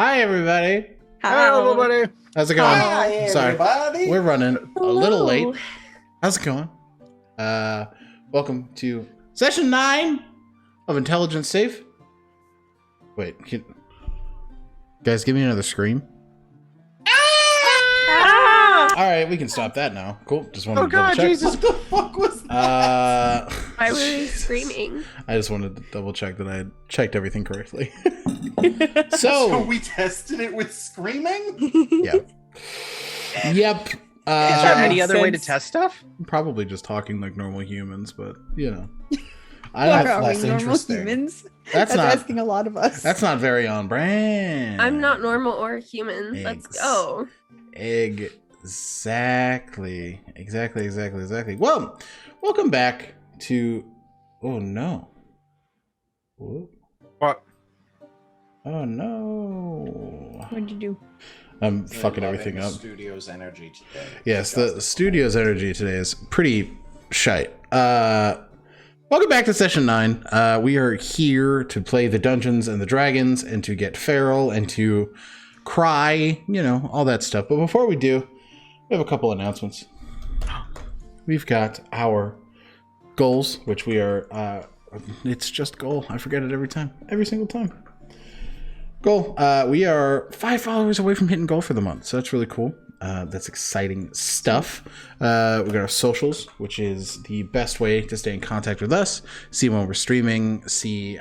Hi, everybody. Hi, everybody. How's it going? Hi, Sorry, everybody. we're running a little late. Hello. How's it going? Welcome to session 9 of Intelligence Safe. Wait, guys, give me another scream. All right, we can stop that now. Cool. Just wanted to double check. Jesus, what the fuck was that? Why were you screaming? I just wanted to double check that I had checked everything correctly. So So, we tested it with screaming? yeah. Yep. Is there any makes other way to sense. test stuff? Probably just talking like normal humans, but you know, Are don't. we less normal interesting. humans? That's That's not. asking a lot of us. That's not very on brand. I'm not normal or human. Let's go. Exactly. Well, welcome back to. Oh no. Whoop. What? Oh no. What'd you do? I'm fucking everything up. Studio's energy today. Yes, the studio's energy today is pretty shite. Welcome back to session 9. We are here to play the Dungeons and the Dragons and to get feral and to cry, you know, all that stuff. But before we do, we have a couple announcements. We've got our goals, which we are, it's just goal. I forget it every single time. Goal. We are 5 followers away from hitting goal for the month, so that's really cool. That's exciting stuff. We got our socials, which is the best way to stay in contact with us, see when we're streaming, see,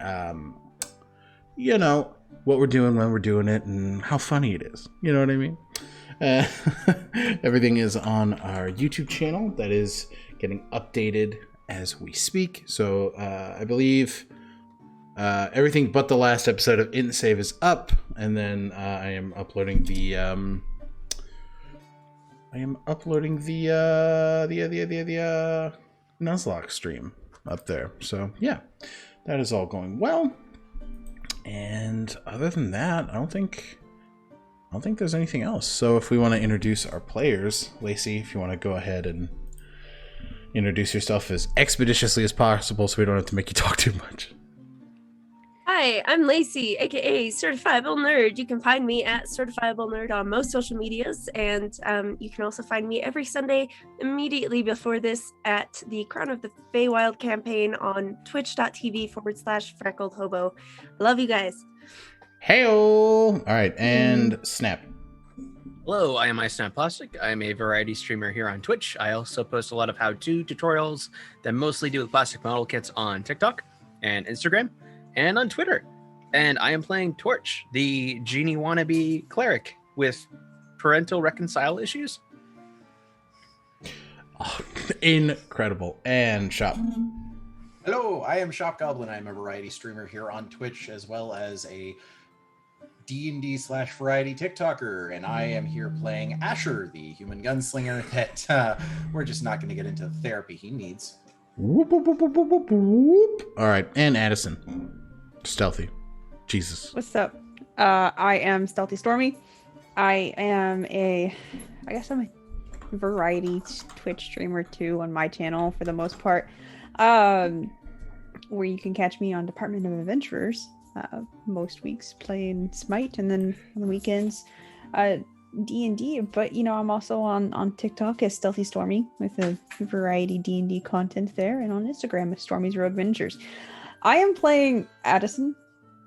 you know, what we're doing when we're doing it, and how funny it is. You know what I mean? Everything is on our YouTube channel that is getting updated as we speak. So I believe everything but the last episode of INT Save is up, and then I am uploading the Nuzlocke stream up there. So yeah, that is all going well. And other than that, I don't think there's anything else. So if we want to introduce our players, Lacey, if you want to go ahead and introduce yourself as expeditiously as possible so we don't have to make you talk too much. Hi, I'm Lacey, aka CertifiableNerd. You can find me at CertifiableNerd on most social medias, and you can also find me every Sunday immediately before this at the Crown of the Feywild campaign on twitch.tv/freckled-hobo. I love you guys. Hey-o! All right, and Snap. Hello, I am iSnapPlastic. I'm a variety streamer here on Twitch. I also post a lot of how-to tutorials that mostly do with plastic model kits on TikTok and Instagram and on Twitter. And I am playing Torch, the genie wannabe cleric with parental reconcile issues. Oh, incredible. And Shop. Hello, I am Shop Goblin. I'm a variety streamer here on Twitch, as well as a D&D/variety TikToker, and I am here playing Asher, the human gunslinger that we're just not going to get into the therapy he needs. Whoop, whoop, whoop, whoop, whoop, whoop. All right, and Addison. Stealthy. Jesus. What's up? I am StealthyStormy. I guess I'm a variety Twitch streamer too on my channel for the most part. Where you can catch me on Department of Adventurers most weeks playing Smite, and then on the weekends D&D. But you know, I'm also on TikTok as StealthyStormy with a variety D&D content there, and on Instagram as Stormy's Rogue Adventures. I am playing Addison,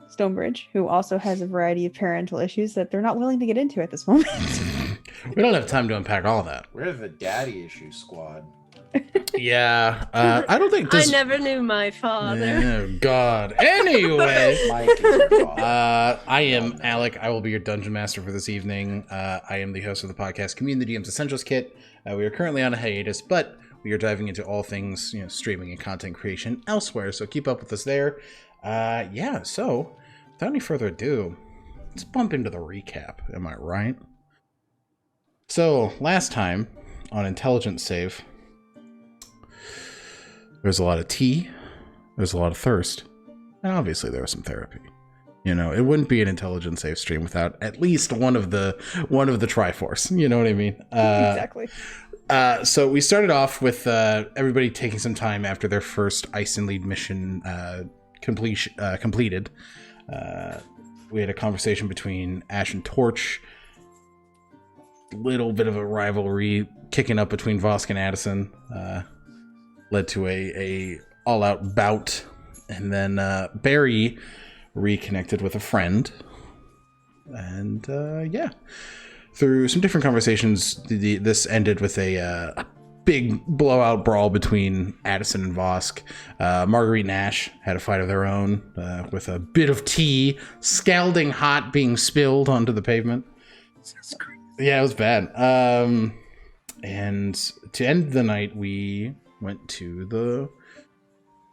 Stonebridge, who also has a variety of parental issues that they're not willing to get into at this moment. We don't have time to unpack all that. We're the daddy issue squad. Yeah, I don't think this... I never knew my father. Oh, God. Anyway, Mike is your father. I am Alec. I will be your dungeon master for this evening. I am the host of the podcast Commune, the DM's Essentials Kit. We are currently on a hiatus, but we are diving into all things, you know, streaming and content creation elsewhere. So keep up with us there. Yeah. So without any further ado, let's bump into the recap. Am I right? So last time on Intelligence Save, there's a lot of tea, there's a lot of thirst, and obviously there was some therapy. You know, it wouldn't be an Intelligence Save stream without at least one of the Triforce. You know what I mean? Exactly. So we started off with everybody taking some time after their first Ice and Lead mission completed we had a conversation between Ash and Torch. Little bit of a rivalry kicking up between Vosk and Addison. Led to a all-out bout. And then Barry reconnected with a friend. And yeah, through some different conversations, this ended with a big blowout brawl between Addison and Vosk. Marguerite and Ash had a fight of their own, with a bit of tea, scalding hot, being spilled onto the pavement. Yeah, it was bad. And to end the night, we went to the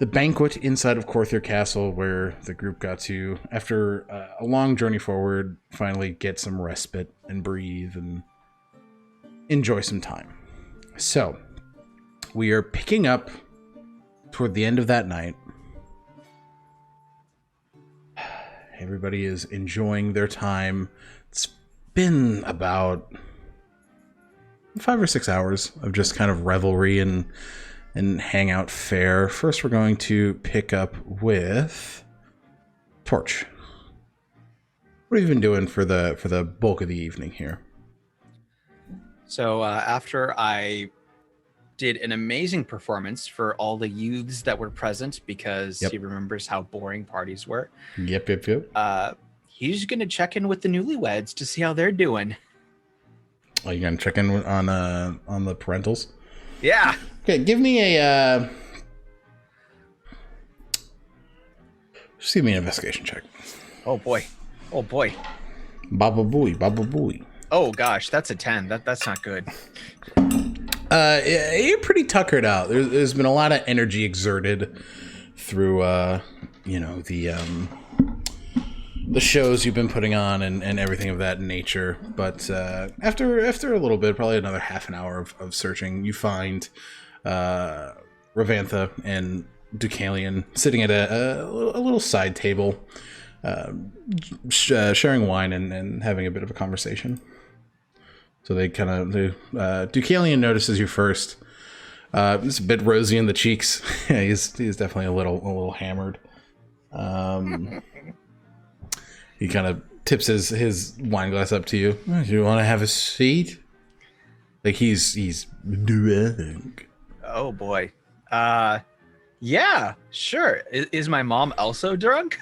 banquet inside of Corthier Castle, where the group got to, after a long journey forward, finally get some respite and breathe and enjoy some time. So, we are picking up toward the end of that night. Everybody is enjoying their time. It's been about 5 or 6 hours of just kind of revelry and hangout fare. First, we're going to pick up with Torch. What have you been doing for the bulk of the evening here? So after I did an amazing performance for all the youths that were present, because he remembers how boring parties were. Yep. He's going to check in with the newlyweds to see how they're doing. Oh, you gonna check in on the parentals? Yeah. Okay, give me a just give me an investigation check. Oh boy. Baba booey. Oh gosh, that's a 10. That's not good. You're pretty tuckered out. There's been a lot of energy exerted through the shows you've been putting on and everything of that nature. But after a little bit, probably another half an hour of searching, you find Ravantha and Deucalion sitting at a little side table, sharing wine and having a bit of a conversation. So they kind of Deucalion notices you first. It's a bit rosy in the cheeks. Yeah, he's definitely a little hammered. He kind of tips his wine glass up to you. Do you want to have a seat? Like he's drunk. Oh boy. Yeah, sure. Is my mom also drunk?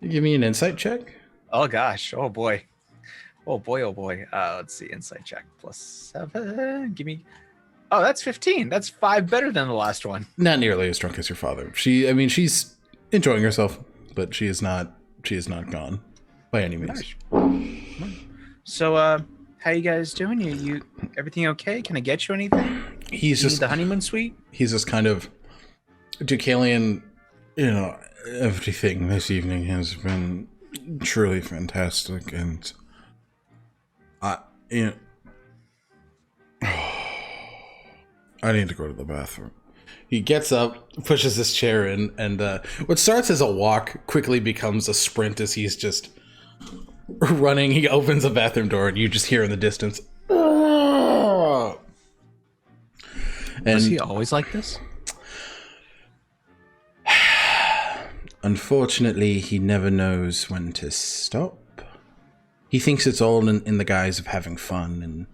Give me an insight check. Oh gosh. Oh boy. Let's see. Insight check +7. Give me. Oh, that's 15. That's 5 better than the last one. Not nearly as drunk as your father. She's enjoying herself, but she is not gone by any means. So, how you guys doing? You everything okay? Can I get you anything? He's You just need the honeymoon suite. He's just kind of Deucalion. Everything this evening has been truly fantastic, and I need to go to the bathroom. He gets up, pushes his chair in, and what starts as a walk quickly becomes a sprint as he's just running. He opens the bathroom door, and you just hear in the distance. And Was he always like this? Unfortunately, he never knows when to stop. He thinks it's all in the guise of having fun, and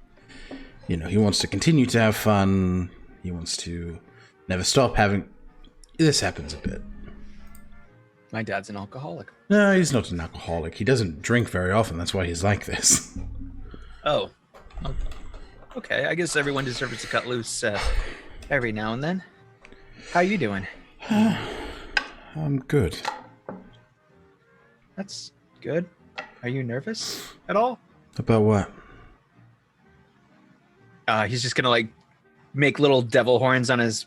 he wants to continue to have fun. He wants to never stop having. This happens a bit. My dad's an alcoholic. No, he's not an alcoholic. He doesn't drink very often. That's why he's like this. Oh. Okay. I guess everyone deserves to cut loose every now and then. How you doing? I'm good. That's good. Are you nervous at all? About what? He's just gonna make little devil horns on his.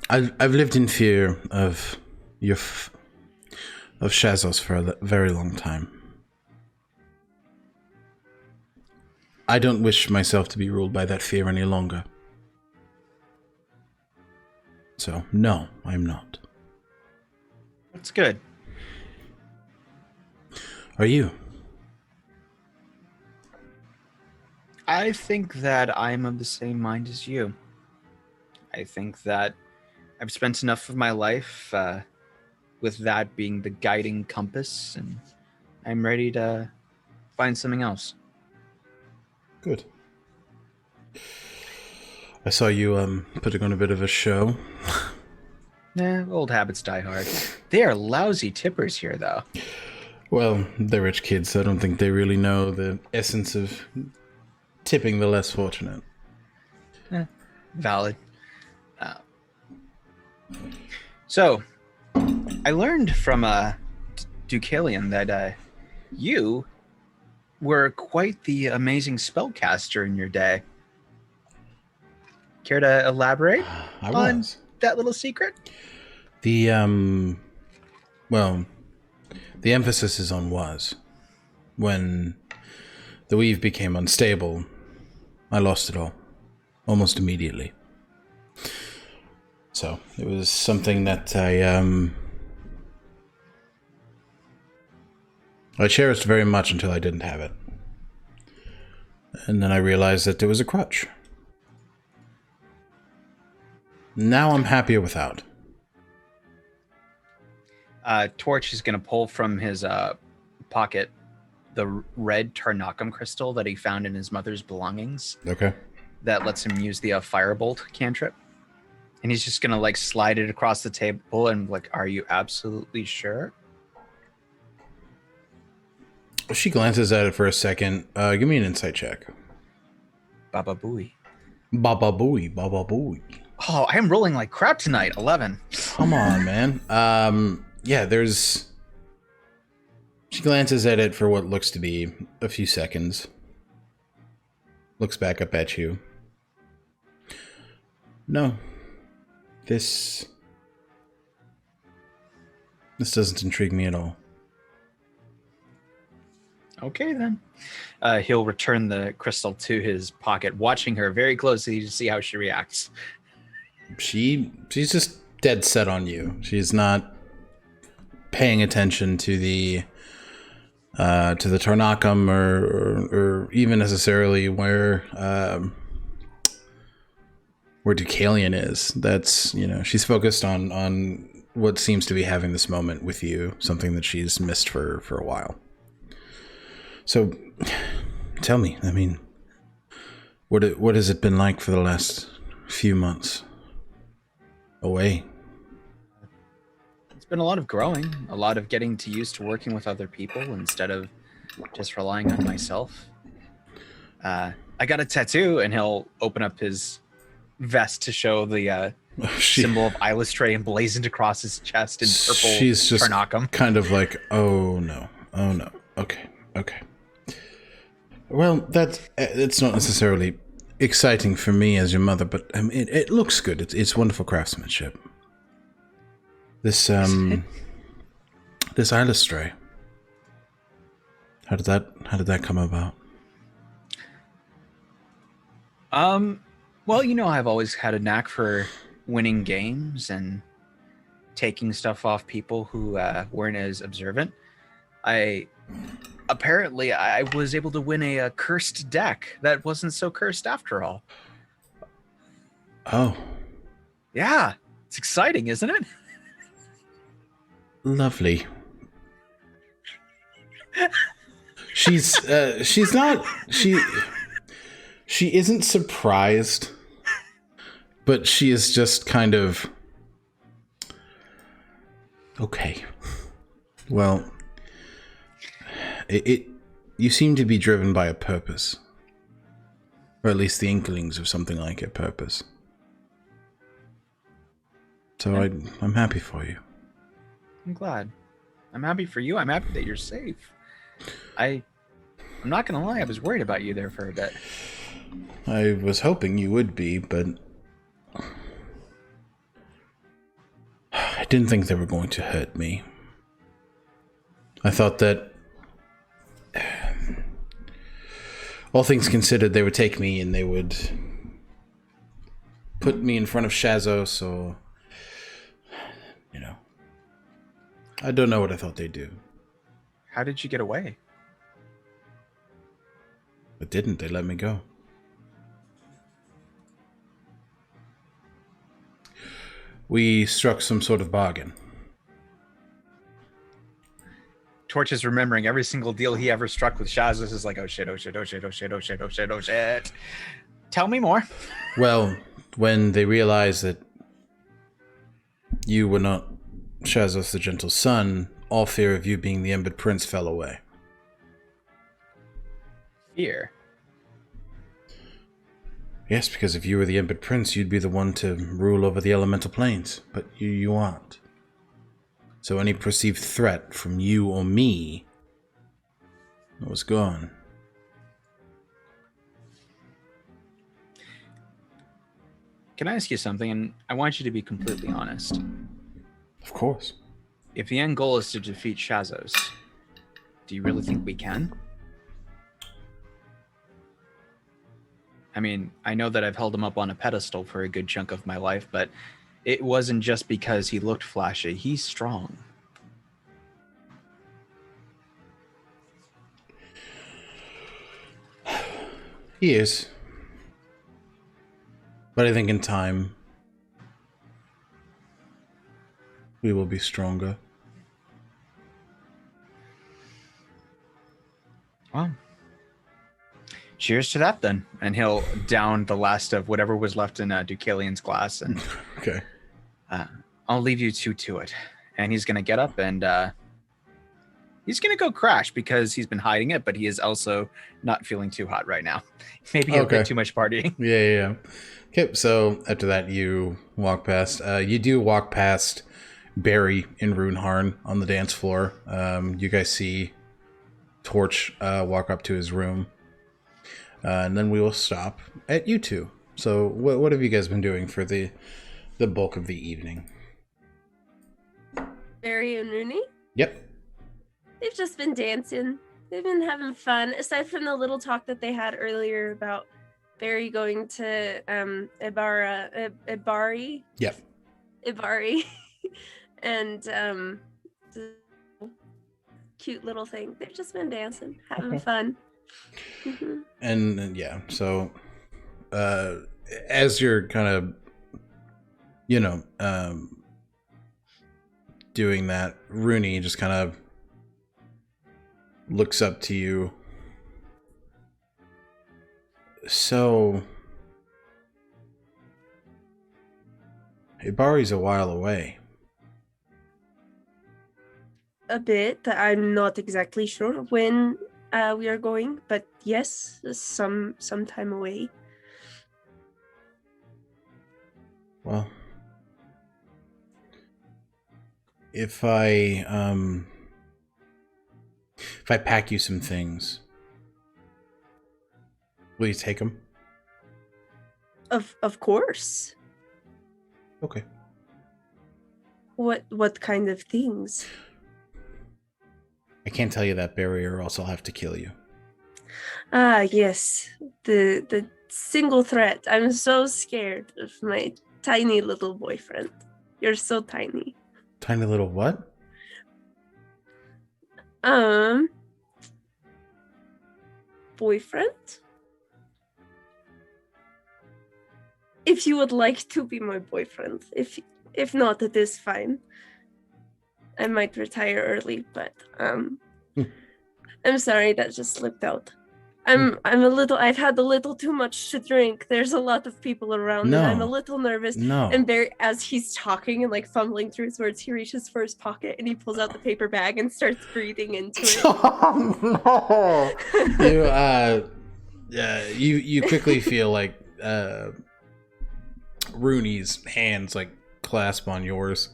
I've lived in fear of of Shazos for a very long time. I don't wish myself to be ruled by that fear any longer. So, no, I'm not. That's good. Are you? I think that I'm of the same mind as you. I think that I've spent enough of my life with that being the guiding compass, and I'm ready to find something else. Good. I saw you putting on a bit of a show. Nah, old habits die hard. They are lousy tippers here, though. Well, they're rich kids, so I don't think they really know the essence of tipping the less fortunate. Valid. So, I learned from Deucalion that you were quite the amazing spellcaster in your day. Care to elaborate on that little secret? The emphasis is on was. When the weave became unstable, I lost it all, almost immediately. So it was something that I cherished very much until I didn't have it. And then I realized that there was a crutch. Now I'm happier without. Torch is going to pull from his pocket the red Tarnacum crystal that he found in his mother's belongings. Okay. That lets him use the firebolt cantrip. And he's just going to like slide it across the table and like, are you absolutely sure? She glances at it for a second. Give me an insight check. Baba Booey. Baba booey, baba booey. Oh, I am rolling like crap tonight. 11. Come on, man. Yeah, there's... She glances at it for what looks to be a few seconds. Looks back up at you. No. This doesn't intrigue me at all. Okay, then. He'll return the crystal to his pocket, watching her very closely to see how she reacts. She's just dead set on you. She's not paying attention to the Tarnacum or even necessarily where Deucalion is. That's, she's focused on what seems to be having this moment with you, something that she's missed for a while. So, tell me, what has it been like for the last few months away? It's been a lot of growing, a lot of getting to used to working with other people instead of just relying on myself. I got a tattoo, and he'll open up his vest to show the symbol of Illustrae emblazoned across his chest in purple. She's just Tarnacum. Kind of like, oh no, okay. Well, it's not necessarily exciting for me as your mother, but it looks good. It's wonderful craftsmanship. This Illustrae. How did that come about? Well, I've always had a knack for winning games and taking stuff off people who weren't as observant. I was able to win a cursed deck that wasn't so cursed after all. Oh. Yeah, it's exciting, isn't it? Lovely. She isn't surprised, but she is just kind of okay. Well, you seem to be driven by a purpose, or at least the inklings of something like a purpose. So I'm happy for you. I'm glad. I'm happy for you. I'm happy that you're safe. I'm not gonna lie, I was worried about you there for a bit. I was hoping you would be, but I didn't think they were going to hurt me. I thought that, all things considered, they would take me and they would put me in front of Shazos, or, I don't know what I thought they'd do. How did you get away? But didn't. They let me go. We struck some sort of bargain. Torch is remembering every single deal he ever struck with Shaz. This is like, oh shit, oh shit, oh shit, oh shit, oh shit, oh shit, oh shit. Tell me more. Well, when they realized that you were not Shazos the Gentle Son, all fear of you being the Embedded Prince fell away. Fear? Yes, because if you were the Embedded Prince, you'd be the one to rule over the elemental planes. But you aren't. So any perceived threat from you or me was gone. Can I ask you something? And I want you to be completely honest. Of course. If the end goal is to defeat Shazos, do you really think we can? I mean, I know that I've held him up on a pedestal for a good chunk of my life, but it wasn't just because he looked flashy. He's strong. He is. But I think in time, we will be stronger. Well, cheers to that then. And he'll down the last of whatever was left in Deucalion's glass. And Okay. I'll leave you two to it. And he's going to get up and he's going to go crash because he's been hiding it, but he is also not feeling too hot right now. Maybe a bit too much partying. Yeah. Okay, so after that, you walk past. You do walk past Barry in Runeharn on the dance floor. You guys see Torch walk up to his room. And then we will stop at you two. So what have you guys been doing for the bulk of the evening? Barry and Rooney? Yep. They've just been dancing. They've been having fun, aside from the little talk that they had earlier about Barry going to Ibari. Yep. Ibari. And the cute little thing. They've just been dancing, having fun. Mm-hmm. And yeah, so as you're kind of, doing that, Rooney just kind of looks up to you. So, Ibari's a while away. A bit. I'm not exactly sure when we are going, but yes, some time away. Well, if I pack you some things, will you take them? Of course. Okay. What kind of things? I can't tell you that, Barry, or else I'll have to kill you. Ah, yes. The single threat. I'm so scared of my tiny little boyfriend. You're so tiny. Tiny little what? Boyfriend? If you would like to be my boyfriend. If not, it is fine. I might retire early, but I'm sorry, that just slipped out. I've had a little too much to drink. There's a lot of people around and I'm a little nervous. No. And Barry, as he's talking and like fumbling through his words, he reaches for his pocket and he pulls out the paper bag and starts breathing into it. Oh, no. You quickly feel like Rooney's hands like clasp on yours.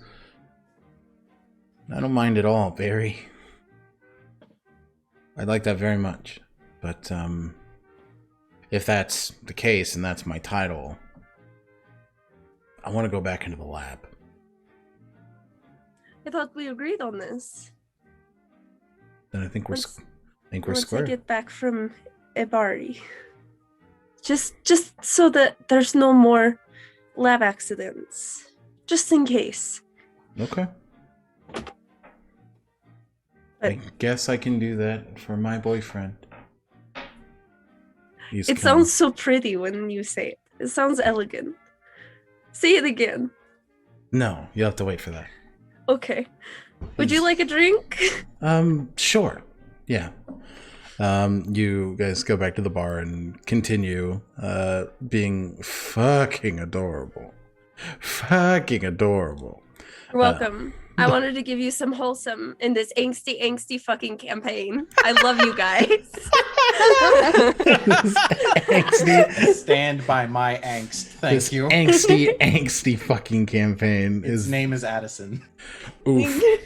I don't mind at all, Barry. I'd like that very much. But if that's the case and that's my title, I want to go back into the lab. I thought we agreed on this. Then I think we're Once square. I get back from Ibari. Just so that there's no more lab accidents. Just in case. Okay. I guess I can do that for my boyfriend. It sounds so pretty when you say it. It sounds elegant. Say it again. No, you'll have to wait for that. Okay. Would you like a drink? Sure. Yeah. You guys go back to the bar and continue being fucking adorable. Fucking adorable. You're welcome. I wanted to give you some wholesome in this angsty fucking campaign. I love you guys. Angsty, Stand by my angst. Thank this you. angsty fucking campaign. His name is Addison. Oof. I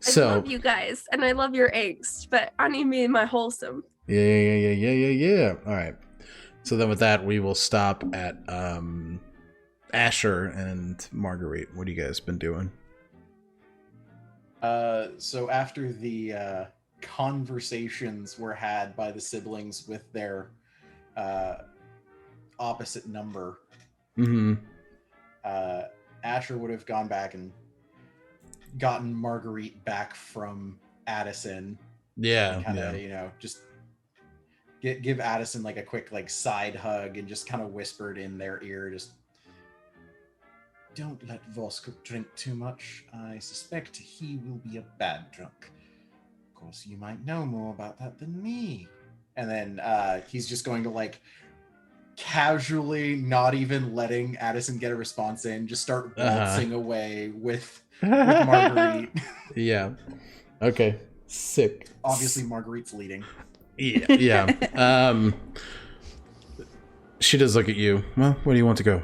So love you guys, and I love your angst, but I need me my wholesome. yeah. All right. So then with that, we will stop at Asher and Marguerite. What have you guys been doing? So after the conversations were had by the siblings with their opposite number, Mm-hmm. Asher would have gone back and gotten Marguerite back from Addison. Yeah. Kind of, just give Addison like a quick like side hug and just kind of whispered in their ear, just don't let Vosk drink too much. I suspect he will be a bad drunk. Of course, you might know more about that than me. And then he's just going to like casually, not even letting Addison get a response in, just start waltzing away with Marguerite. Yeah. Okay. Sick. Obviously, Marguerite's leading. Yeah. She does look at you. Well, where do you want to go?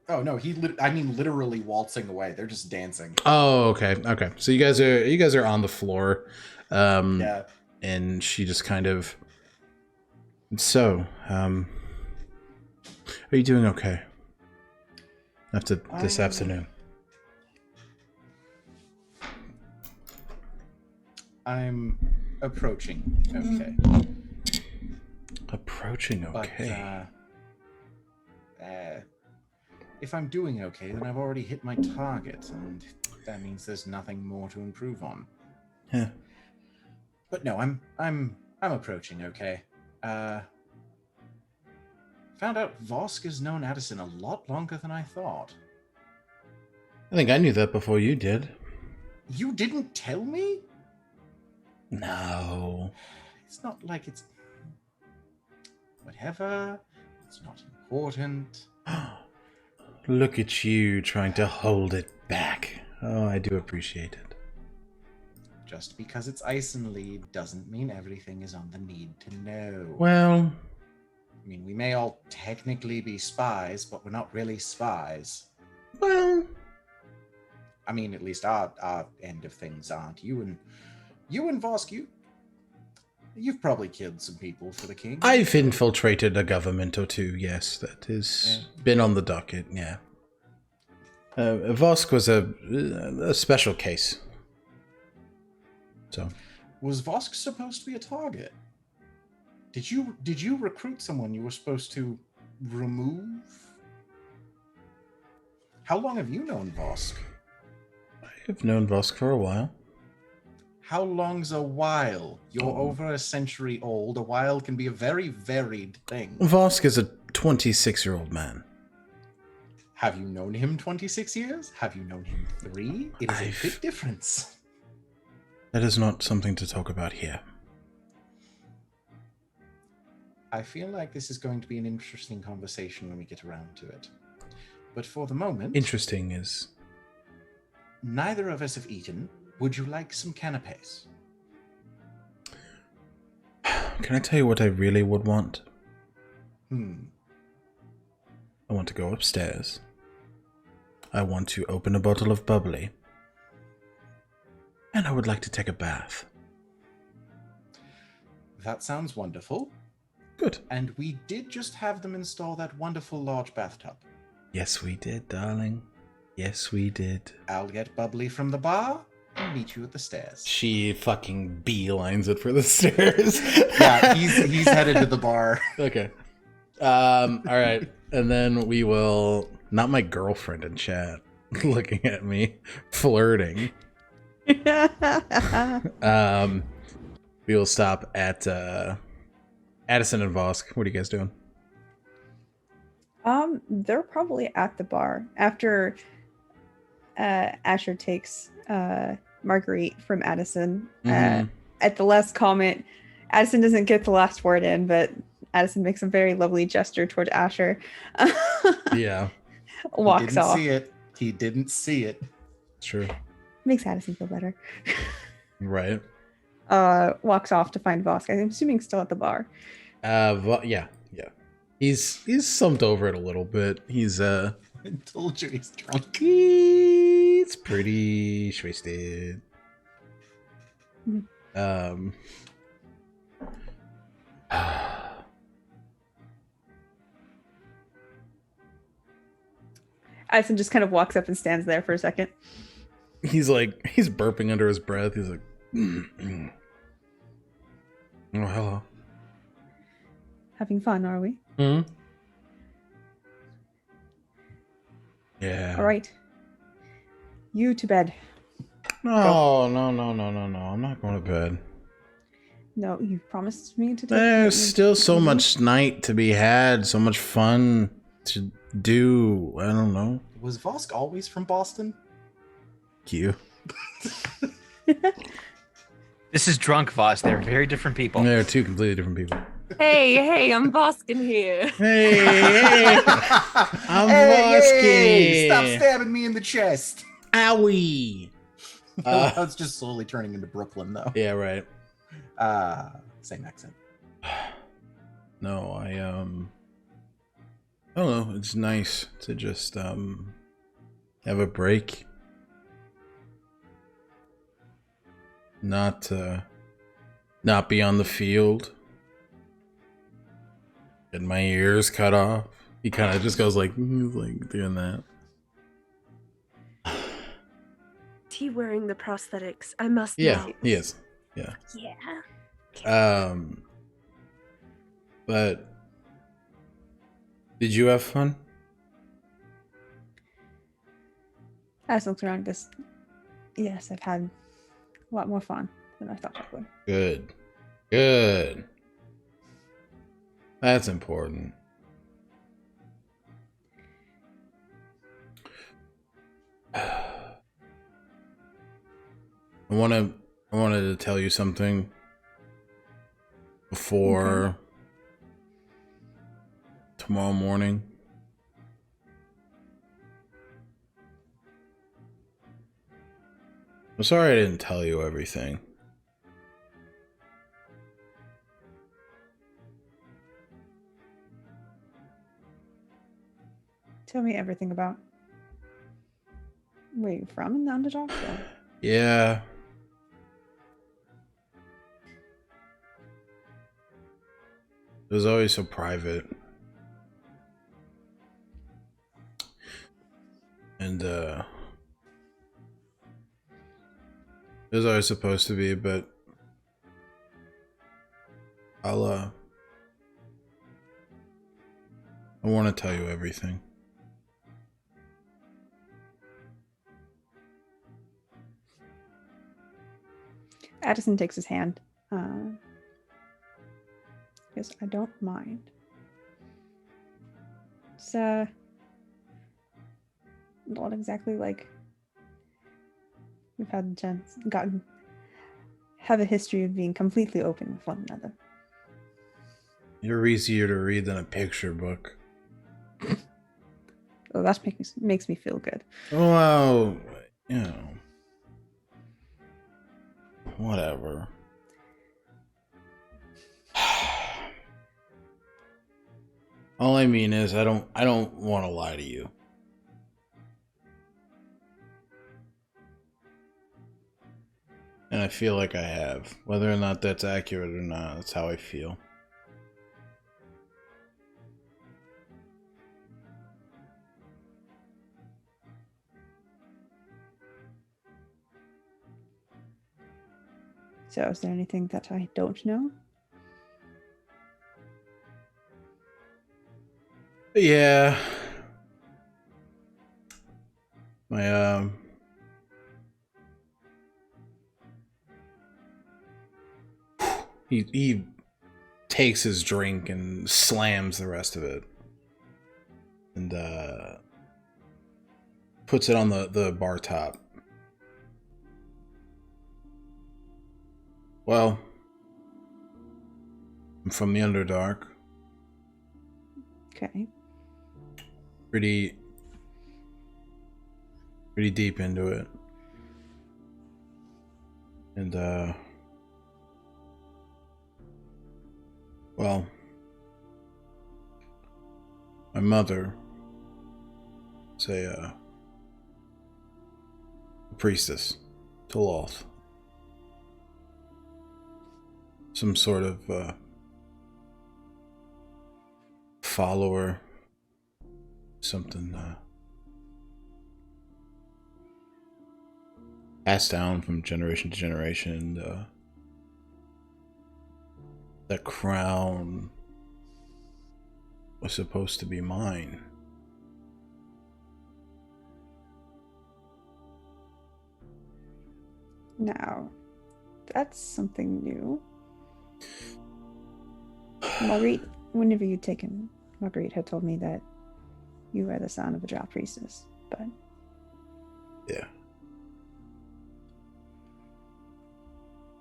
Oh no, literally waltzing away. They're just dancing. Oh, okay. So you guys are on the floor. Yeah. And she just kind of. So, are you doing okay? After this afternoon. I'm approaching. Okay. Approaching okay. But if I'm doing okay, then I've already hit my target, and that means there's nothing more to improve on. Yeah. But no, I'm approaching okay. Found out Vosk has known Addison a lot longer than I thought. I think I knew that before you did. You didn't tell me? No. It's not like it's... Whatever. It's not important. Look at you trying to hold it back. Oh, I do appreciate it. Just because it's Eisenlied doesn't mean everything is on the need to know. Well... I mean, we may all technically be spies, but we're not really spies. Well... I mean, at least our end of things aren't. You and Vosk, you've probably killed some people for the king. I've infiltrated a government or two, yes. That has been on the docket, yeah. Vosk was a special case. So... Was Vosk supposed to be a target? Did you recruit someone you were supposed to remove? How long have you known Vosk? I've known Vosk for a while. How long's a while? You're over a century old. A while can be a very varied thing. Vosk is a 26-year-old man. Have you known him 26 years? Have you known him 3? It is a big difference. That is not something to talk about here. I feel like this is going to be an interesting conversation when we get around to it. But for the moment... Interesting is... Neither of us have eaten. Would you like some canapes? Can I tell you what I really would want? I want to go upstairs. I want to open a bottle of bubbly. And I would like to take a bath. That sounds wonderful. Good. And we did just have them install that wonderful large bathtub. Yes, we did, darling. Yes, we did. I'll get bubbly from the bar and meet you at the stairs. She fucking beelines it for the stairs. Yeah, he's headed to the bar. Okay. All right. And then we will... Not my girlfriend in chat looking at me, flirting. We will stop at Addison and Vosk. What are you guys doing? They're probably at the bar after Asher takes Marguerite from Addison. Mhm. At the last comment, Addison doesn't get the last word in, but Addison makes a very lovely gesture toward Asher. Yeah, He Walks didn't off. see it. He didn't see it. true. Makes Addison feel better. Right. Walks off to find Vosk. I'm assuming still at the bar. Yeah. He's slumped over it a little bit. I told you he's drunk. He's pretty wasted. Mhm. Addison just kind of walks up and stands there for a second. He's burping under his breath. He's like, oh, hello. Having fun, are we? Hmm. Yeah. All right. You to bed. No. I'm not going to bed. No, you promised me to. There's still so much night to be had. So much fun to do. I don't know. Was Vosk always from Boston? You. This is drunk Voss. They're very different people. They're two completely different people. Hey, I'm Boskin here. Hey, I'm Hey, stop Vosky. stabbing me in the chest. Owie. It's just slowly turning into Brooklyn, though. Yeah, right. Same accent. No, I don't know. It's nice to just have a break. Not be on the field. Get my ears cut off. He kind of just goes like doing that. He wearing the prosthetics. I must Yeah, know. he is. Yeah. Yeah. But did you have fun? Addison looks around and goes, yes, I've had a lot more fun than I thought I would. Good. That's important. I wanted to tell you something before tomorrow morning. I'm sorry I didn't tell you everything. Tell me everything about where you're from in the Underdogs? Or? Yeah. It was always so private. And it was always supposed to be, but I want to tell you everything. Addison takes his hand. Yes, I don't mind. It's not exactly like we've had the chance have a history of being completely open with one another. You're easier to read than a picture book. Oh, that makes me feel good. Well, you know, whatever. All I mean is I don't want to lie to you. And I feel like I have. Whether or not that's accurate or not, that's how I feel. So, is there anything that I don't know? Yeah. My he takes his drink and slams the rest of it. And puts it on the bar top. Well, I'm from the Underdark. Okay. Pretty deep into it. And, well, my mother is a priestess to Loth. Some sort of follower, something passed down from generation to generation. And, the crown was supposed to be mine. Now, that's something new. Marguerite, whenever you'd taken, Marguerite had told me that you were the son of a drow priestess, but... Yeah.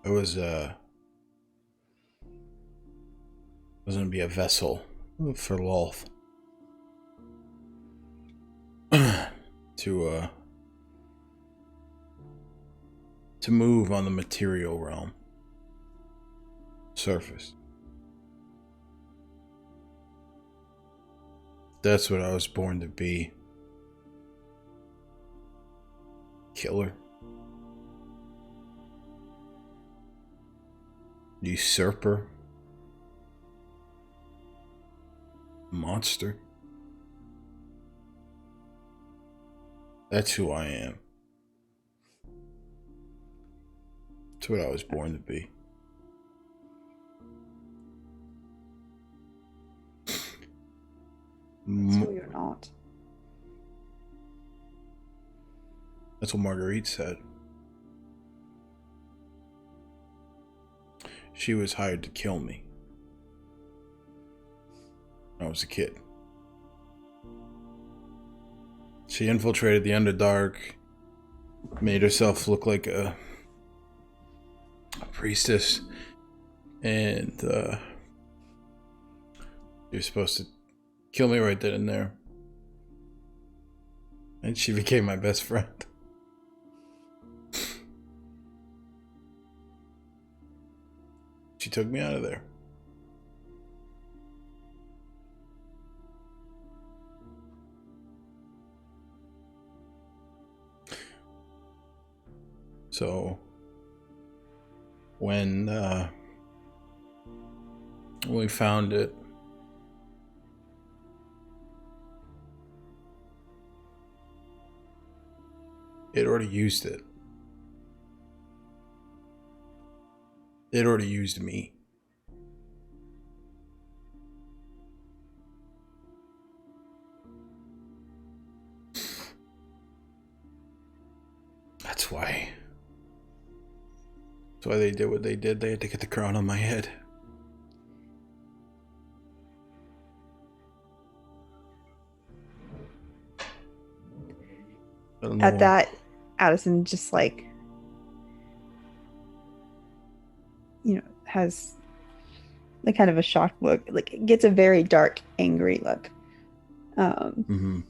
I was gonna be a vessel for Loth. To move on the material realm. Surface. That's what I was born to be. Killer. Usurper. Monster. That's who I am. That's what I was born to be. So you're not. That's what Marguerite said. She was hired to kill me when I was a kid. She infiltrated the Underdark, made herself look like a priestess, and she was supposed to kill me right then and there. And she became my best friend. She took me out of there. So when we found it, it already used it. It already used me. That's why. That's why they did what they did. They had to get the crown on my head. At that, Addison just like, has like kind of a shocked look, like it gets a very dark, angry look. Probably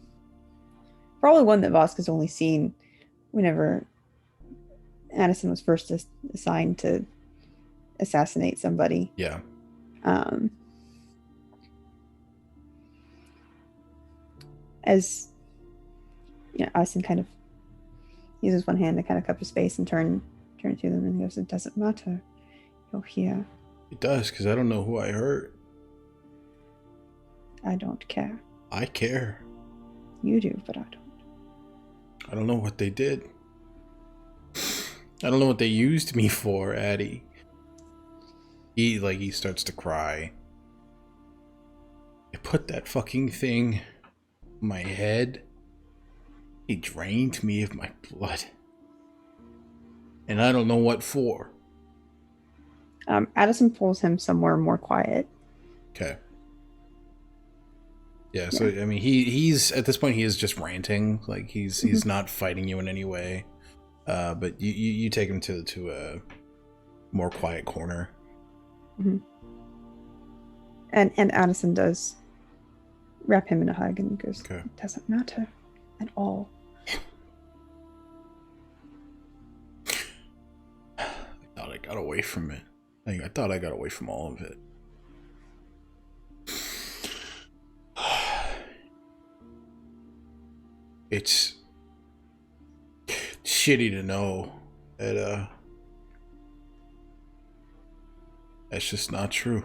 one that Vosk has only seen whenever Addison was first assigned to assassinate somebody. Yeah. As Addison kind of uses one hand to kind of cup his face and turn to them and goes, "It doesn't matter. You're here. It does, because I don't know who I hurt. I don't care. I care. You do, but I don't. I don't know what they did. I don't know what they used me for, Addie." He starts to cry. I put that fucking thing on my head. He drained me of my blood. And I don't know what for. Addison pulls him somewhere more quiet. Okay. Yeah, so I mean, he's at this point he is just ranting, like he's not fighting you in any way, but you take him to a more quiet corner. Mm-hmm. And Addison does wrap him in a hug and goes, Okay. "It doesn't matter at all." I thought I got away from it. I thought I got away from all of it. It's shitty to know that that's just not true.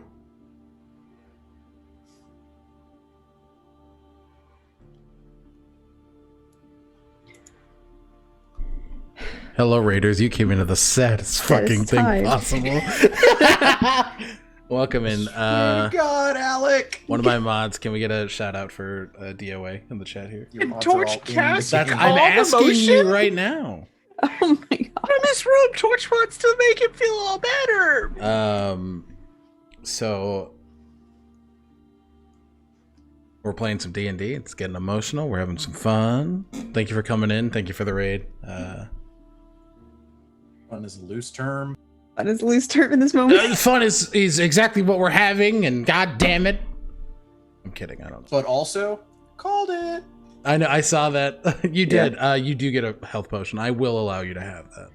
Hello, Raiders. You came into the saddest fucking thing time. possible. Welcome in. Oh God, Alec! One of my mods. Can we get a shout out for DOA in the chat here? Your mods Torch are all in cast? the That's, game. I'm All the asking you motion? right now. Oh my god. In this room, Torch wants to make him feel all better. So we're playing some D&D. It's getting emotional. We're having some fun. Thank you for coming in. Thank you for the raid. Fun is a loose term. That is a loose term in this moment. Fun is exactly what we're having, and god damn it. I'm kidding. I don't. But also, called it. I know. I saw that. You did. Yeah. You do get a health potion. I will allow you to have that.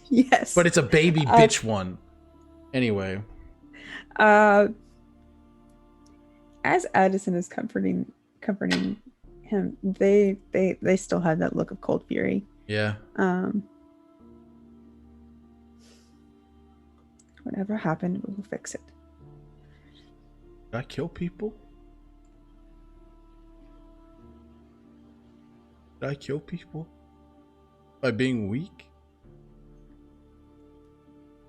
Yes. But it's a baby bitch one. Anyway. As Addison is comforting him, they still have that look of cold fury. Yeah. Whatever happened, we will fix it. Did I kill people? Did I kill people? By being weak?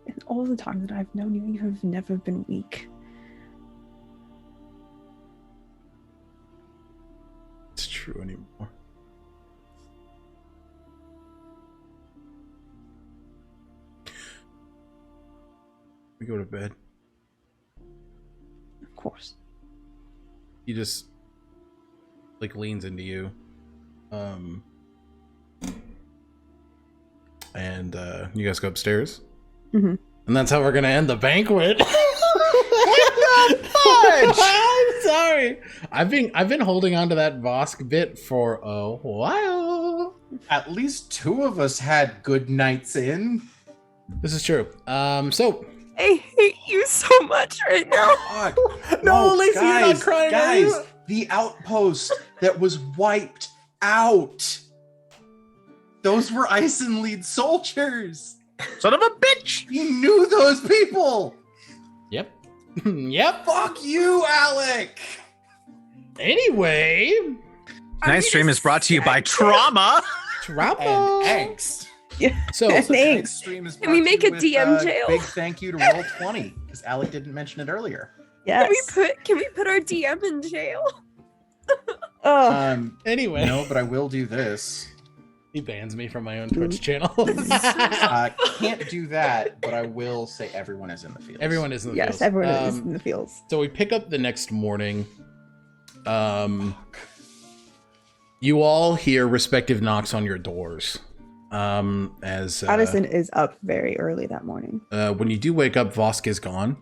In all the time that I've known you, you have never been weak. It's true anymore. We go to bed. Of course. He just like leans into you. And you guys go upstairs. Mm-hmm. And that's how we're gonna end the banquet. Fudge! I'm sorry. I've been holding on to that Vosk bit for a while. At least two of us had good nights in. This is true. So I hate you so much right now. God. No, Lacey, you're not crying, are Guys, you? the outpost that was wiped out. Those were Eisenlied soldiers. Son of a bitch! You knew those people. Yep. Yep. Fuck you, Alec. Anyway, Tonight's stream is brought to you by Trauma. trauma. And angst. So Thanks. Tonight's stream is Can we brought make to you a with, DM jail? Big thank you to Roll20 because Alec didn't mention it earlier. Yes. Can we put our DM in jail? Oh, anyway, No, but I will do this. he bans me from my own Twitch channel. Can't do that, but I will say everyone is in the field. Everyone is in the yes, fields. everyone is in the fields. So we pick up the next morning. You all hear respective knocks on your doors. As Addison is up very early that morning. when you do wake up, Vosk is gone.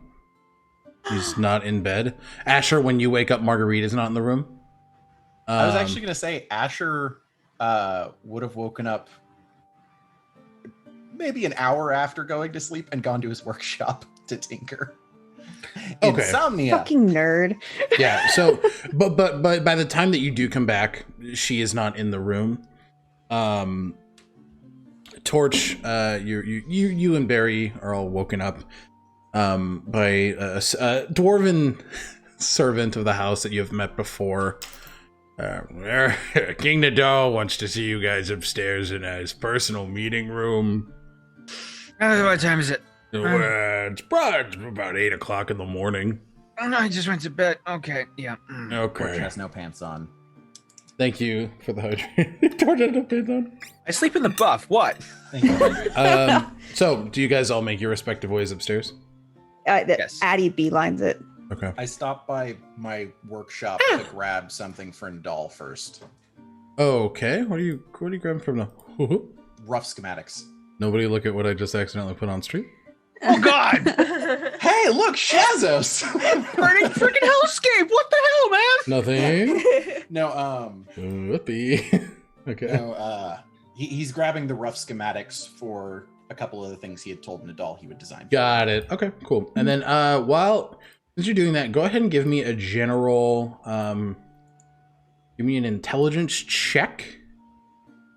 He's not in bed. Asher, when you wake up, Marguerite is not in the room. I was actually going to say Asher would have woken up maybe an hour after going to sleep and gone to his workshop to tinker. Okay. Insomnia. Fucking nerd. Yeah. So, but by the time that you do come back, she is not in the room. Torch, you and Barry are all woken up by a dwarven servant of the house that you have met before. King Nadal wants to see you guys upstairs in his personal meeting room. What time is it? It's probably about 8 o'clock in the morning. Oh no, I just went to bed. Okay, yeah. Torch Okay. has no pants on. Thank you for the hydrate. Torch had no pants on. I sleep in the buff. What? Thank you. So, do you guys all make your respective ways upstairs? Yes. Addie beelines it. Okay. I stopped by my workshop to grab something for Ndal first. Okay. What are you grabbing from now? Rough schematics. Nobody look at what I just accidentally put on stream. Oh God! Hey, look, Shazos! Burning freaking hellscape! What the hell, man? Nothing. No, Whoopee. Okay. no, he's grabbing the rough schematics for a couple of the things he had told Nadal he would design. Got it. Okay, cool. And then since you're doing that, go ahead and give me a general give me an intelligence check.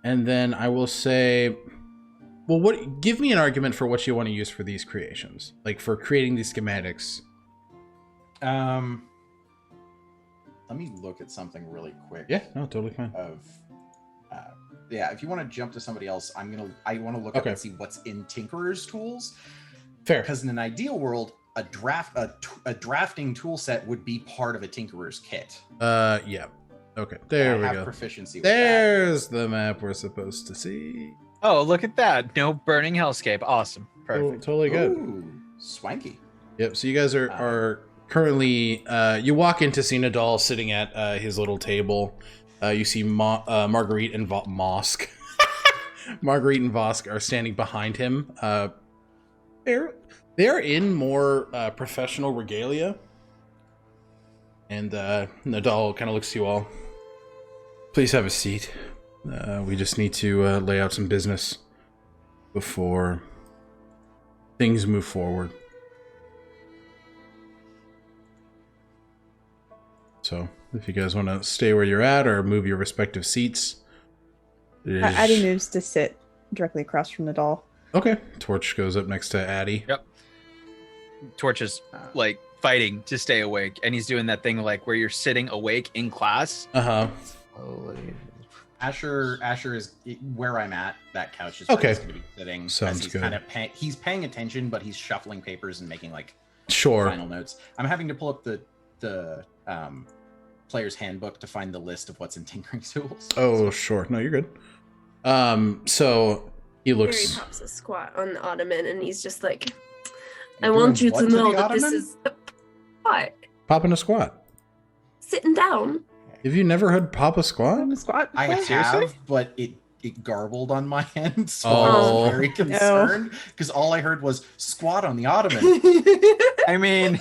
And then I will say, well, give me an argument for what you want to use for these creations. Like for creating these schematics. Let me look at something really quick. Yeah, no, totally fine. Yeah, if you want to jump to somebody else, I want to look up and see what's in Tinkerer's tools. Fair. Because in an ideal world, a drafting tool set would be part of a Tinkerer's kit. Yeah. Okay, there we I have go. proficiency with There's the map we're supposed to see. Oh, look at that! No burning hellscape. Awesome. Oh, Perfect. totally that. good. Ooh, swanky. Yep. So you guys are currently. You walk in to see Nadal sitting at his little table. You see Marguerite and Mosk. Marguerite and Vosk are standing behind him. They're in more professional regalia. And Nadal kind of looks to you all. Please have a seat. We just need to lay out some business before things move forward. So, if you guys want to stay where you're at or move your respective seats. Addie moves to sit directly across from the doll. Okay. Torch goes up next to Addie. Yep. Torch is like fighting to stay awake, and he's doing that thing like where you're sitting awake in class. Uh-huh. Asher is where I'm at. That couch is Okay. where he's going to be sitting. Sounds he's good. Kind of he's paying attention, but he's shuffling papers and making like Sure. final notes. I'm having to pull up the player's handbook to find the list of what's in tinkering tools. Oh, sure. No, you're good. So he Harry looks. pops a squat on the ottoman and he's just like, I You're want doing you what to to know the that this ottoman? is what? Popping a squat. Sitting down. Have you never heard Pop a squat? On the squat. I before? have, but it garbled on my end, so I Oh. was very concerned because all I heard was squat on the ottoman. I mean,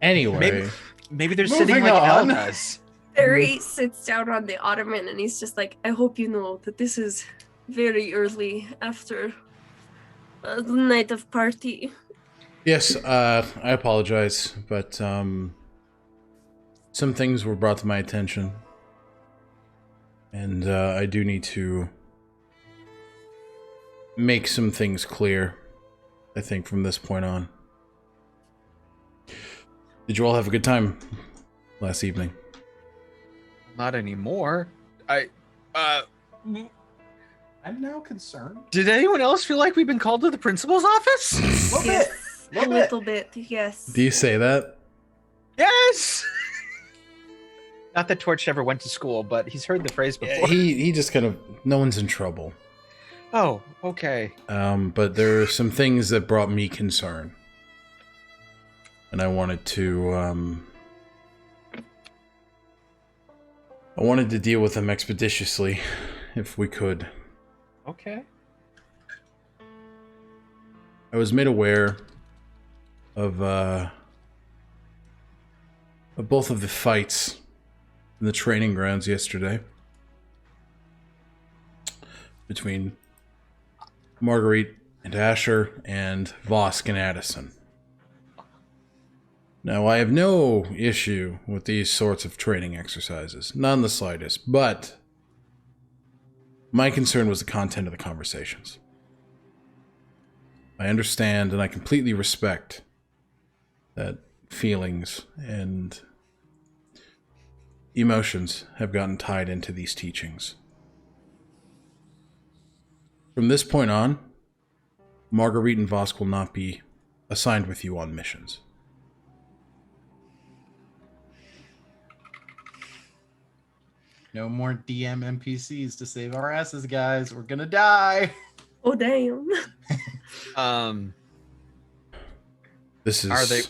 Anyway. maybe they're Moving sitting like on. Elgas. Harry sits down on the ottoman and he's just like, I hope you know that this is very early after a night of party. Yes, I apologize, but some things were brought to my attention. And I do need to make some things clear, I think, from this point on. Did you all have a good time last evening? Not anymore. I'm now concerned. Did anyone else feel like we've been called to the principal's office? Little bit. Yes, a Little bit. little bit, yes. Do you say that? Yes. Not that Torch ever went to school, but he's heard the phrase before. He just kind of, no one's in trouble. Oh, okay. But there are some things that brought me concern. And I wanted to deal with them expeditiously, if we could. Okay. I was made aware of both of the fights in the training grounds yesterday between Marguerite and Asher and Vosk and Addison. Now, I have no issue with these sorts of training exercises, none the slightest, but my concern was the content of the conversations. I understand and I completely respect that feelings and emotions have gotten tied into these teachings. From this point on, Marguerite and Vosk will not be assigned with you on missions. No more DM NPCs to save our asses, guys. We're gonna die. Oh, damn. This is... Are they?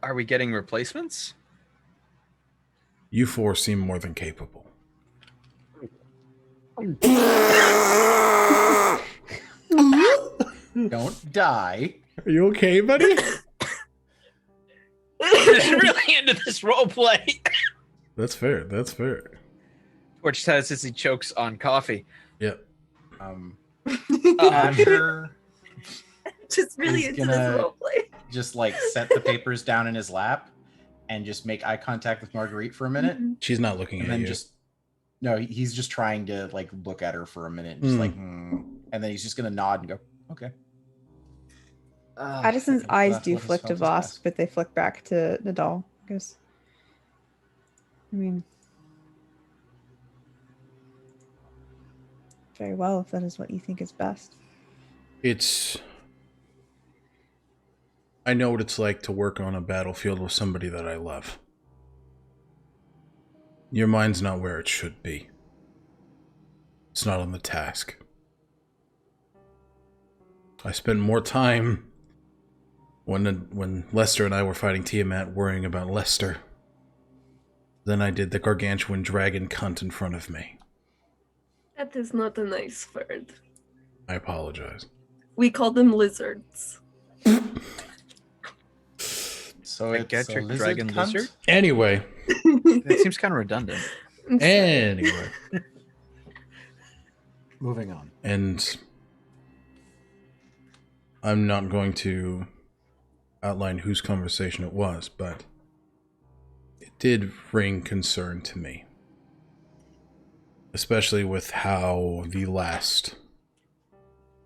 Are we getting replacements? You four seem more than capable. Don't die. Are you okay, buddy? I'm really into this role play. That's fair. That's fair. Torch says as he chokes on coffee. Yep. Asher Just really He's into gonna- this roleplay. just like set the papers down in his lap and just make eye contact with Marguerite for a minute, She's not looking and at then you. just no, he's just trying to like look at her for a minute, just like, and then he's just gonna nod and go, okay. Addison's That's eyes what do his flick to felt is Vosk, best. but they flick back to Nadal. Because, I mean, very well, if that is what you think is best. It's... I know what it's like to work on a battlefield with somebody that I love. Your mind's not where it should be. It's not on the task. I spent more time when Lester and I were fighting Tiamat worrying about Lester than I did the gargantuan dragon cunt in front of me. That is not a nice word. I apologize. We call them lizards. So I it's get a your lizard dragon cunt? lizard? Anyway. That seems kind of redundant. Anyway. Moving on. And I'm not going to outline whose conversation it was, but it did ring concern to me. Especially with how the last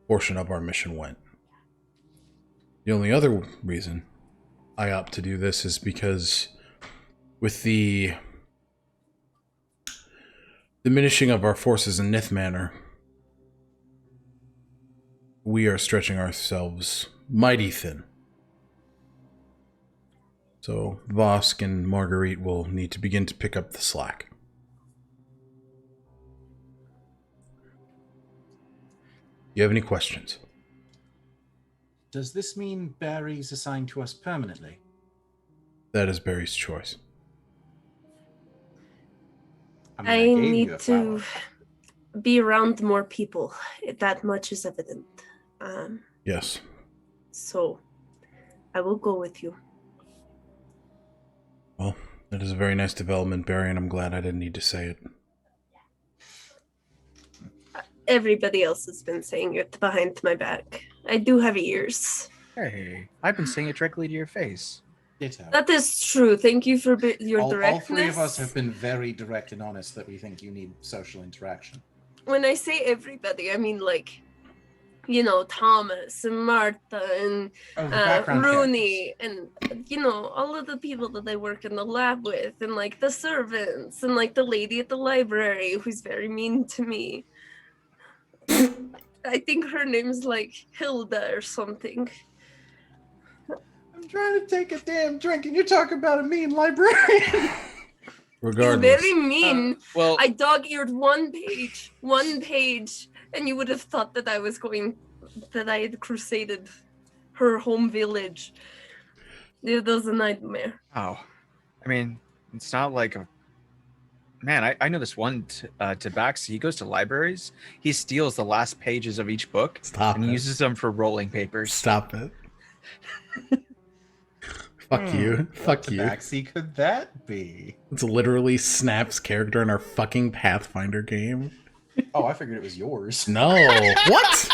portion of our mission went. The only other reason I opt to do this is because with the diminishing of our forces in Nith Manor, we are stretching ourselves mighty thin. So Vosk and Marguerite will need to begin to pick up the slack. You have any questions? Does this mean Barry's assigned to us permanently? That is Barry's choice. I I gave you need a to flower. be around more people. That much is evident. Yes. So I will go with you. Well, that is a very nice development, Barry, and I'm glad I didn't need to say it. Everybody else has been saying it behind my back. I do have ears. Hey, I've been saying it directly to your face. Ditto. That is true. Thank you for your all directness. three of us have been very direct and honest that we think you need social interaction. When I say everybody, I mean like, you know, Thomas and Martha and Oh, the background Rooney and, you know, all of the people that I work in the lab with and like the servants and like the lady at the library who's very mean to me. I think her name's like Hilda or something. I'm trying to take a damn drink and you're talking about a mean librarian. Regardless. Very mean. Well, I dog-eared one page, and you would have thought that I had crusaded her home village. It was a nightmare. oh, I mean, it's not like a man. I know this one Tabaxi. He goes to libraries. He steals the last pages of each book Stop and it. uses them for rolling papers. Stop it. Fuck you. Fuck you. Tabaxi could that be? It's literally Snap's character in our fucking Pathfinder game. Oh, I figured it was yours. No. What?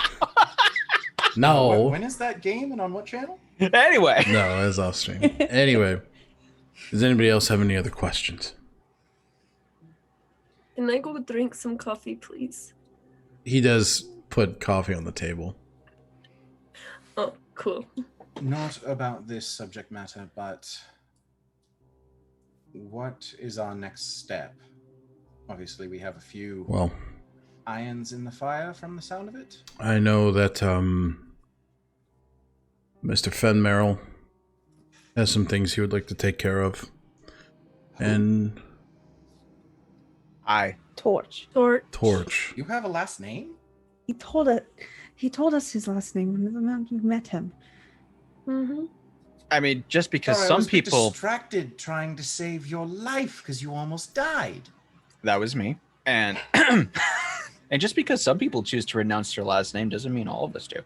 No. When is that game and on what channel? Anyway, No, it's off stream. Anyway, does anybody else have any other questions? Can I go drink some coffee, please? He does put coffee on the table. Oh, cool. Not about this subject matter, but what is our next step? Obviously, we have a few Well, irons in the fire from the sound of it. I know that Mr. Fenmarel has some things he would like to take care of. And Torch. Torch. You have a last name? He told us his last name when we met him. Mm-hmm. I mean, just because I some was people... distracted trying to save your life because you almost died. That was me. And and just because some people choose to renounce their last name doesn't mean all of us do.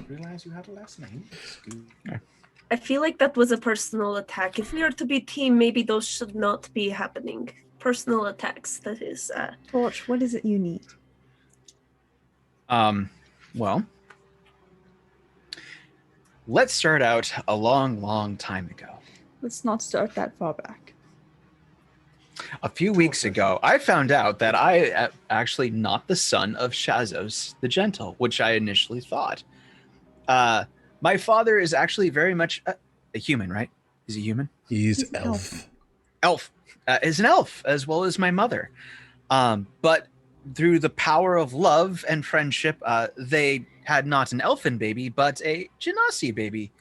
Realize you had a last name. I feel like that was a personal attack. If we are to be team, maybe those should not be happening. Personal attacks, that is. Torch, what is it you need? Well, let's start out a long, long time ago. Let's not start that far back. A few weeks ago, I found out that I am actually not the son of Shazos the Gentle, which I initially thought. My father is actually very much a human, right? Is he human? He's elf. Elf. Is an elf, as well as my mother. But through the power of love and friendship, they had not an elfin baby, but a Genasi baby.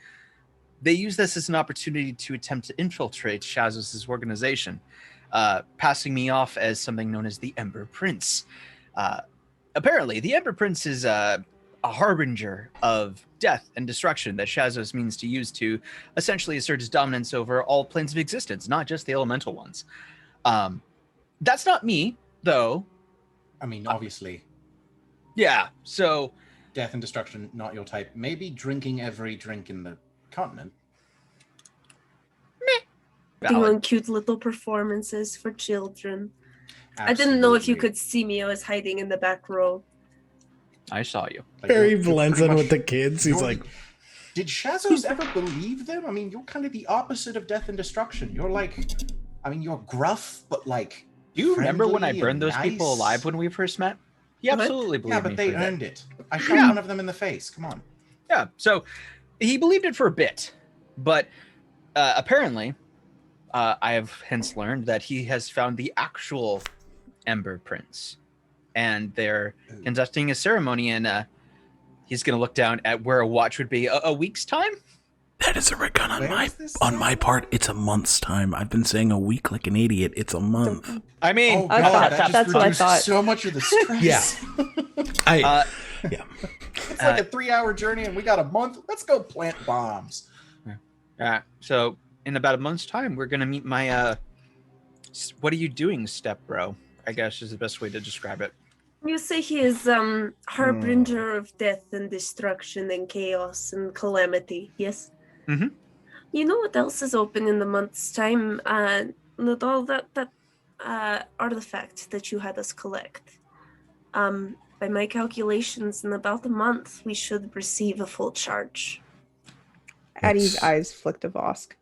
They used this as an opportunity to attempt to infiltrate Shazos' organization, passing me off as something known as the Ember Prince. Apparently, the Ember Prince is a harbinger of death and destruction that Shazos means to use to essentially assert his dominance over all planes of existence, not just the elemental ones. That's not me, though. I mean, obviously. Yeah, so... Death and destruction, not your type. Maybe drinking every drink in the continent. Doing cute little performances for children. Absolutely. I didn't know if you could see me. I was hiding in the back row. I saw you. Like, Harry blends in with the kids. He's like... Did Shazos ever believe them? I mean, you're kind of the opposite of death and destruction. You're like... I mean, you're gruff, but like... Do you remember when I burned those people alive when we first met? He absolutely believed me. Yeah, but they earned it. I shot one of them in the face. Come on. Yeah, so he believed it for a bit. But apparently, I have hence learned that he has found the actual Ember Prince. And they're conducting a ceremony, and he's going to look down at where a watch would be a week's time. That is a recon on my part. It's a month's time. I've been saying a week like an idiot. It's a month. I mean, oh God, that's what I thought. So much of the stress. Yeah. Yeah. It's like a 3-hour journey, and we got a month. Let's go plant bombs. So in about a month's time, we're gonna meet my. What are you doing, step bro? I guess is the best way to describe it. You say he is harbinger of death and destruction and chaos and calamity. Yes. Mm-hmm. You know what else is open in the month's time? Not all that artifact that you had us collect. By my calculations, in about a month, we should receive a full charge. Addie's eyes flicked to Vosk.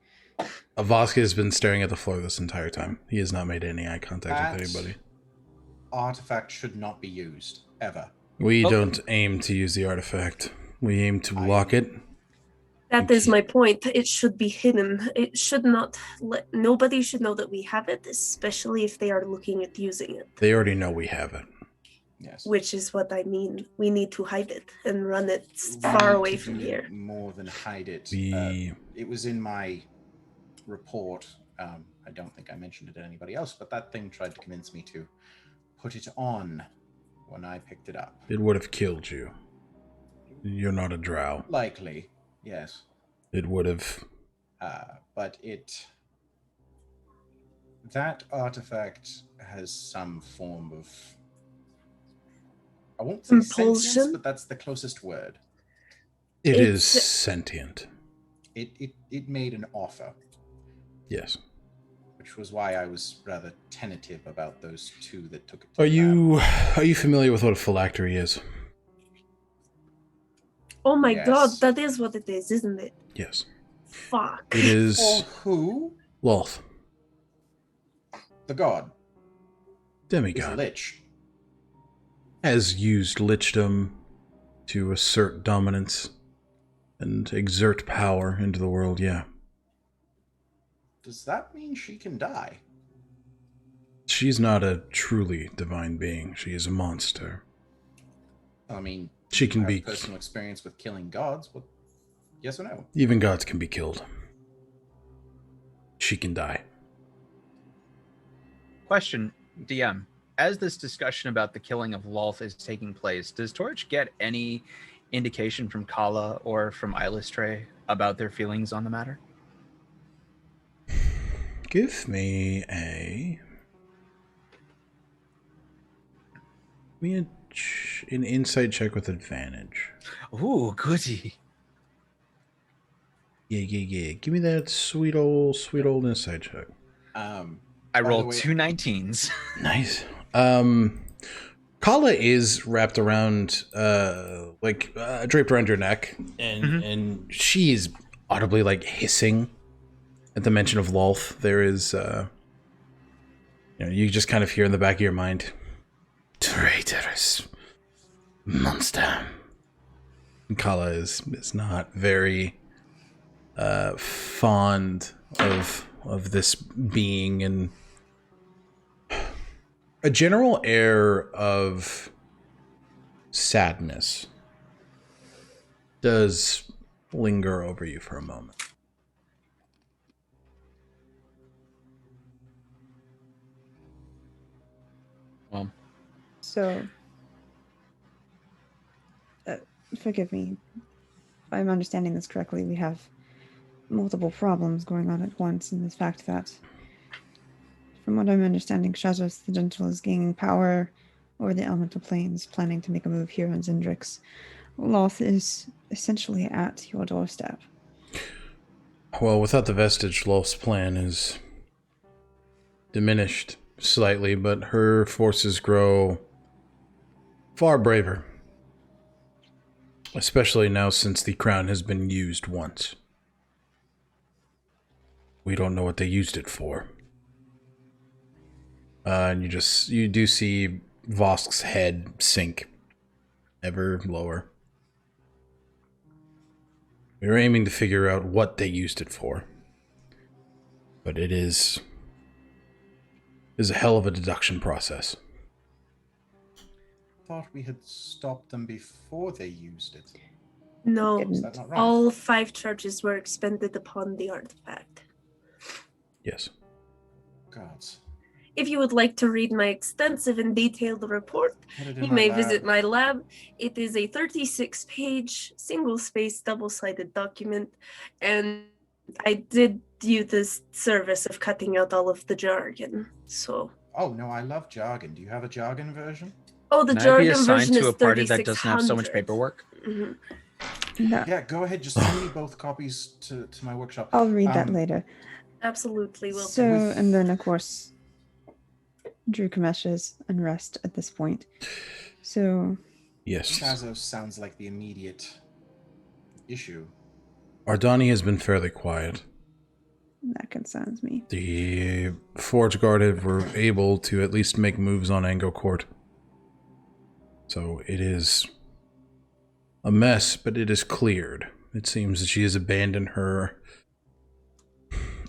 Vosk has been staring at the floor this entire time. He has not made any eye contact with anybody. Artifact should not be used, ever. We don't aim to use the artifact. We aim to lock it. That is my point. It should be hidden. It should not nobody should know that we have it, especially if they are looking at using it. They already know we have it. Yes. Which is what I mean. We need to hide it and run it far away from here. More than hide it. It was in my report. I don't think I mentioned it to anybody else, but that thing tried to convince me to put it on when I picked it up. It would have killed you. You're not a drow. Likely, yes. It would have. But that artifact has some form of, I won't say sentience, but that's the closest word. It is sentient. It made an offer. Yes. Which was why I was rather tentative about those two that took it. Are you familiar with what a phylactery is? Oh my God, that is what it is, isn't it? Yes. Fuck. It is. For who? Lolth. The god. Demigod. He's a lich. Has used lichdom to assert dominance and exert power into the world, yeah. Does that mean she can die? She's not a truly divine being. She is a monster. I mean, she can be personal experience with killing gods. What? Yes or no? Even gods can be killed. She can die. Question, DM. As this discussion about the killing of Lolth is taking place, does Torch get any indication from Kala or from Ilistre about their feelings on the matter? Give me an insight check with advantage. Ooh, goody. Yeah. Give me that sweet old insight check. I By the rolled way- 2 19s. Nice. Kala is wrapped around, draped around your neck, and she is audibly like hissing at the mention of Lolth. There is, you just kind of hear in the back of your mind, traitorous monster. And Kala is not very fond of this being, and a general air of sadness does linger over you for a moment. Well, So, forgive me. If I'm understanding this correctly, we have multiple problems going on at once, in the fact that, from what I'm understanding, Shazos the Gentle is gaining power over the elemental planes, planning to make a move here on Zindrix. Loth is essentially at your doorstep. Well, without the vestige, Lolth's plan is diminished slightly, but her forces grow far braver. Especially now since the crown has been used once. We don't know what they used it for. And you do see Vosk's head sink ever lower. We were aiming to figure out what they used it for. But it is a hell of a deduction process. Thought we had stopped them before they used it. No, Is that not right? all 5 charges were expended upon the artifact. Yes. Gods. If you would like to read my extensive and detailed report, Put it in you my may lab. visit my lab. It is a 36-page, single-spaced, double-sided document, and I did you this service of cutting out all of the jargon. So, Oh no, I love jargon. Do you have a jargon version? oh, the can I be jargon assigned version to is a party that doesn't have so much 3600. paperwork? Mhm. No, Yeah, go ahead. Just send me both copies to my workshop. I'll read that Um, later. Absolutely will. So, and then of course, Drew Kamesh's unrest at this point. So, Yes. Shazos sounds like the immediate issue. Ardani has been fairly quiet. that concerns me. The Forge Guard were able to at least make moves on Ango Court. So it is a mess, but it is cleared. It seems that she has abandoned her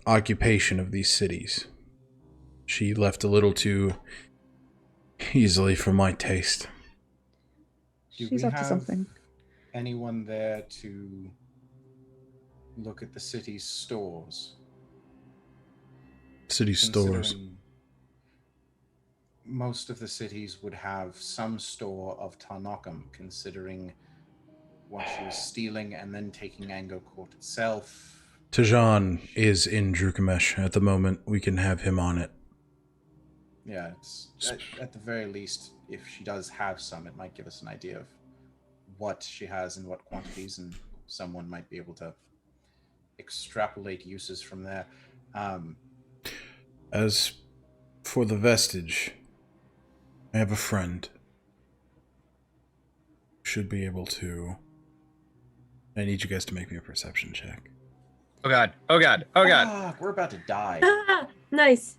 occupation of these cities. She left a little too easily for my taste. Do She's we up to have something. anyone there to look at the city's stores? City stores. Considering most of the cities would have some store of Tarnokam, considering what she was stealing and then taking Ango Court itself. Tajan is in Drukamesh at the moment. We can have him on it. Yeah, it's at the very least, if she does have some, it might give us an idea of what she has in what quantities, and someone might be able to extrapolate uses from there. As for the vestige, I have a friend. Should be able to. I need you guys to make me a perception check. Oh god. Oh god. Oh god. Fuck, we're about to die. Ah, nice.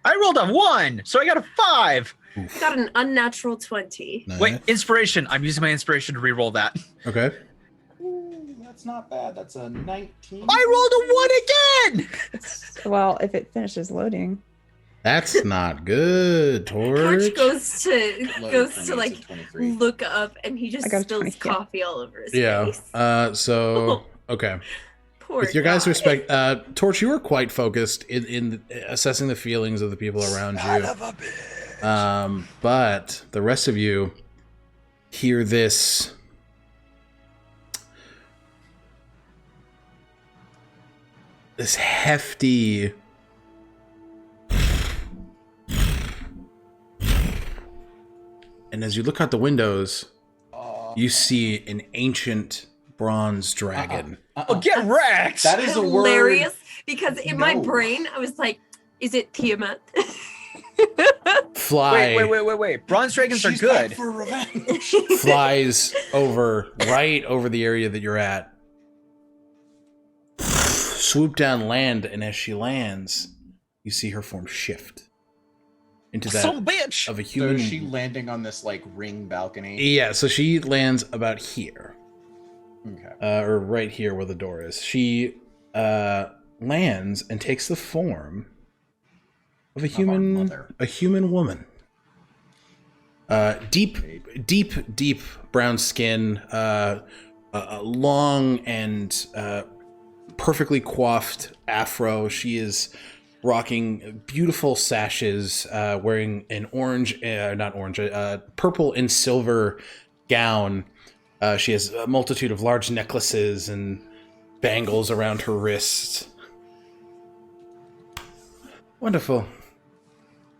I rolled a 1, so I got a 5. Oof. Got an unnatural 20. Nice. Wait, inspiration. I'm using my inspiration to re-roll that. Okay. Ooh, that's not bad. That's a 19. I rolled a 1 again! Well, if it finishes loading, That's not good, Torch. Torch goes to Loaded for me, it's a like 23. look up, and he just I got a spills 20, yeah. coffee all over his Yeah. face. So okay. Poor With your guys' guy. respect, Torch, you were quite focused in assessing the feelings of the people around you. But the rest of you hear this this hefty and as you look out the windows, you see an ancient bronze dragon. Oh, get wrecked! That is a word. Hilarious, because in my No. brain I was like, is it Tiamat? Fly Wait. Bronze dragons She's are back good. for revenge. flies right over the area that you're at. Swoop down, land, and as she lands, you see her form shift into that Some bitch! of a So human. is she landing on this like ring balcony? Yeah, so she lands about here, Okay. or right here where the door is. She lands and takes the form of a Of our mother. human woman. Deep brown skin, a long and perfectly coiffed afro. She is rocking beautiful sashes, wearing an purple and silver gown. She has a multitude of large necklaces and bangles around her wrists. Wonderful.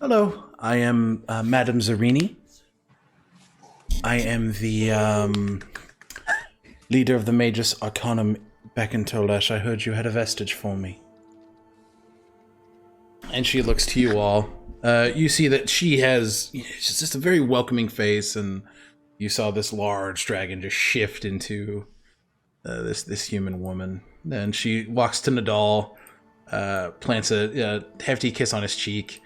Hello, I am Madame Zerini. I am the leader of the Magus Arcanum back in Tolesh. I heard you had a vestige for me. And she looks to you all. You see that she's just a very welcoming face, and you saw this large dragon just shift into this human woman. Then she walks to Nadal, plants a hefty kiss on his cheek.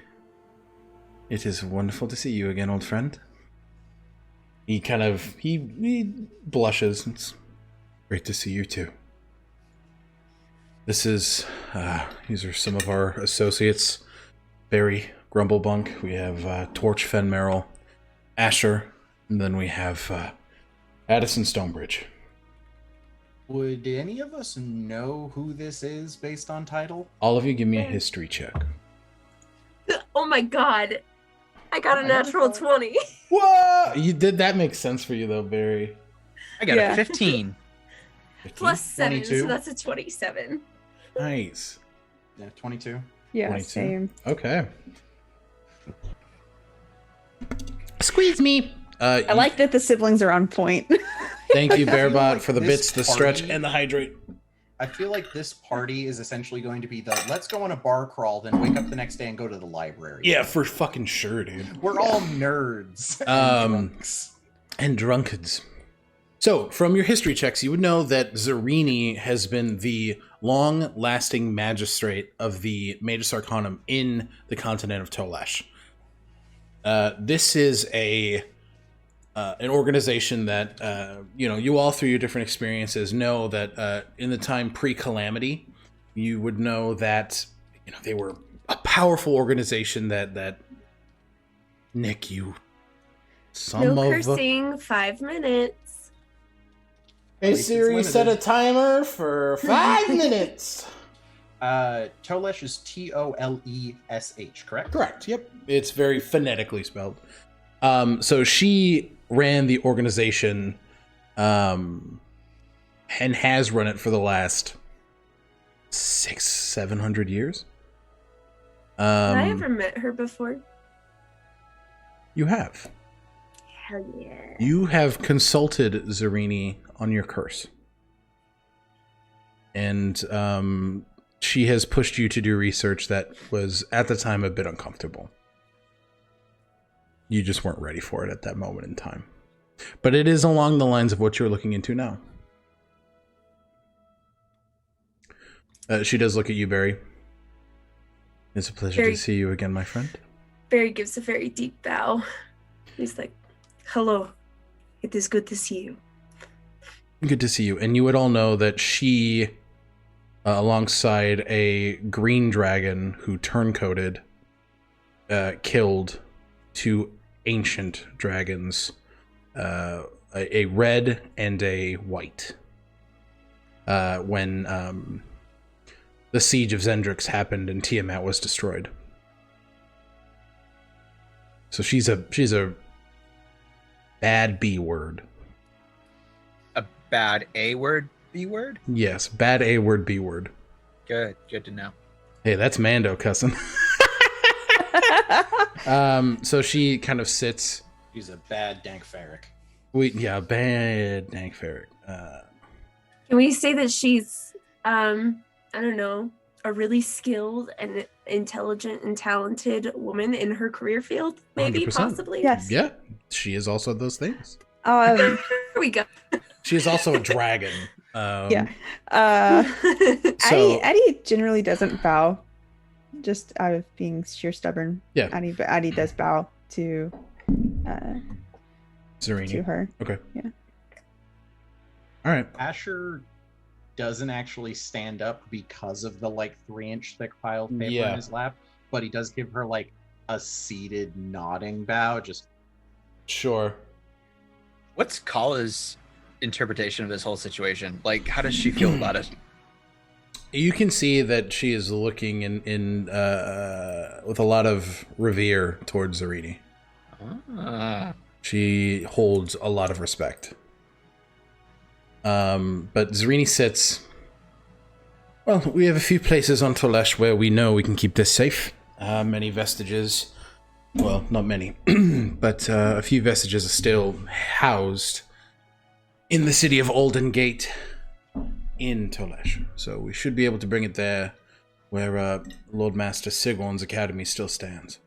It is wonderful to see you again, old friend. He blushes. It's great to see you too. These are some of our associates. Barry, Grumblebunk. We have Torch, Fenmarel, Asher, and then we have Addison, Stonebridge. Would any of us know who this is based on title? All of you give me a history check. Oh my god. I got a natural 20. Whoa! That makes sense for you though, Barry. I got Yeah. a 15. Plus 7, 22. so that's a 27. Nice. Yeah, 22. Yeah, 22. same. Okay. Squeeze me. I like that the siblings are on point. Thank you, I feel Bearbot, like for the this bits, the stretch, party- and the hydrate. I feel like this party is essentially going to be the let's go on a bar crawl, then wake up the next day and go to the library. Yeah, for fucking sure, dude. We're all nerds. And drunks. And drunkards. So, from your history checks, you would know that Zerini has been the long-lasting magistrate of the Magus Arcanum in the continent of Tolesh. This is an organization that you all through your different experiences know that in the time pre-Calamity, you would know that they were a powerful organization that Nick, you some No of cursing, 5 minutes. Hey least it's Siri, limited. set a timer for 5 minutes. Tolesh is Tolesh, correct? Correct. Yep. It's very phonetically spelled. So she ran the organization, and has run it for the last 600-700 years. Have I ever met her before? You have. Hell yeah. You have consulted Zerini on your curse. And she has pushed you to do research that was, at the time, a bit uncomfortable. You just weren't ready for it at that moment in time. But it is along the lines of what you're looking into now. She does look at you, Barry. It's a pleasure Barry. to see you again, my friend. Barry gives a very deep bow. He's like, hello. It is good to see you. Good to see you. And you would all know that she, alongside a green dragon who turncoated, killed 2 ancient dragons, a red and a white, when the siege of Zendrix happened and Tiamat was destroyed. So she's a bad B word. A bad A word, B word? Yes, bad A word, B word. Good to know. Hey, that's Mando cussing. So she kind of sits. He's a bad dank ferric. Bad dank ferret. Can we say that she's, I don't know, a really skilled and intelligent and talented woman in her career field? Maybe, 100%. possibly? Yes. Yeah, she is also those things. There we go. She is also a dragon. Yeah. So- Addie generally doesn't bow, just out of being sheer stubborn. Yeah. But Addie does bow to Zerini. her. Okay. Yeah. All right. Asher doesn't actually stand up because of the 3-inch thick pile of paper Yeah. in his lap, but he does give her a seated nodding bow. Just Sure. What's Kala's interpretation of this whole situation? How does she feel about it? You can see that she is looking in with a lot of revere towards Zerini. She holds a lot of respect. But Zerini sits. Well, we have a few places on Tolesh where we know we can keep this safe. Many vestiges. Well, not many, but a few vestiges are still housed in the city of Olden Gate in Tolesh. So we should be able to bring it there where Lord Master Sigorn's academy still stands.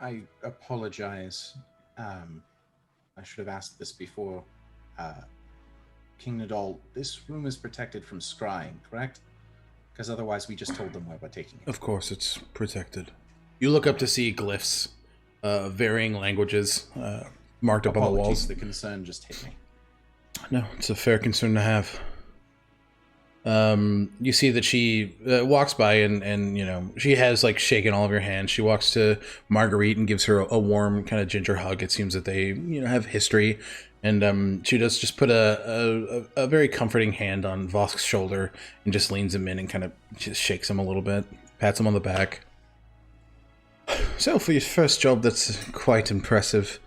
I apologize. I should have asked this before. King Nadal, this room is protected from scrying, correct? Because otherwise we just told them where we're taking it. Of course, it's protected. You look up to see glyphs, varying languages, marked up on the Apologies, walls. the concern just hit me. No, it's a fair concern to have. You see that she walks by and she has shaken all of your hands. She walks to Marguerite and gives her a warm kind of ginger hug. It seems that they have history, and she does just put a very comforting hand on Vosk's shoulder and just leans him in and kind of just shakes him a little bit, pats him on the back. So for your first job, that's quite impressive.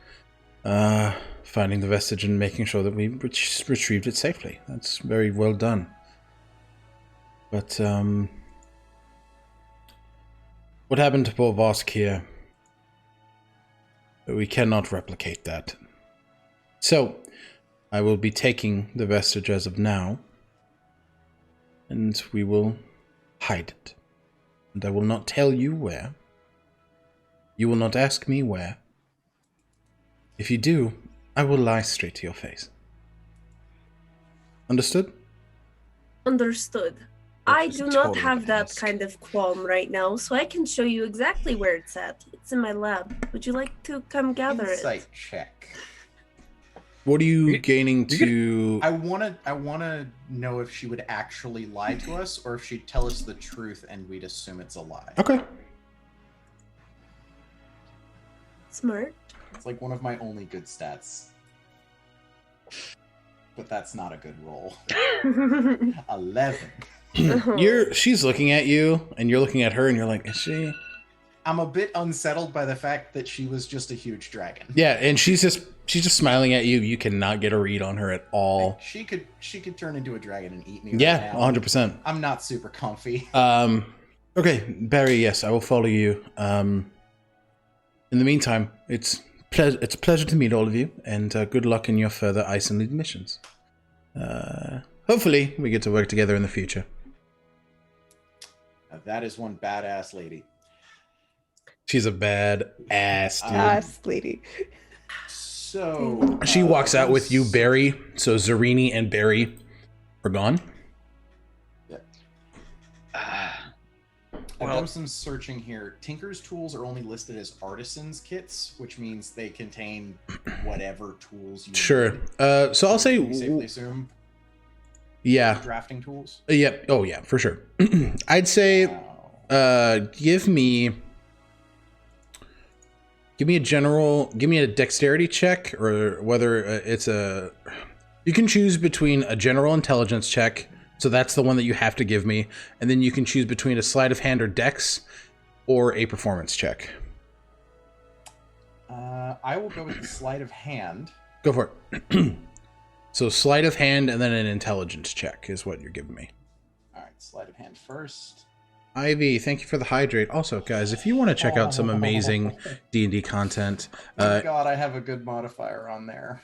Finding the vestige and making sure that we retrieved it safely. That's very well done. But, what happened to poor Vosk here? We cannot replicate that. So, I will be taking the vestige as of now, and we will hide it. And I will not tell you where. You will not ask me where. If you do, I will lie straight to your face. Understood? Understood. I Which is do not totally have gonna that ask. kind of qualm right now, so I can show you exactly where it's at. It's in my lab. Would you like to come gather Insight it? check. What are you You- gaining to... I wanna know if she would actually lie to us, or if she'd tell us the truth and we'd assume it's a lie. Okay. Smart. It's one of my only good stats. But that's not a good roll. 11. She's looking at you, and you're looking at her, and you're like, is she? I'm a bit unsettled by the fact that she was just a huge dragon. Yeah, and she's just smiling at you. You cannot get a read on her at all. She could turn into a dragon and eat me. Yeah, right now. 100%. I'm not super comfy. Okay, Barry, yes, I will follow you. In the meantime, it's a pleasure to meet all of you, and good luck in your further Iceland missions. Hopefully, we get to work together in the future. Now, that is one badass lady. She's a bad ass, dude. Yes, lady. So She walks out with you, Barry. So Zerini and Barry are gone. I've done some searching here. Tinker's tools are only listed as artisans kits, which means they contain whatever tools you Sure. need. So I'll Can we say, safely assume yeah. drafting tools. Yeah. Oh, yeah, for sure. I'd say, Wow. give me a dexterity check, or whether it's you can choose between a general intelligence check. So that's the one that you have to give me. And then you can choose between a sleight of hand or dex, or a performance check. I will go with the sleight of hand. Go for it. So sleight of hand and then an intelligence check is what you're giving me. sleight of hand first. Ivy, thank you for the hydrate. Also, guys, if you want to check out some amazing D&D content, Oh God, I have a good modifier on there.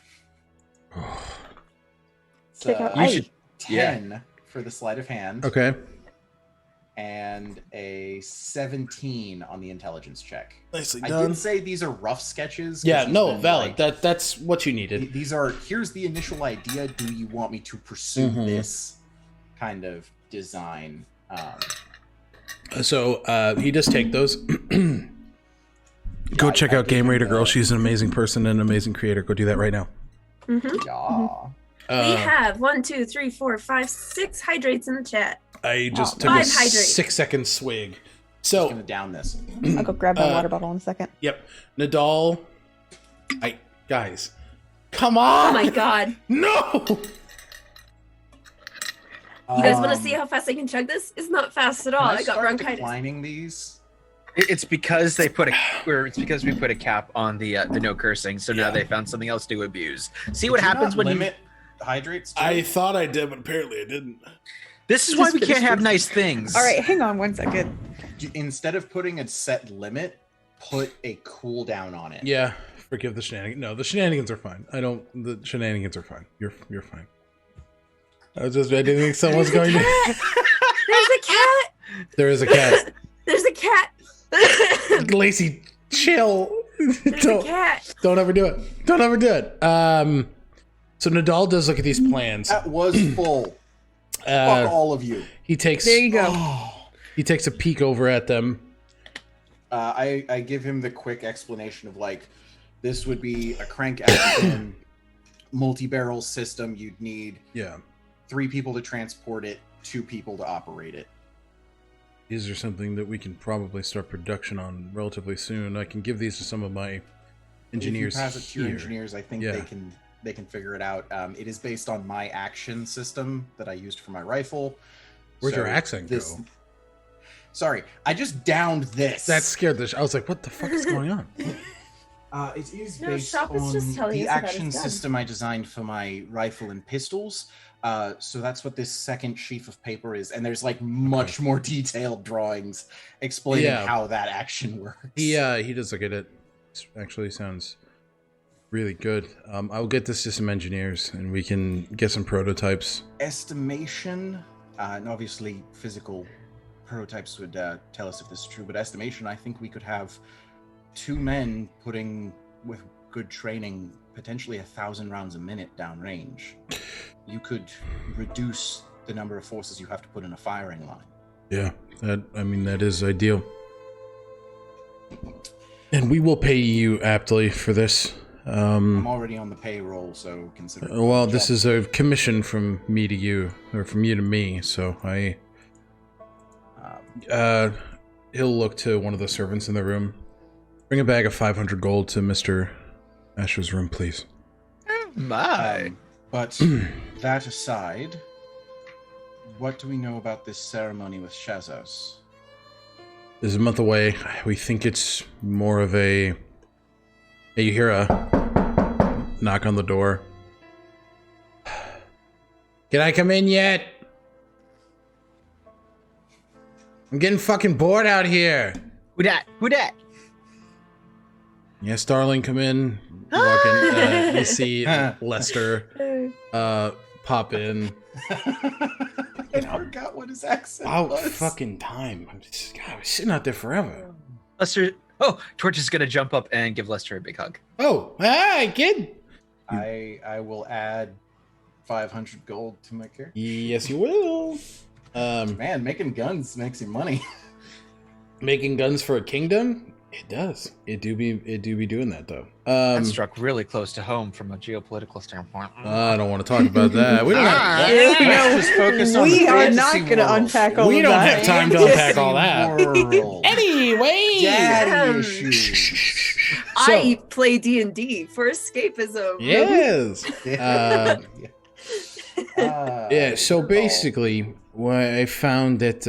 Check out You should- 10 for the sleight of hand. okay. And a 17 on the intelligence check. Nicely I done. did say these are rough sketches. 'Cause Yeah, he's no, been, valid. like, That's what you needed. these are, here's the initial idea. Do you want me to pursue this kind of design? So he does take those. Go check I out gave Game him Raider the- Girl. She's an amazing person and an amazing creator. Go do that right now. Yeah. We have 1, 2, 3, 4, 5, 6 hydrates in the chat. I just Oh, took a 5 hydrates. 6-second swig. I'm So, gonna down this. I'll go grab my water bottle in a second. yep, Nadal. Guys, come on! Oh my god. No! You guys want to see how fast I can chug this? It's not fast at all. I got start bronchitis. declining these. It's because they put it's because we put a cap on the no cursing. So now Yeah. they found something else to abuse. See what Did you happens not when limit hydrates? To I thought I did, but apparently I didn't. This is why we Just can't have finish nice things. All right, hang on one second. Instead of putting a set limit, put a cooldown on it. Yeah, forgive the shenanigans. No, the shenanigans are fine. The shenanigans are fine. You're fine. I didn't think someone's going to. There's a cat. There is a cat. There's a cat. Lacey, chill. There's a cat. Don't ever do it. Don't ever do it. So Nadal does look at these plans. That was full. Fuck all of you. He takes There you go. he takes a peek over at them. I give him the quick explanation of like, this would be a crank action multi-barrel system. You'd need Yeah. 3 people to transport it, 2 people to operate it. Is there something that we can probably start production on relatively soon? I can give these to some of my engineers If you pass it to your here. engineers, I think Yeah. they can figure it out. It is based on my action system that I used for my rifle. Where'd So your accent this- go? Sorry, I just downed this. That scared the I was like, what the fuck is going on? It is No, based Shop is on just telling the us about action his gun. system I designed for my rifle and pistols. So that's what this second sheaf of paper is, and there's like much more detailed drawings explaining Yeah. how that action works. He does look at it. It actually sounds really good. I'll get this to some engineers and we can get some prototypes. Estimation, and obviously physical prototypes would tell us if this is true, but estimation, I think we could have 2 men putting, with good training, potentially 1,000 rounds a minute downrange. You could reduce the number of forces you have to put in a firing line. Yeah, that is ideal. And we will pay you aptly for this. I'm already on the payroll, so consider it Well, a this job. is a commission from me to you, or from you to me, so he'll look to one of the servants in the room. Bring a bag of 500 gold to Mr. Asher's room, please. My. But that aside, what do we know about this ceremony with Shazos? This is a month away. We think it's more of a... Hey, you hear a knock on the door. Can I come in yet? I'm getting fucking bored out here. Who dat? Who dat? Yes, darling, come in. Walk in. You see Lester pop in. I forgot what his accent About was. fucking time. God, I was sitting out there forever. Lester. Oh, Torch is gonna jump up and give Lester a big hug. Oh, hi, kid. I will add 500 gold to my character. Yes, you will. Man, making guns makes you money. Making guns for a kingdom? It does. It do be doing that though. That struck really close to home from a geopolitical standpoint. I don't want to talk about that. We don't have, Let's just focus on We the are not fantasy going to world. unpack all we of don't that. have time to unpack all that. World. Anyway, Daddy Um, issues. I play D&D for escapism. yes. Yeah. So Oh. basically, what I found that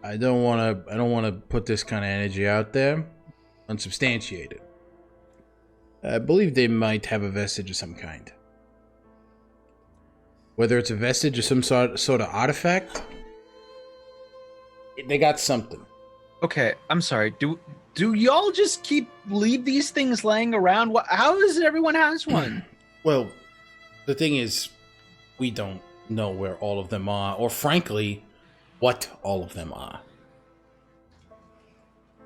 I don't want to put this kind of energy out there, unsubstantiated. I believe they might have a vestige of some kind. Whether it's a vestige or some sort of artifact, they got something. Okay, I'm sorry. Do y'all just leave these things laying around? How is it everyone has one? Well, the thing is, we don't know where all of them are, or frankly, what all of them are.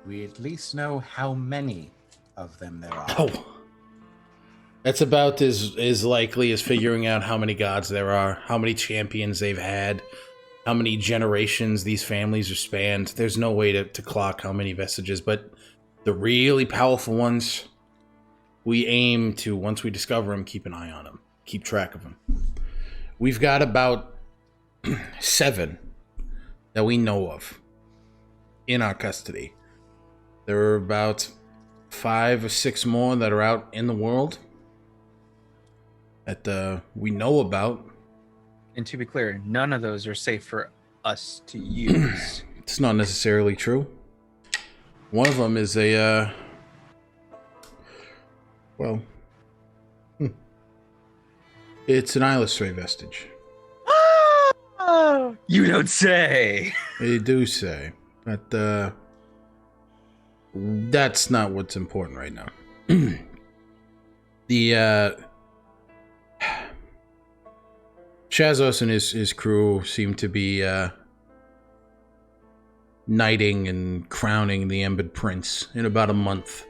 We at least know how many of them there are. Oh. That's about as likely as figuring out how many gods there are, how many champions they've had, how many generations these families are spanned. There's no way to clock how many vestiges, but the really powerful ones, we aim to, once we discover them, keep an eye on them, keep track of them. We've got about 7 that we know of in our custody. There are about 5 or 6 more that are out in the world that we know about. And to be clear, none of those are safe for us to use. It's not necessarily true. One of them is a, it's an Illustrator vestige. You don't say. They do say, but that's not what's important right now. The Shazos and his crew seem to be knighting and crowning the Embered Prince in about a month.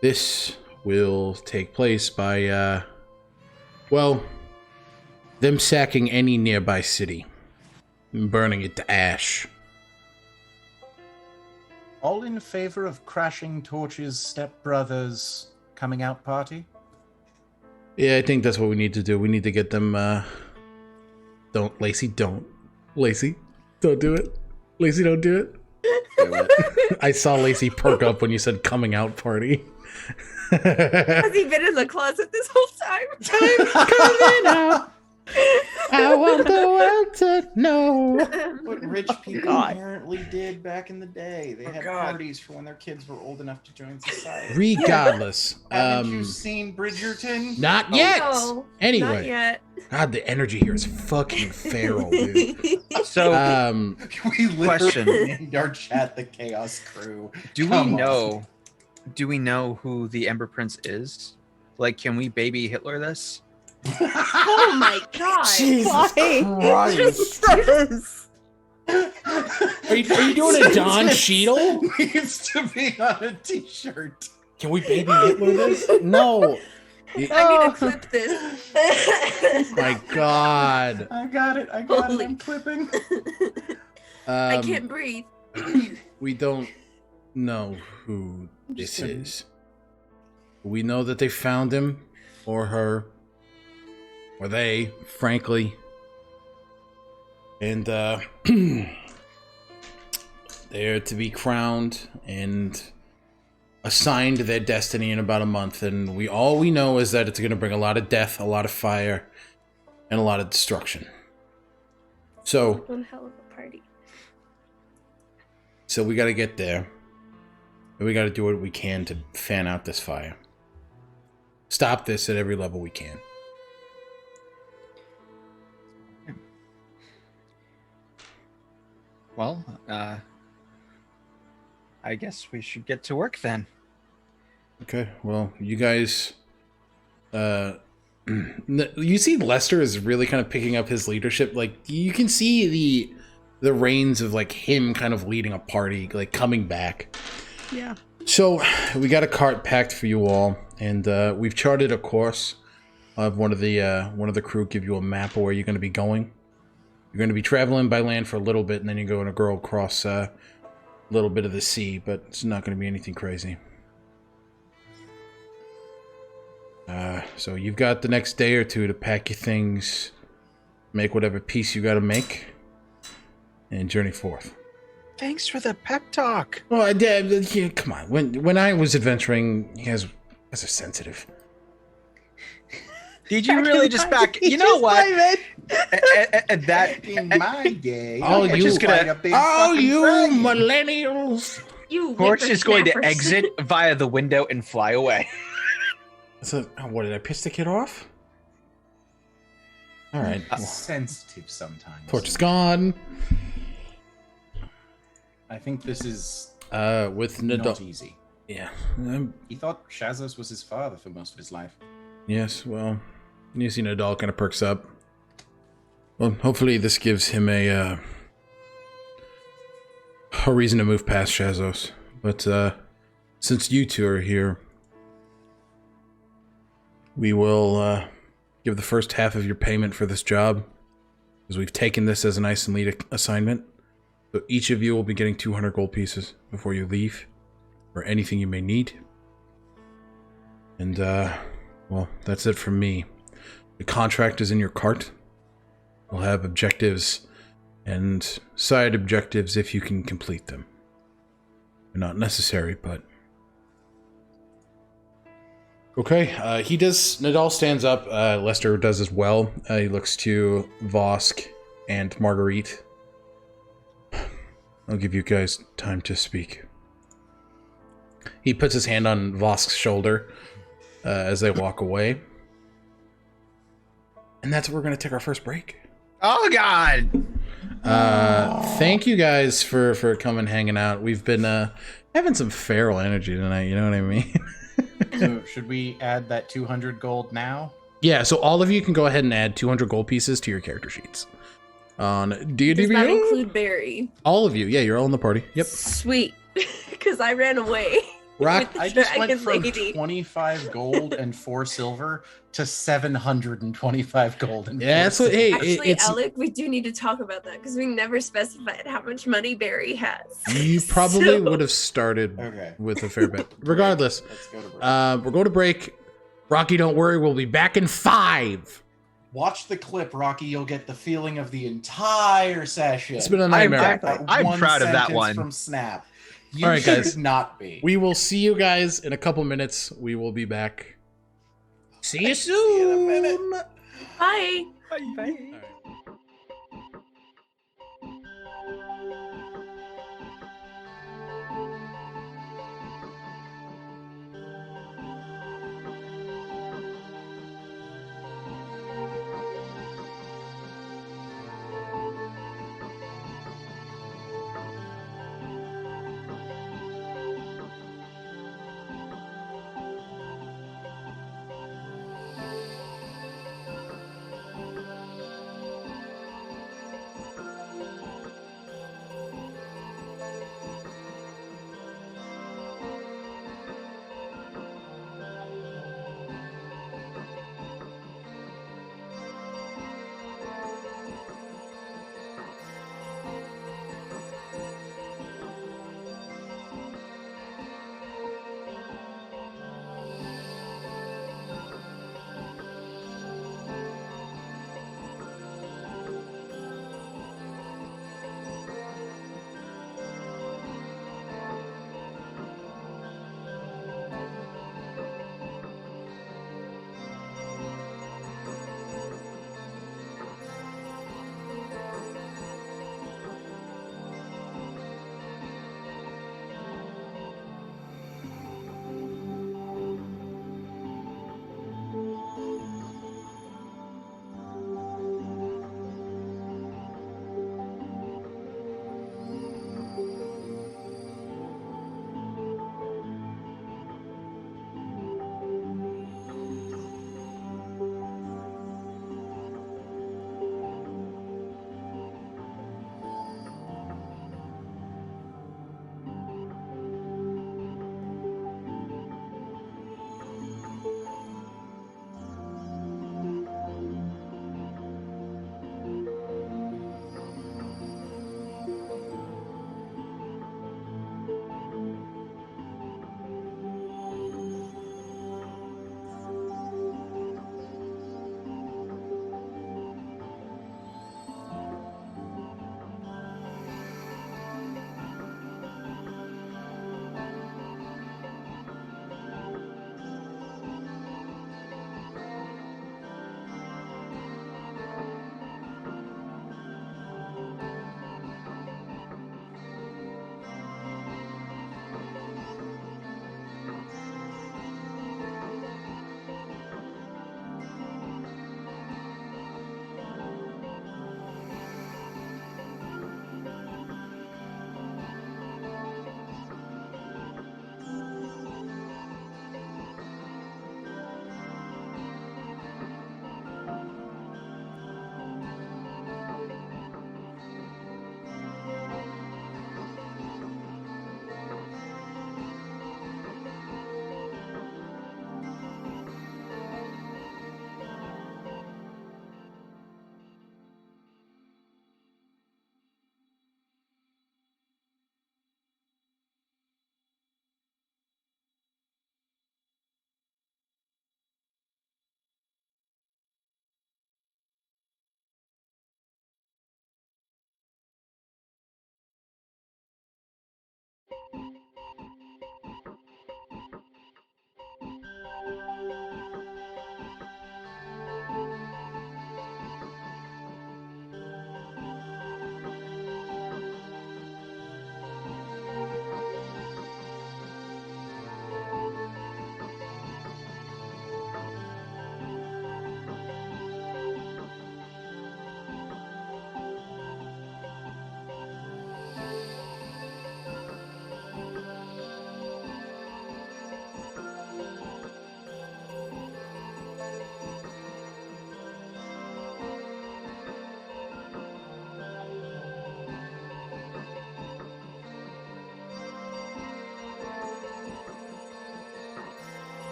This will take place by, them sacking any nearby city and burning it to ash. All in favor of crashing Torch's stepbrother's coming out party? Yeah, I think that's what we need to do. We need to get them, don't. Lacey, don't do it. Lacey, don't do it. Do it. I saw Lacey perk up when you said coming out party. Has he been in the closet this whole time? I'm coming out. I want the world to know. What rich people apparently did back in the day. They had parties for when their kids were old enough to join society. Regardless. Haven't you seen Bridgerton? Not yet. No, Anyway. not yet. God, the energy here is fucking feral, dude. So, We literally Question. named our chat the Chaos Crew. do Come we on. know who the Ember Prince is? Like, can we baby Hitler this? Oh my god. Christ. Yes. Are you doing a Don Cheadle? Needs to be on a t-shirt. Can we baby Hitler this? No. I need to clip this. My God. I got it. I got Holy- it. I'm clipping. I can't breathe. We don't know who this is. We know that they found him, or her, or they, frankly. And they're to be crowned and assigned their destiny in about a month. And all we know is that it's going to bring a lot of death, a lot of fire, and a lot of destruction. So One hell of a party. So we got to get there. And we got to do what we can to fan out this fire. Stop this at every level we can. Well, I guess we should get to work then. Okay, well, you guys... you see Lester is really kind of picking up his leadership. Like, you can see the reins of, like, him kind of leading a party, like, coming back. Yeah. So, we got a cart packed for you all, and we've charted a course. I'll have one of the crew give you a map of where you're going to be going. You're going to be traveling by land for a little bit, and then you're going to go across a little bit of the sea, but it's not going to be anything crazy. So you've got the next day or two to pack your things, make whatever peace you got to make, and journey forth. Thanks for the pep talk. Well, yeah, come on. When I was adventuring, you guys are sensitive. Did you really just back? You know what? That In my day, Oh, I you- just fight a big fucking dragon. millennials! You Torch is going to whippersnappers. exit via the window and fly away. So, what, did I piss the kid off? All right. sensitive sometimes. Torch is gone. I think this is With not Nadal. easy. Yeah. He thought Shazos was his father for most of his life. Yes, well, you see Nadal kind of perks up. Well, hopefully this gives him a reason to move past Shazos. But since you two are here, we will give the first half of your payment for this job, because we've taken this as an ice and lead assignment. So each of you will be getting 200 gold pieces before you leave, or anything you may need. And well, that's it from me. The contract is in your cart. We'll have objectives and side objectives if you can complete them. They're not necessary, but... Okay, Nadal stands up. Lester does as well. He looks to Vosk and Marguerite. I'll give you guys time to speak. He puts his hand on Vosk's shoulder as they walk away. And that's where we're going to take our first break. Oh, God. Thank you guys for coming hanging out. We've been having some feral energy tonight, you know what I mean? So should we add that 200 gold now? Yeah, so all of you can go ahead and add 200 gold pieces to your character sheets. On D&D Does that Beyond. include Barry? All of you. Yeah, you're all in the party. Yep. Sweet. Because I ran away. Rock. I just went Dragon from lady. 25 gold and 4 silver to 725 gold and Yeah, 4 that's what. Hey, Actually, it's Alec, we do need to talk about that because we never specified how much money Barry has. you probably So- would have started Okay. with a fair bit. Regardless, Let's go to break. we're going to break. Rocky, don't worry. We'll be back in 5. Watch the clip, Rocky. You'll get the feeling of the entire session. It's been a nightmare. Exactly. I'm One proud of that sentence one. From Snap. You All right, should guys. not be. We will see you guys in a couple minutes. We will be back. See you soon. See you in a minute. Bye. Bye.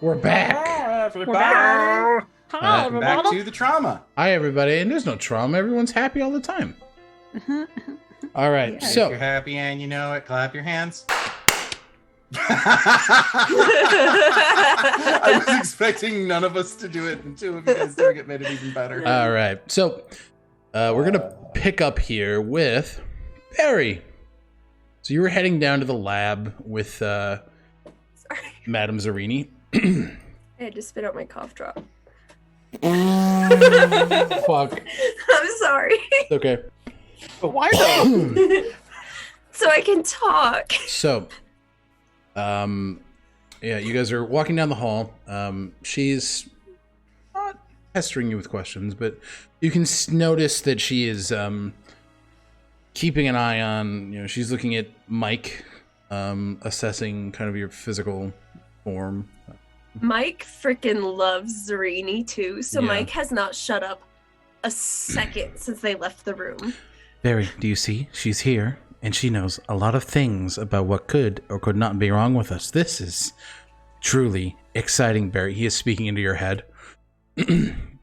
We're back. We're back. Hi, back to the trauma. Hi, everybody. And there's no trauma. Everyone's happy all the time. All right. Yeah. If So you're happy and you know it, clap your hands. I was expecting none of us to do it, and two of you guys doing it made it even better. all right. So we're gonna pick up here with Barry. So you were heading down to the lab with Sorry. Madame Zerini. I had to spit out my cough drop. Fuck. I'm sorry. Okay. But why though? So I can talk. So, yeah, you guys are walking down the hall. She's not pestering you with questions, but you can notice that she is keeping an eye on, she's looking at Mike, assessing kind of your physical form. Mike freaking loves Zerini too, so Yeah. Mike has not shut up a second since they left the room. Barry, do you see? She's here, and she knows a lot of things about what could or could not be wrong with us. This is truly exciting, Barry. He is speaking into your head.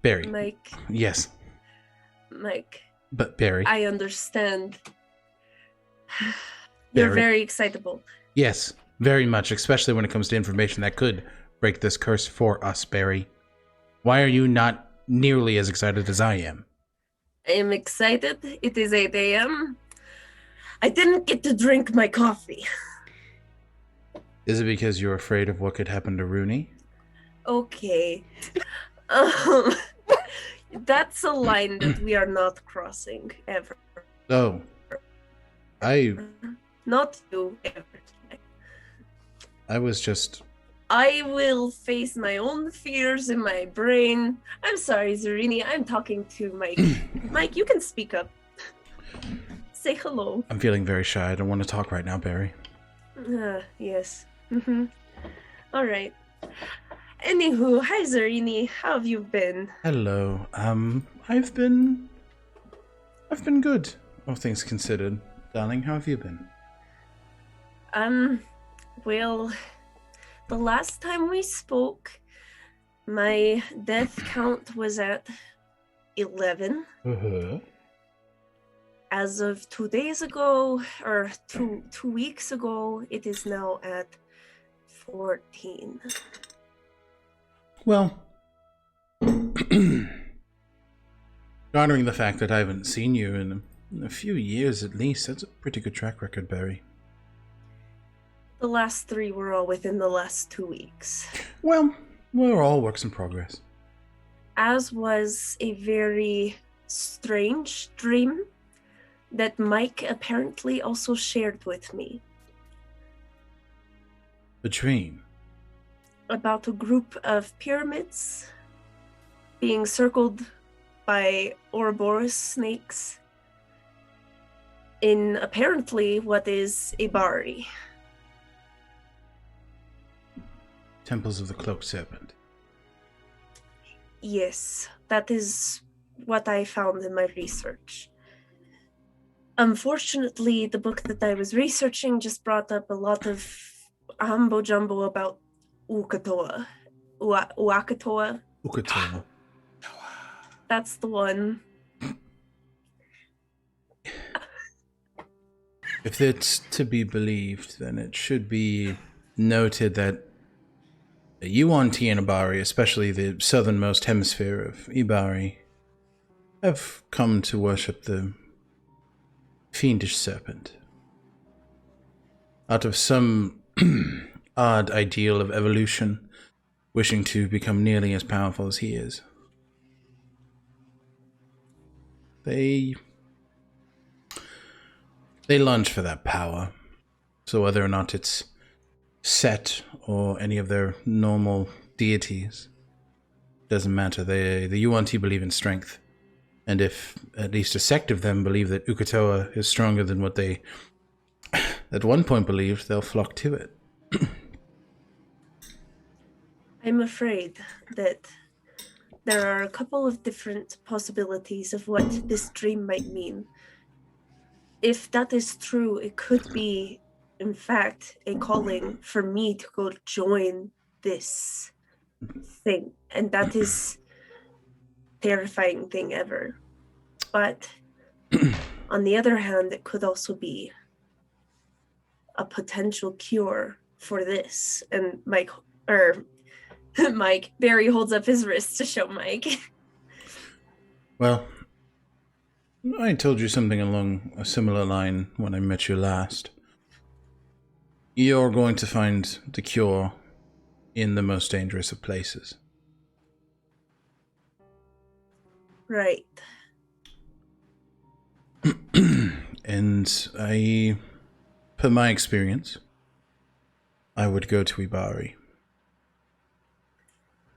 Barry. Mike, Yes, Mike, but Barry. I understand. You're Barry. very excitable. Yes, very much, especially when it comes to information that could break this curse for us, Barry. Why are you not nearly as excited as I am? I am excited. It is 8 a.m. I didn't get to drink my coffee. Is it because you're afraid of what could happen to Rooney? Okay. Um, that's a line that we are not crossing ever. Oh. Not you ever. I was just... I will face my own fears in my brain. I'm sorry, Zerini. I'm talking to Mike. Mike, you can speak up. Say hello. I'm feeling very shy. I don't want to talk right now, Barry. Yes. All right. Anywho, hi Zerini. How have you been? Hello. I've been good, all things considered. Darling, how have you been? Well, the last time we spoke, my death count was at 11. Uh-huh. As of 2 days ago, or two weeks ago, it is now at 14. Well, honoring the fact that I haven't seen you in a few years at least, that's a pretty good track record, Barry. The last 3 were all within the last 2 weeks. Well, we're all works in progress. As was a very strange dream that Mike apparently also shared with me A dream. about a group of pyramids being circled by Ouroboros snakes in apparently what is a Bari. Temples of the Cloaked Serpent. Yes, that is what I found in my research. Unfortunately, the book that I was researching just brought up a lot of humbo jumbo about Ukatoa. Uakatoa. Ukatoa. That's the one. If it's to be believed, then it should be noted that the UNT and Ibari, especially the southernmost hemisphere of Ibari, have come to worship the fiendish serpent. Out of some odd ideal of evolution, wishing to become nearly as powerful as he is. They lunge for that power. So whether or not it's Set or any of their normal deities, doesn't matter. The UNT believe in strength. And if at least a sect of them believe that Ukatoa is stronger than what they at one point believed, they'll flock to it. I'm afraid that there are a couple of different possibilities of what this dream might mean. If that is true, it could be, in fact, a calling for me to go join this thing, and that is terrifying thing ever. But on the other hand, it could also be a potential cure for this. And Mike, Barry holds up his wrist to show Mike. Well, I told you something along a similar line when I met you last. You're going to find the cure in the most dangerous of places. Right. And per my experience, I would go to Ibari.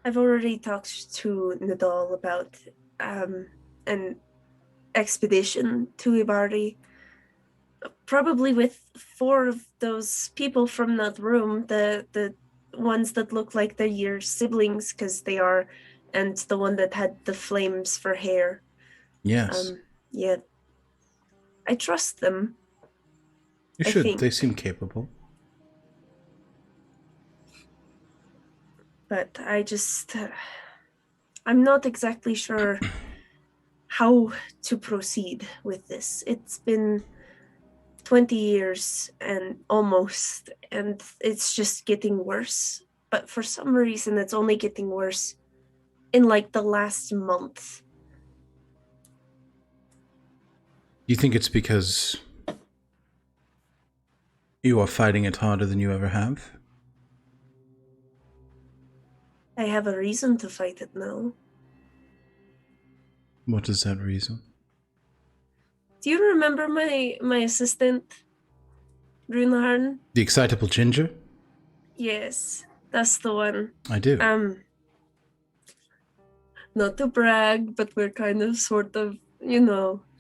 I've already talked to Nadal about an expedition to Ibari. Probably with 4 of those people from that room, the ones that look like they're your siblings, because they are, and the one that had the flames for hair. Yes. Yeah. I trust them. You I should. think. They seem capable. But I'm not exactly sure how to proceed with this. It's been 20 years and almost, and it's just getting worse. But for some reason, it's only getting worse in like the last month. You think it's because you are fighting it harder than you ever have? I have a reason to fight it now. What is that reason? Do you remember my assistant, Runharn? The excitable ginger? Yes, that's the one. I do. Not to brag, but we're kind of sort of,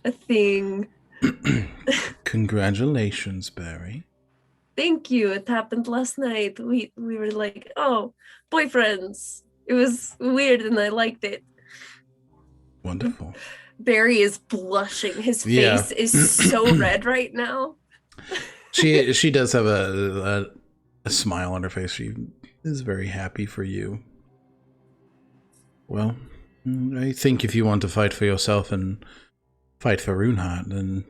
a thing. Congratulations, Barry. Thank you. It happened last night. We were like, oh, boyfriends. It was weird and I liked it. Wonderful. Barry is blushing. His face is so red right now. She does have a smile on her face. She is very happy for you. Well, I think if you want to fight for yourself and fight for Runhardt, then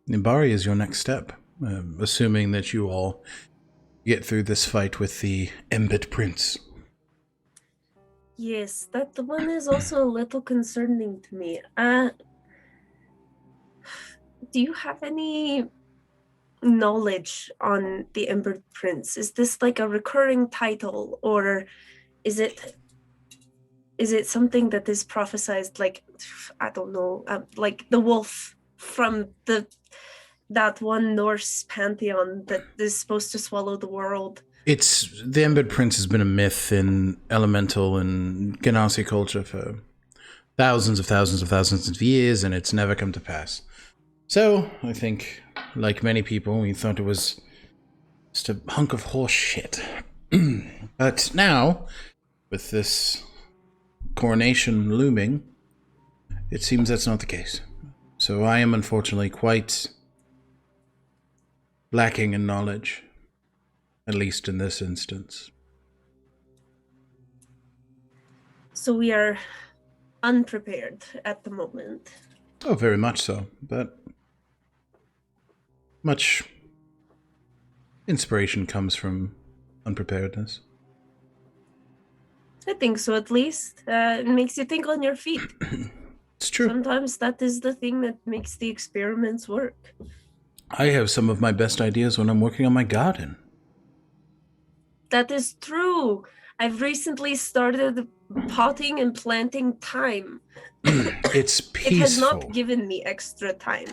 Nimbari is your next step. Assuming that you all get through this fight with the Embed Prince. Yes, that one is also a little concerning to me. Do you have any knowledge on the Ember Prince? Is this like a recurring title, or is it something that is prophesized, like, I don't know, like the wolf from that one Norse pantheon that is supposed to swallow the world? It's the Embed Prince has been a myth in elemental and Ganassi culture for thousands of years, and it's never come to pass. So I think, like many people, we thought it was just a hunk of horse shit. But now, with this coronation looming, it seems that's not the case. So I am unfortunately quite lacking in knowledge, at least in this instance. So we are unprepared at the moment. Oh, very much so, but much inspiration comes from unpreparedness. I think so, at least. It makes you think on your feet. It's true. Sometimes that is the thing that makes the experiments work. I have some of my best ideas when I'm working on my garden. That is true. I've recently started potting and planting thyme. It's peaceful. It has not given me extra time.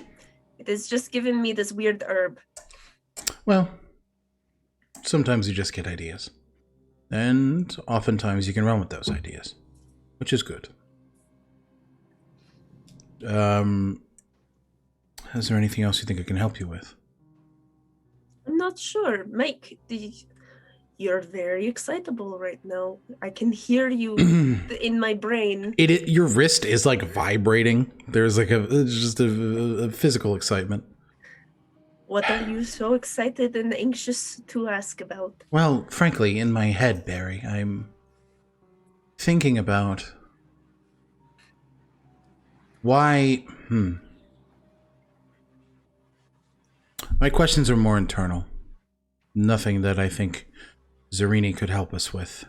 It has just given me this weird herb. Well, sometimes you just get ideas. And oftentimes you can run with those ideas, which is good. Is there anything else you think I can help you with? I'm not sure. Mike, you're very excitable right now. I can hear you in my brain. Your wrist is like vibrating. There's like a physical excitement. What are you so excited and anxious to ask about? Well, frankly, in my head, Barry, I'm thinking about why. My questions are more internal. Nothing that I think Zarini could help us with.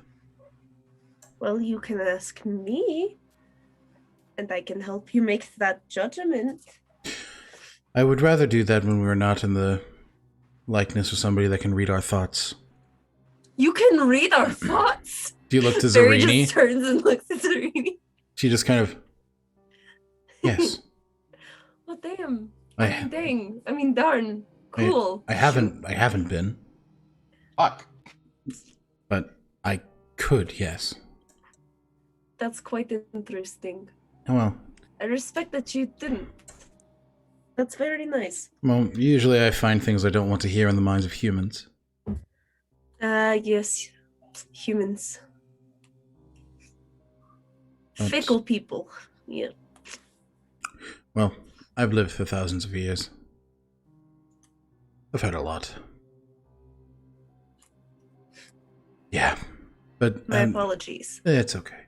Well, you can ask me, and I can help you make that judgment. I would rather do that when we're not in the likeness of somebody that can read our thoughts. You can read our thoughts. Do you look to Barry Zarini? just turns and looks at Zarini. She just kind of. Yes. Well, damn. Dang. I mean, darn. Cool. I haven't been. Fuck. But I could, yes. That's quite interesting. Well. I respect that you didn't. That's very nice. Well, usually I find things I don't want to hear in the minds of humans. Yes. Humans. But, fickle people. Yeah. Well, I've lived for thousands of years. I've heard a lot. Yeah. But My apologies. It's okay.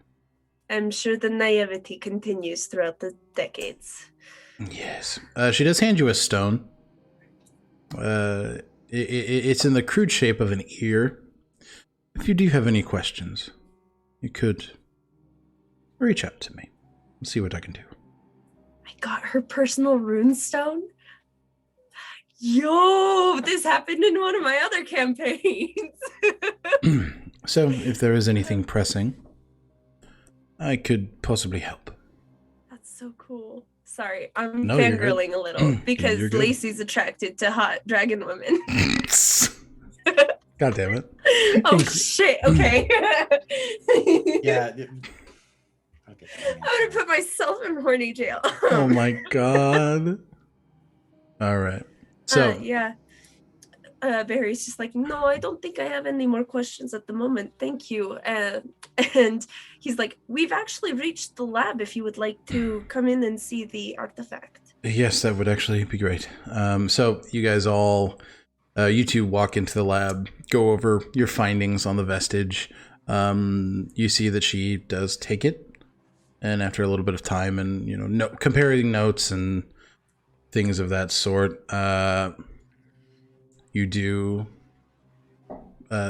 I'm sure the naivety continues throughout the decades. Yes. She does hand you a stone. It's in the crude shape of an ear. If you do have any questions, you could reach out to me. We'll see what I can do. I got her personal runestone? Yo, this happened in one of my other campaigns. So, if there is anything pressing, I could possibly help. That's so cool. Sorry, I'm No, you're fangirling a little because you're good. Lacey's attracted to hot dragon women. God damn it. Oh shit, okay. Yeah. Okay. I'm gonna put myself in horny jail. Oh my god. Alright. So, yeah. Barry's just like, no, I don't think I have any more questions at the moment. Thank you. And he's like, we've actually reached the lab if you would like to come in and see the artifact. yes, that would actually be great. So, you guys all, you two walk into the lab, go over your findings on the vestige. You see that she does take it. And after a little bit of time and, comparing notes and things of that sort, you do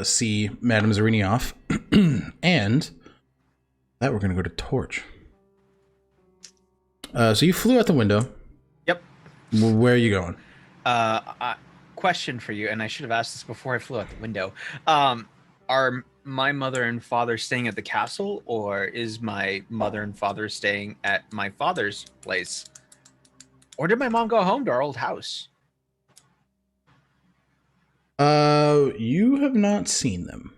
see Madame Zarini off. And that we're going to go to Torch. So you flew out the window. Yep. Where are you going? Question for you, and I should have asked this before I flew out the window. Are my mother and father staying at the castle, or is my mother and father staying at my father's place? Or did my mom go home to our old house? You have not seen them.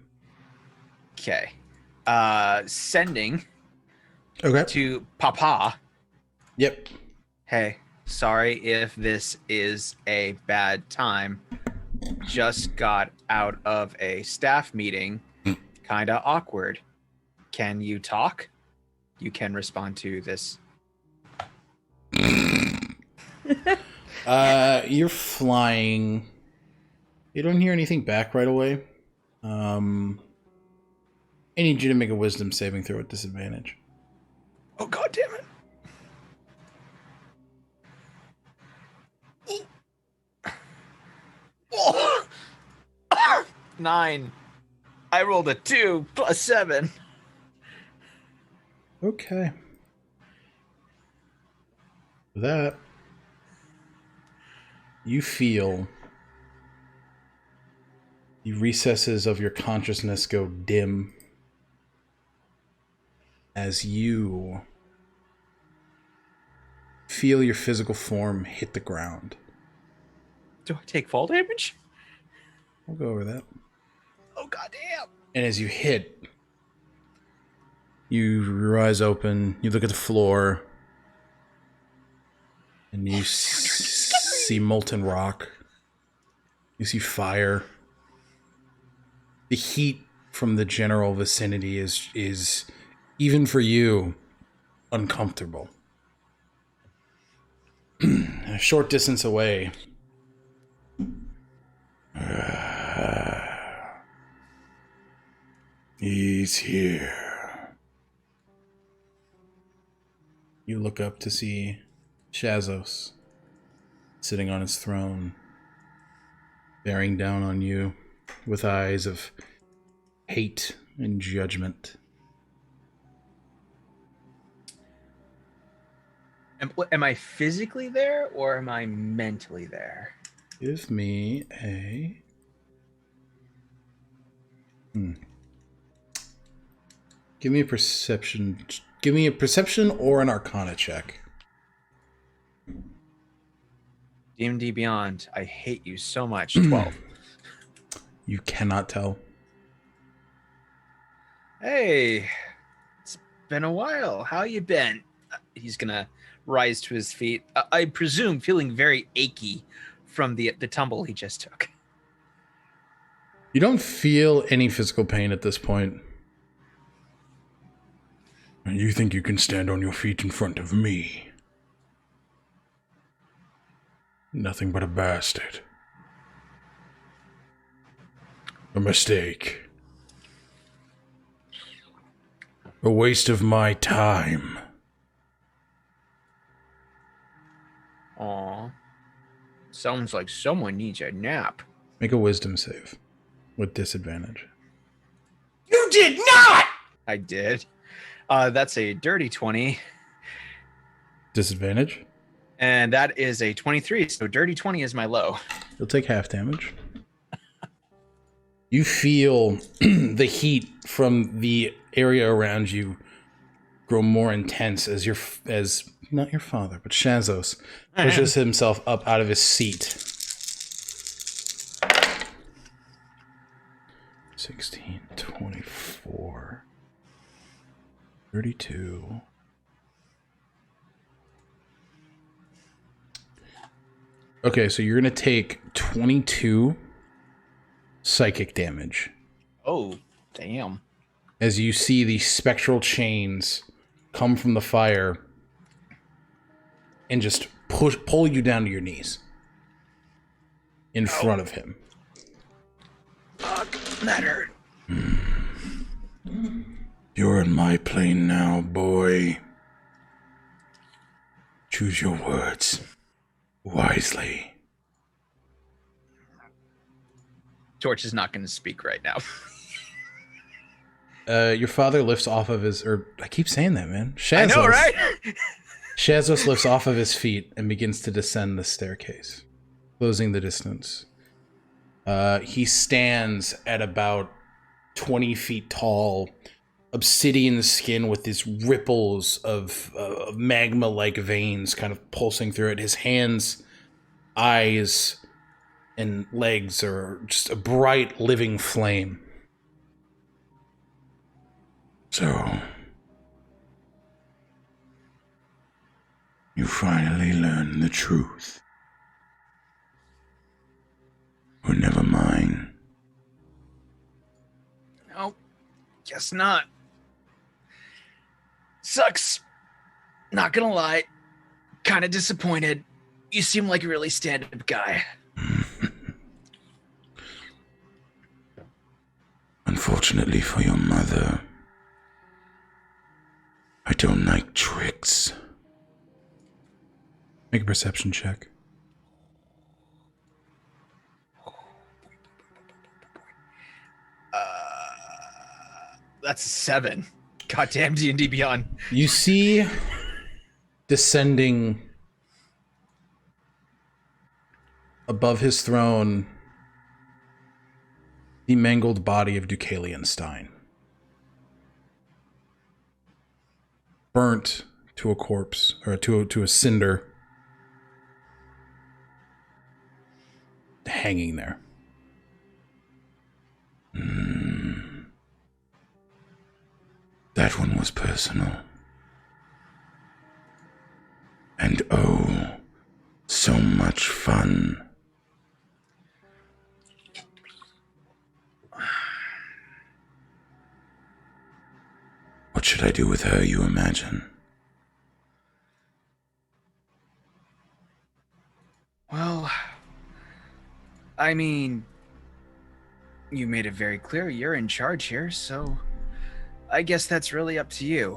Okay. Sending Okay. to Papa. Yep. Hey, sorry if this is a bad time. Just got out of a staff meeting. Kinda awkward. Can you talk? You can respond to this. You're flying. You don't hear anything back right away. I need you to make a wisdom saving throw at disadvantage. Oh, god damn it. 9. I rolled a 2 plus 7. Okay. That you feel the recesses of your consciousness go dim as you feel your physical form hit the ground. Do I take fall damage? We'll go over that. Oh, goddamn. And as you hit, your eyes open, you look at the floor, and you see molten rock. You see fire. The heat from the general vicinity is even for you, uncomfortable. A short distance away, He's here. You look up to see Shazos sitting on his throne, bearing down on you with eyes of hate and judgment. Am I physically there or am I mentally there? Give me a... Give me a perception. Give me a perception or an arcana check. D&D Beyond, I hate you so much. 12. You cannot tell. Hey, it's been a while. How you been? He's gonna rise to his feet. I presume feeling very achy from the tumble he just took. You don't feel any physical pain at this point. And you think you can stand on your feet in front of me? Nothing but a bastard. A mistake. A waste of my time. Aw. Sounds like someone needs a nap. Make a wisdom save. With disadvantage. You did not! I did. That's a dirty 20. Disadvantage? And that is a 23, so dirty 20 is my low. You'll take half damage. You feel the heat from the area around you grow more intense as not your father, but Shazos pushes himself up out of his seat. 16, 24, 32. Okay, so you're going to take 22 psychic damage. Oh, damn. As you see the spectral chains come from the fire and just pull you down to your knees in front of him. Fuck, that hurt. You're in my plane now, boy. Choose your words wisely. Torch is not going to speak right now. Your father lifts off of his, or I keep saying that, man. Shazos, I know, right? Shazos lifts off of his feet and begins to descend the staircase, closing the distance. He stands at about 20 feet tall, obsidian skin with these ripples of magma-like veins kind of pulsing through it. His hands, eyes, and legs are just a bright, living flame. So, you finally learn the truth. Or never mind. No, guess not. Sucks. Not gonna lie. Kind of disappointed. You seem like a really stand-up guy. Unfortunately for your mother, I don't like tricks. Make a perception check. That's a 7. Goddamn D&D Beyond. You see descending above his throne the mangled body of Deucalion Stein. Burnt to a corpse, or to a cinder. Hanging there. That one was personal. And oh, so much fun. What should I do with her, you imagine? Well, I mean, you made it very clear you're in charge here, so I guess that's really up to you.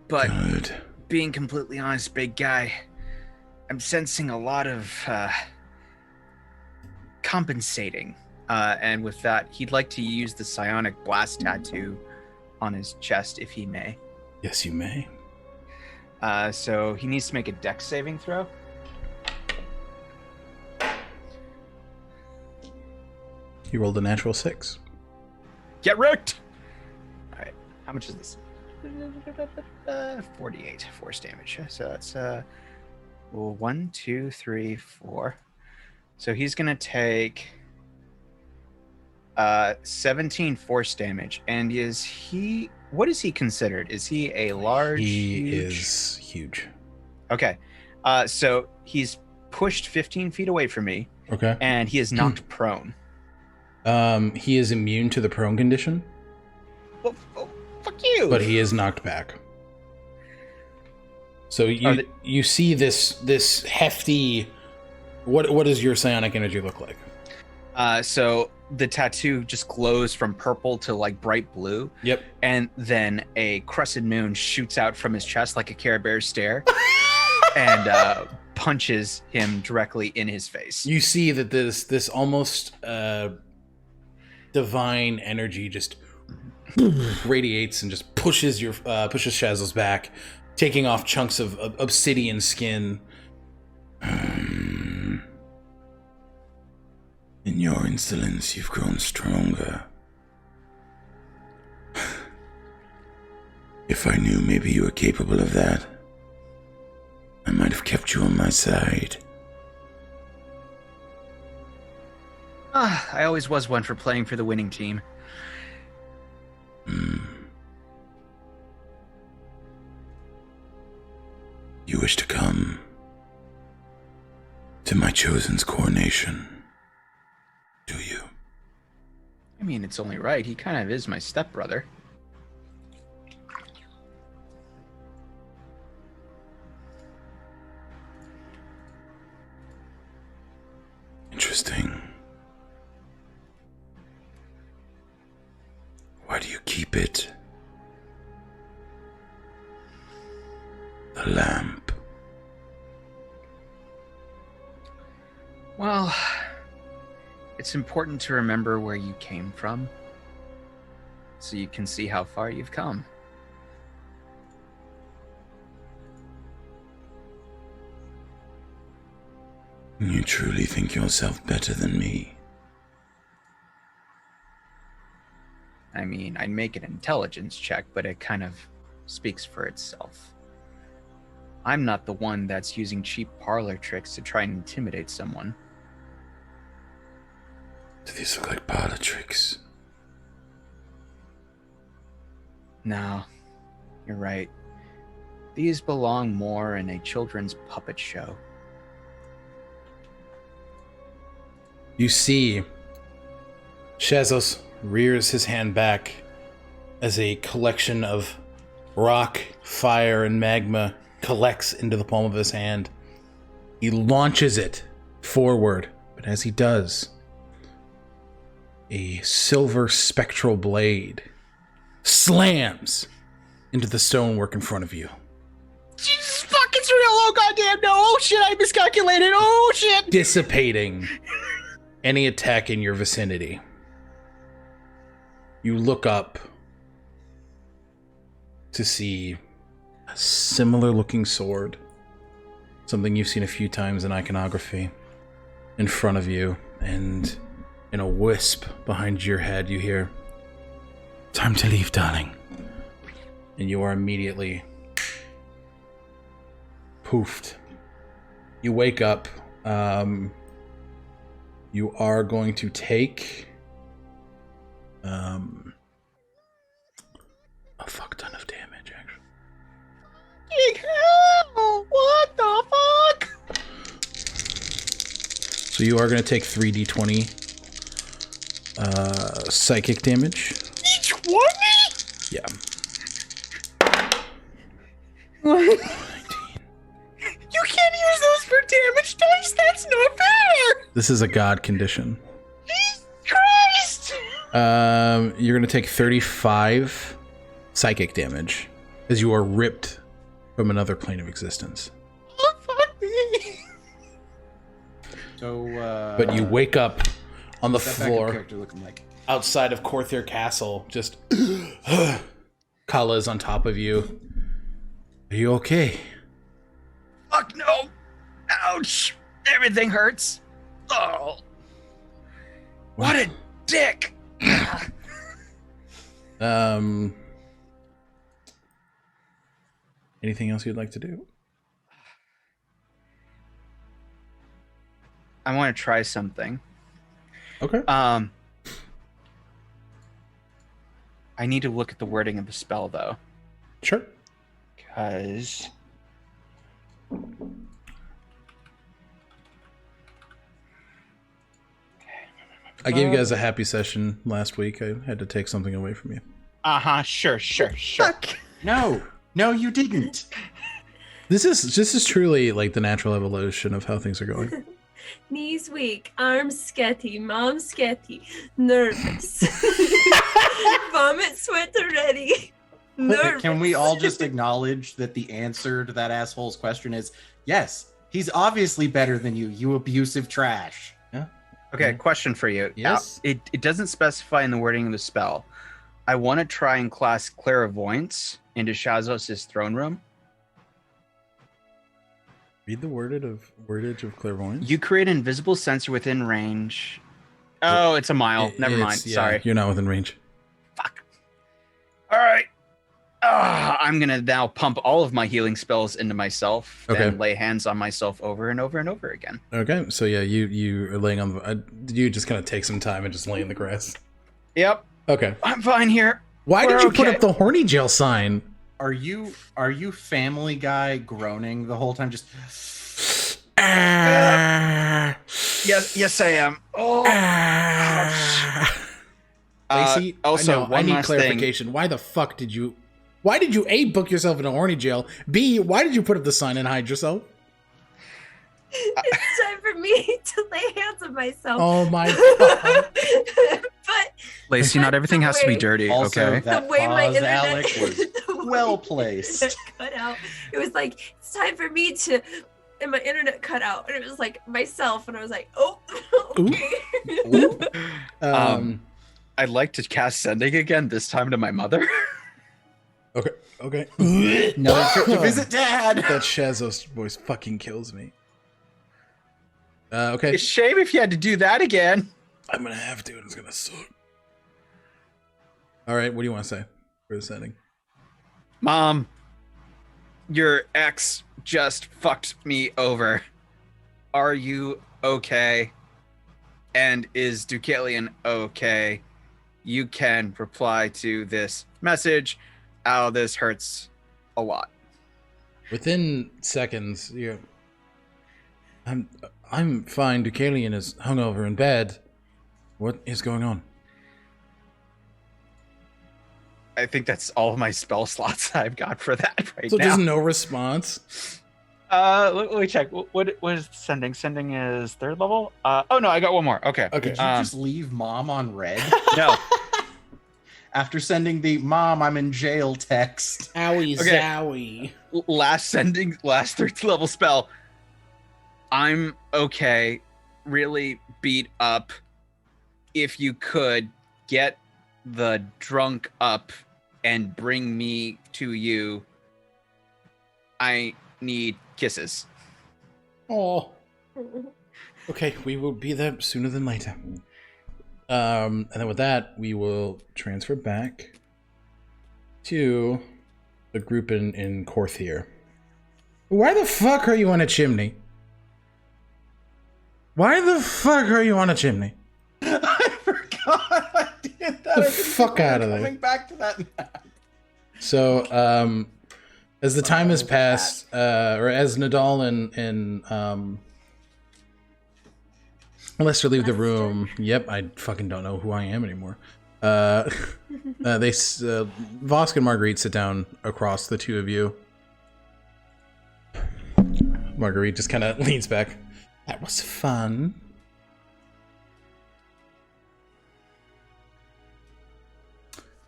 But Good. being completely honest, big guy, I'm sensing a lot of compensating. And with that, he'd like to use the psionic blast tattoo on his chest, if he may. Yes, you may. So he needs to make a dex saving throw. You rolled a natural 6. Get wrecked! Alright, how much is this? 48 force damage. So that's 1, 2, 3, 4. So he's gonna take 17 force damage. And what is he considered? Is he a large? He is huge. Okay. So he's pushed 15 feet away from me. Okay. And he is knocked prone. He is immune to the prone condition. Well, fuck you. But he is knocked back. So you see this hefty. What does your psionic energy look like? So the tattoo just glows from purple to like bright blue. Yep. And then a crescent moon shoots out from his chest like a Care Bear stare, and punches him directly in his face. You see that this almost divine energy just radiates and just pushes Shazzle's back, taking off chunks of obsidian skin. In your insolence, you've grown stronger. If I knew maybe you were capable of that, I might have kept you on my side. I always was one for playing for the winning team. You wish to come to my chosen's coronation, do you? I mean, it's only right. He kind of is my stepbrother. Interesting. Why do you keep it? The lamp. Well, it's important to remember where you came from, so you can see how far you've come. You truly think yourself better than me? I mean, I'd make an intelligence check, but it kind of speaks for itself. I'm not the one that's using cheap parlor tricks to try and intimidate someone. Do these look like parlor tricks? No, you're right. These belong more in a children's puppet show. You see, Shazos rears his hand back as a collection of rock, fire, and magma collects into the palm of his hand. He launches it forward, but as he does, a silver spectral blade slams into the stonework in front of you. Jesus fuck, it's real! Oh goddamn no! Oh shit, I miscalculated! Oh shit! Dissipating any attack in your vicinity. You look up to see a similar looking sword, something you've seen a few times in iconography, in front of you, and in a wisp behind your head you hear, "Time to leave, darling." And you are immediately poofed. You wake up. You are going to take a fuck ton of damage, actually. What the fuck? So you are going to take 3d20 psychic damage. Each one? Yeah. What? 19. You can't use those for damage dice. That's not fair. This is a god condition. Jesus Christ! You're going to take 35 psychic damage as you are ripped from another plane of existence. Oh, fuck me. So, But you wake up on the what's that backup floor character looking like? outside of Corthier Castle. Just Kala's on top of you. Are you okay? Fuck no! Ouch! Everything hurts. Oh, what a dick! Anything else you'd like to do? I want to try something. Okay. I need to look at the wording of the spell though, Sure. because I gave you guys a happy session last week. I had to take something away from you. sure. No, you didn't. This is truly like the natural evolution of how things are going. Knees weak, arms sketty, mom sketty, nervous. Vomit sweat already. Nervous. Can we all just acknowledge that the answer to that asshole's question is yes, he's obviously better than you, you abusive trash. Yeah. Okay, question for you. Yes? Now, it doesn't specify in the wording of the spell. I want to try and class clairvoyance into Shazos' throne room. Read the wordage of clairvoyance. You create an invisible sensor within range. Oh, it's a mile. Never mind. Sorry. You're not within range. Fuck. All right. I'm going to now pump all of my healing spells into myself and lay hands on myself over and over and over again. Okay, so yeah, you are laying on the... you just kind of take some time and just lay in the grass. Yep. Okay. I'm fine here. Why We're did you put okay. up the horny jail sign? Are you Family Guy groaning the whole time? Just Yes, I am. Oh. Lacey, Also, I one need last clarification. Why the fuck did you... Why did you A, book yourself in a horny jail? B, why did you put up the sign and hide yourself? It's time for me to lay hands on myself. Oh my god. But Lacey, not everything has to be Wait. dirty, also okay? that the way my pause, internet Alec, was the way well my placed. internet cut out. It was like it's time for me to, and my internet cut out, and it was like myself, and I was like, oh, okay. I'd like to cast sending again, this time to my mother. Okay. Another trip to visit Dad. That Shazos voice fucking kills me. Okay. It's a shame if you had to do that again. I'm gonna have to, and it's gonna suck. Alright, what do you want to say for the setting? Mom, your ex just fucked me over. Are you okay? And is Deucalion okay? You can reply to this message. Ow, this hurts a lot. Within seconds, you're... I'm fine. Deucalion is hungover in bed. What is going on? I think that's all of my spell slots I've got for that right So now. there's no response? Let me check. What is sending? Sending is third level? Oh no, I got one more. Okay. Okay. Did you just leave Mom on red No. after sending the "Mom, I'm in jail" text? Owie Okay. zowie. Last third level spell. I'm okay. Really beat up. If you could get the drunk up and bring me to you, I need kisses. Oh. Okay, we will be there sooner than later. And then with that, we will transfer back to the group in Corthier. Why the fuck are you on a chimney? Why the fuck are you on a chimney? I forgot I did that. The I didn't fuck think outta we were there. Coming back to that map. So, as the time has passed, or as Nadal and Lester leave the room. Yep, I fucking don't know who I am anymore. Vosk and Marguerite sit down across the two of you. Marguerite just kind of leans back. That was fun.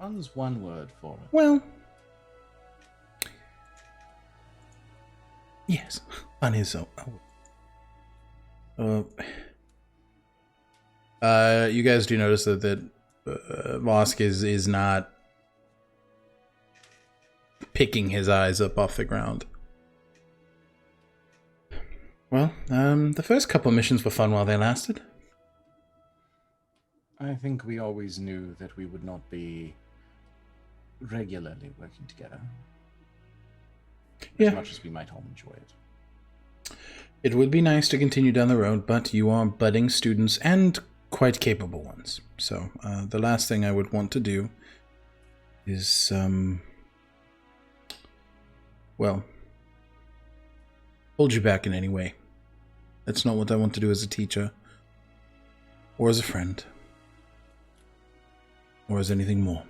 Fun's one word for it. Well, yes, fun is so. You guys do notice that Vosk is not picking his eyes up off the ground. Well, the first couple missions were fun while they lasted. I think we always knew that we would not be regularly working together. Yeah. As much as we might all enjoy it. It would be nice to continue down the road, but you are budding students and quite capable ones. So, the last thing I would want to do is, well, hold you back in any way. That's not what I want to do as a teacher, or as a friend, or as anything more.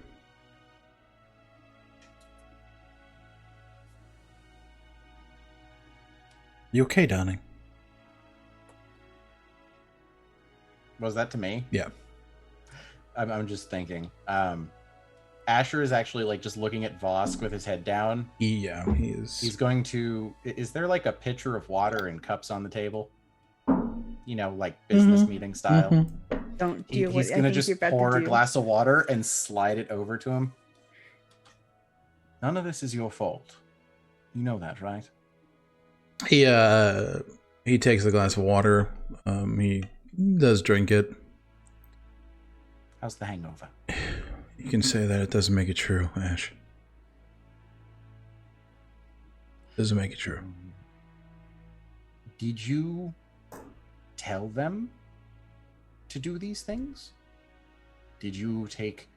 You okay, darling? Was that to me? Yeah. I'm just thinking. Asher is actually like just looking at Vosk with his head down. He is. He's going to. Is there like a pitcher of water and cups on the table? You know, like business meeting style. Don't do what He's I gonna think just you're about pour to a do. glass of water and slide it over to him. None of this is your fault. You know that, right? He takes the glass of water. He does drink it. How's the hangover? You can say that. It doesn't make it true, Ash. Doesn't make it true. Did you tell them to do these things? Did you take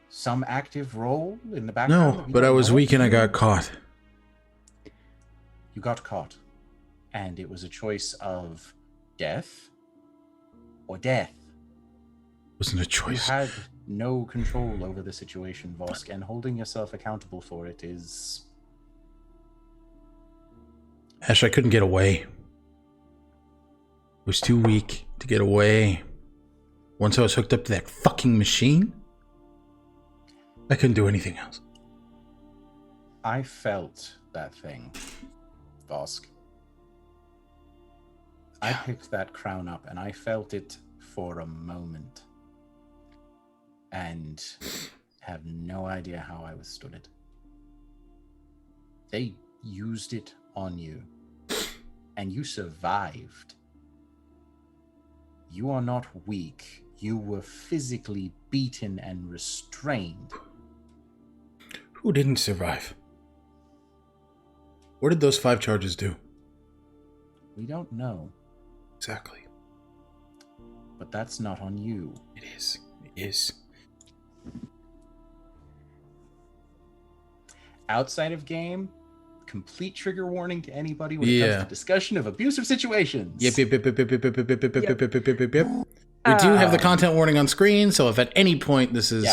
some active role in the background? No, but I was weak and I got caught. You got caught. And it was a choice of death or death. It wasn't a You choice. had no control over the situation, Vosk, and holding yourself accountable for it is... Ash, I couldn't get away. I was too weak to get away. Once I was hooked up to that fucking machine, I couldn't do anything else. I felt that thing, Vosk. I picked that crown up and I felt it for a moment. And have no idea how I withstood it. They used it on you. And you survived. You are not weak. You were physically beaten and restrained. Who didn't survive? What did those 5 charges do? We don't know, Exactly. but that's not on you. It is. It is. Outside of game, complete trigger warning to anybody when it comes to discussion of abusive situations. Yep. We do have the content warning on screen, so if at any point this is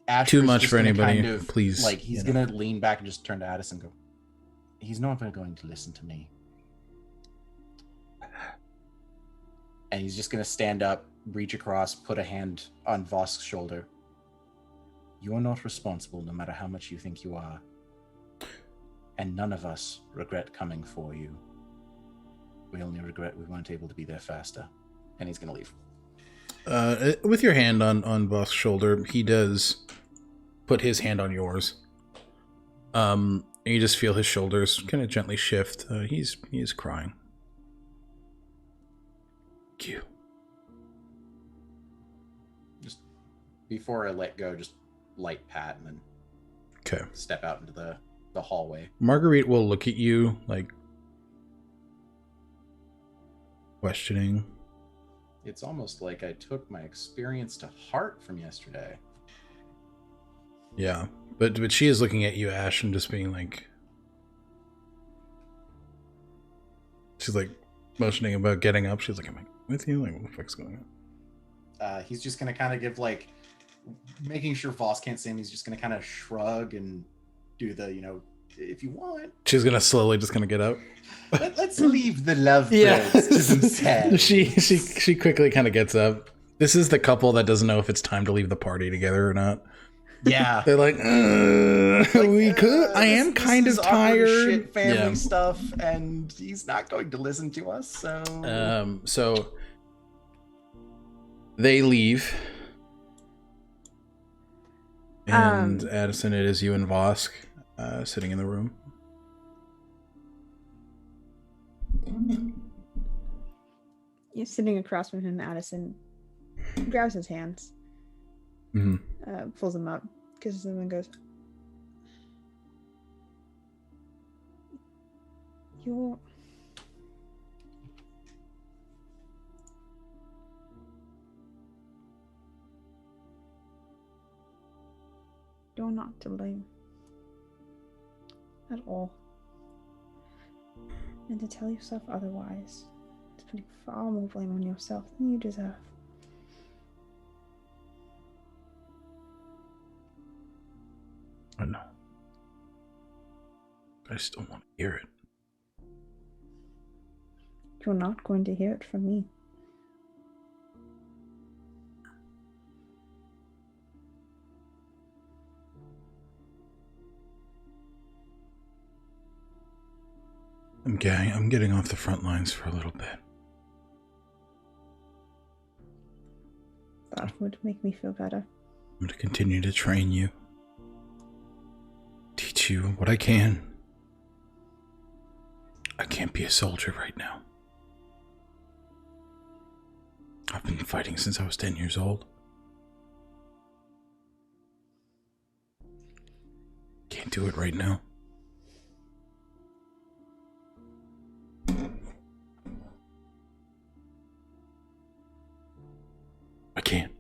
Asher's too much just for gonna anybody, kind of, please, like, he's you know. gonna lean back and just turn to Addison and go, he's not going to listen to me. And he's just gonna stand up, reach across, put a hand on Vosk's shoulder. You are not responsible, no matter how much you think you are. And none of us regret coming for you. We only regret we weren't able to be there faster. And he's gonna leave. With your hand on Vosk's shoulder, he does put his hand on yours. And you just feel his shoulders kind of gently shift. He is crying. Thank you. Just before I let go, just light pat and then Okay. step out into the hallway. Marguerite will look at you like questioning. It's almost like I took my experience to heart from yesterday. Yeah, but she is looking at you, Ash, and just being like, she's like motioning about getting up. She's like, "Am I with you? Like, what the fuck's going on?" He's just gonna kind of give like, making sure Voss can't see him. He's just gonna kind of shrug and do the, if you want. She's gonna slowly just gonna get up. Let's leave the lovebirds to themselves. She quickly kind of gets up. This is the couple that doesn't know if it's time to leave the party together or not. Yeah. They're like, we could. I am kind of this is awkward as tired. shit family Yeah. stuff, and he's not going to listen to us. So So they leave. And Addison, it is you and Vosk sitting in the room. You're sitting across from him, Addison grabs his hands, pulls them up, kisses them, and goes, You're not to blame at all. And to tell yourself otherwise is putting far more blame on yourself than you deserve. I know. I just don't want to hear it. You're not going to hear it from me. I'm getting off the front lines for a little bit. That would make me feel better. I'm going to continue to train you. Teach you what I can. I can't be a soldier right now. I've been fighting since I was 10 years old. Can't do it right now. I can't.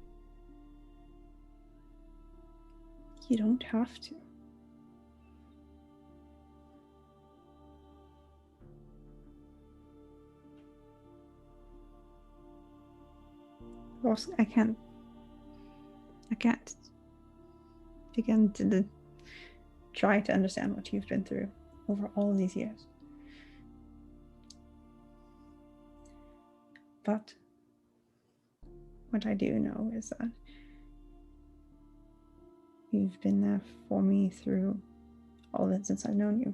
You don't have to. I can't begin to try to understand what you've been through over all of these years. But what I do know is that you've been there for me through all of it since I've known you.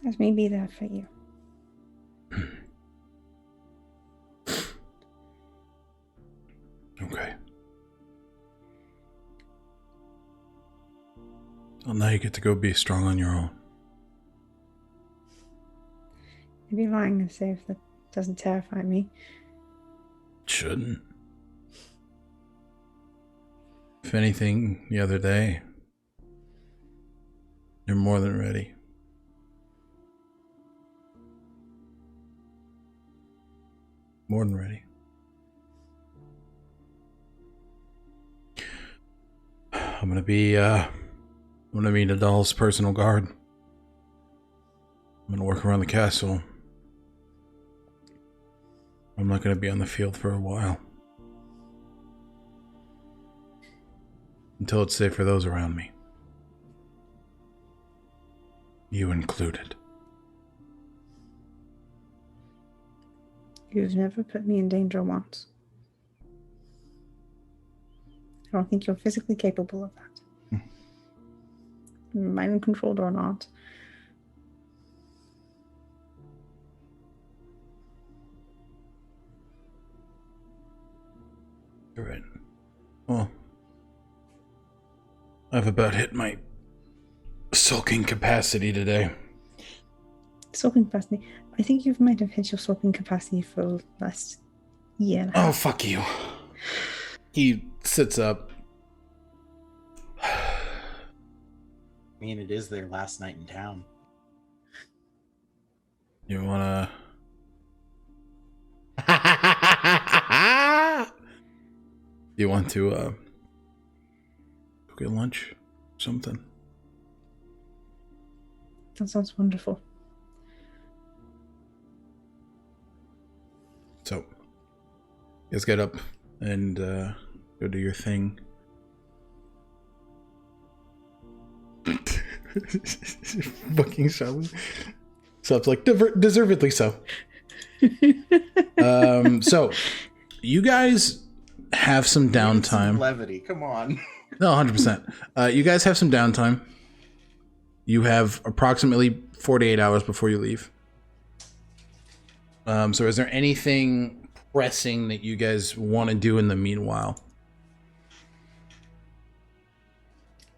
Let me be there for you. Okay. Well, now you get to go be strong on your own. I'd be lying to say if that doesn't terrify me. Shouldn't. If anything, the other day, you're more than ready. More than ready. I'm gonna be Nadal's personal guard. I'm gonna work around the castle. I'm not gonna be on the field for a while. Until it's safe for those around me. You included. You've never put me in danger once. I don't think you're physically capable of that. Mind controlled or not. You're right. Well, I've about hit my sulking capacity today. Sulking capacity. I think you might have hit your sulking capacity for the last year and a half. Oh, fuck you. He sits up. I mean, it is their last night in town. You wanna... You want to, go get lunch? Something? That sounds wonderful. So, you guys get up and go do your thing. Fucking Shelly. So it's like deservedly so. So You guys have some Need some downtime. levity. Come on. No, 100%. You guys have some downtime. You have approximately 48 hours before you leave. So is there anything pressing that you guys want to do in the meanwhile?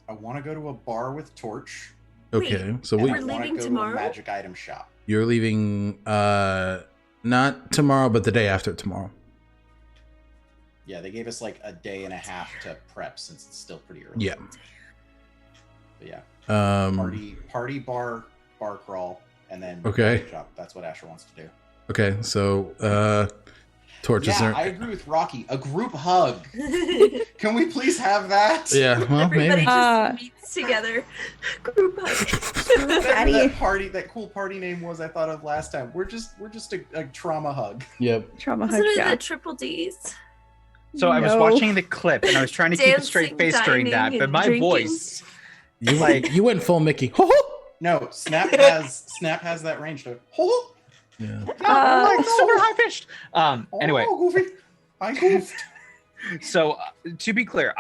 I want to go to a bar with Torch. Okay, Wait, so And we, I We're want to leaving go tomorrow? to a magic item shop. you're leaving not tomorrow, but the day after tomorrow. Yeah, they gave us like a day and a half to prep since it's still pretty early. Yeah. But yeah. Um, Party bar crawl, and then Okay. magic shop. That's what Asher wants to do. Okay, so Torch is Yeah, there. I agree with Rocky. A group hug. Can we please have that? Yeah, well, Everybody maybe. just meets together. Group hug. Whatever that cool party name was I thought of last time. We're just a trauma hug. Yep. Trauma hug. Wasn't it Yeah. the triple D's? So I was No. watching the clip and I was trying to keep a straight Dancing, face during that, dining, but and my drinking. voice, You like, you went full Mickey. No, Snap has that range to. Oh, Yeah. like super high pitched. Anyway, Goofy, I goofed. so to be clear,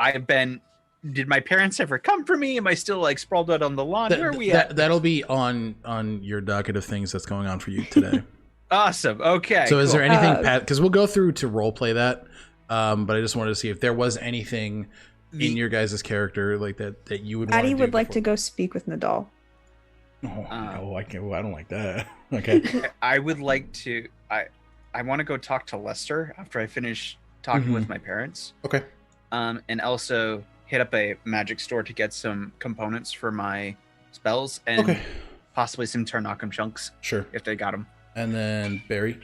did my parents ever come for me? Am I still like sprawled out on the lawn? Where are we at? That'll be on your docket of things that's going on for you today. Awesome. Okay. So is there cool. anything, Pat? Because we'll go through to role play that, but I just wanted to see if there was anything in your guys' character like that you would. Patty want to would like to go speak with Nadal. Oh no, I can't. I don't like that. Okay. I would like to. I want to go talk to Lester after I finish talking with my parents. Okay. And also hit up a magic store to get some components for my spells and Okay. possibly some Tarnakum chunks Sure. if they got them. And then Barry.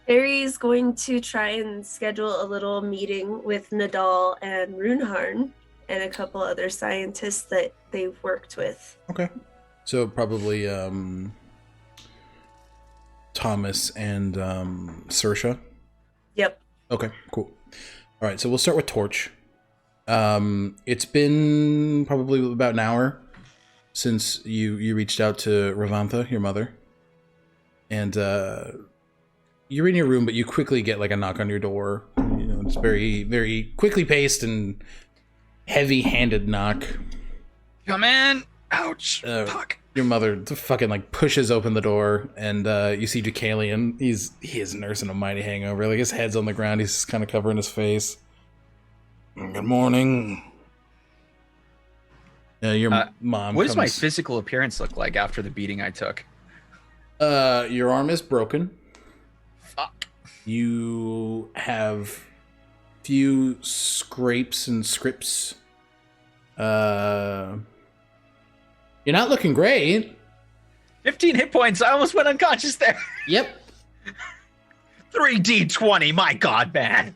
Barry's going to try and schedule a little meeting with Nadal and Runharn and a couple other scientists that they've worked with. Okay. So probably Thomas and Saoirse. Yep. Okay, cool. All right, so we'll start with Torch. It's been probably about an hour since you reached out to Ravantha, your mother, and you're in your room, but you quickly get like a knock on your door. You know, it's very, very quickly paced and heavy-handed knock. Come in. Ouch. Fuck. Your mother fucking like pushes open the door, and you see Deucalion. He is nursing a mighty hangover. Like his head's on the ground. He's just kind of covering his face. Good morning. Your mom. What does my comes. physical appearance look like after the beating I took? Your arm is broken. Fuck. You have few scrapes and scripts. You're not looking great. 15 hit points. I almost went unconscious there. Yep. 3d20. My God, man.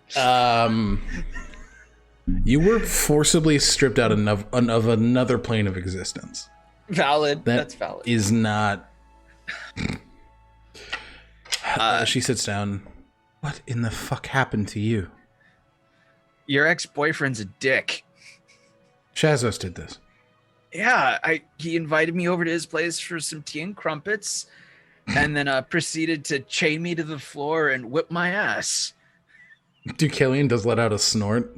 You were forcibly stripped out of another plane of existence. Valid. That That's valid. is not. She sits down. What in the fuck happened to you? Your ex-boyfriend's a dick. Shazos did this. Yeah, he invited me over to his place for some tea and crumpets, and then proceeded to chain me to the floor and whip my ass. Deucalion does let out a snort.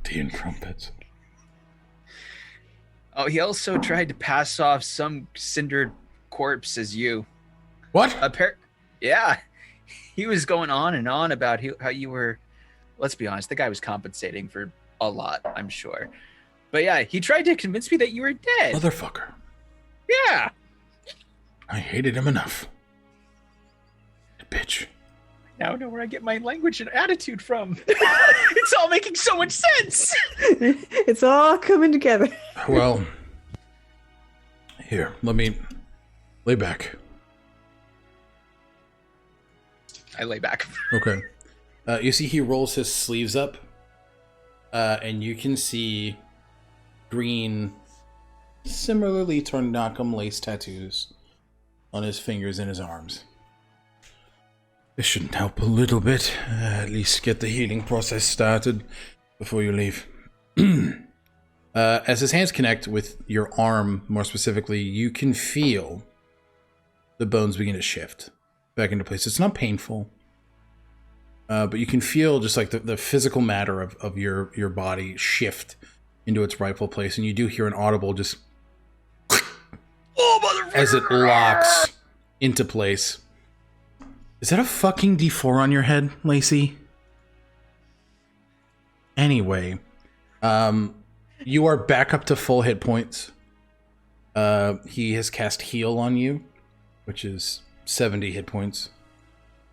Tea and crumpets. Oh, he also tried to pass off some cindered corpse as you. What? Yeah, he was going on and on about how you were. Let's be honest, the guy was compensating for a lot, I'm sure. But yeah, he tried to convince me that you were dead. Motherfucker. Yeah. I hated him enough. Bitch. Now I know where I get my language and attitude from. It's all making so much sense. It's all coming together. Well, here, let me lay back. I lay back. Okay. You see he rolls his sleeves up, and you can see green, similarly Tarnakum lace tattoos on his fingers and his arms. This shouldn't help a little bit. At least get the healing process started before you leave. As his hands connect with your arm, more specifically, you can feel the bones begin to shift back into place. It's not painful. but you can feel just like the physical matter of your body shift into its rightful place, and you do hear an audible just as it locks into place. Is that a fucking D4 on your head, Lacey? Anyway, you are back up to full hit points. He has cast heal on you, which is 70 hit points.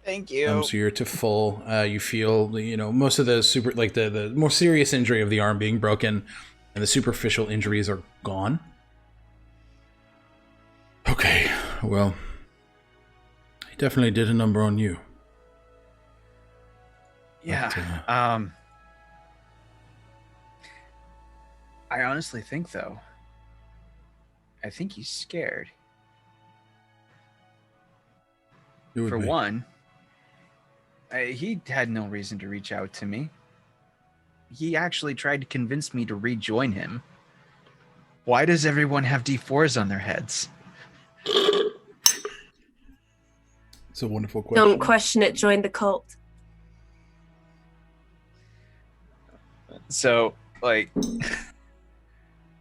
Thank you. So you're to full. You feel, most of the the more serious injury of the arm being broken, and the superficial injuries are gone. Okay, well, he definitely did a number on you. Yeah. But, I honestly think, though, I think he's scared. For one, he had no reason to reach out to me. He actually tried to convince me to rejoin him. Why does everyone have D4s on their heads? It's a wonderful question. Don't question it. Join the cult. So, like, it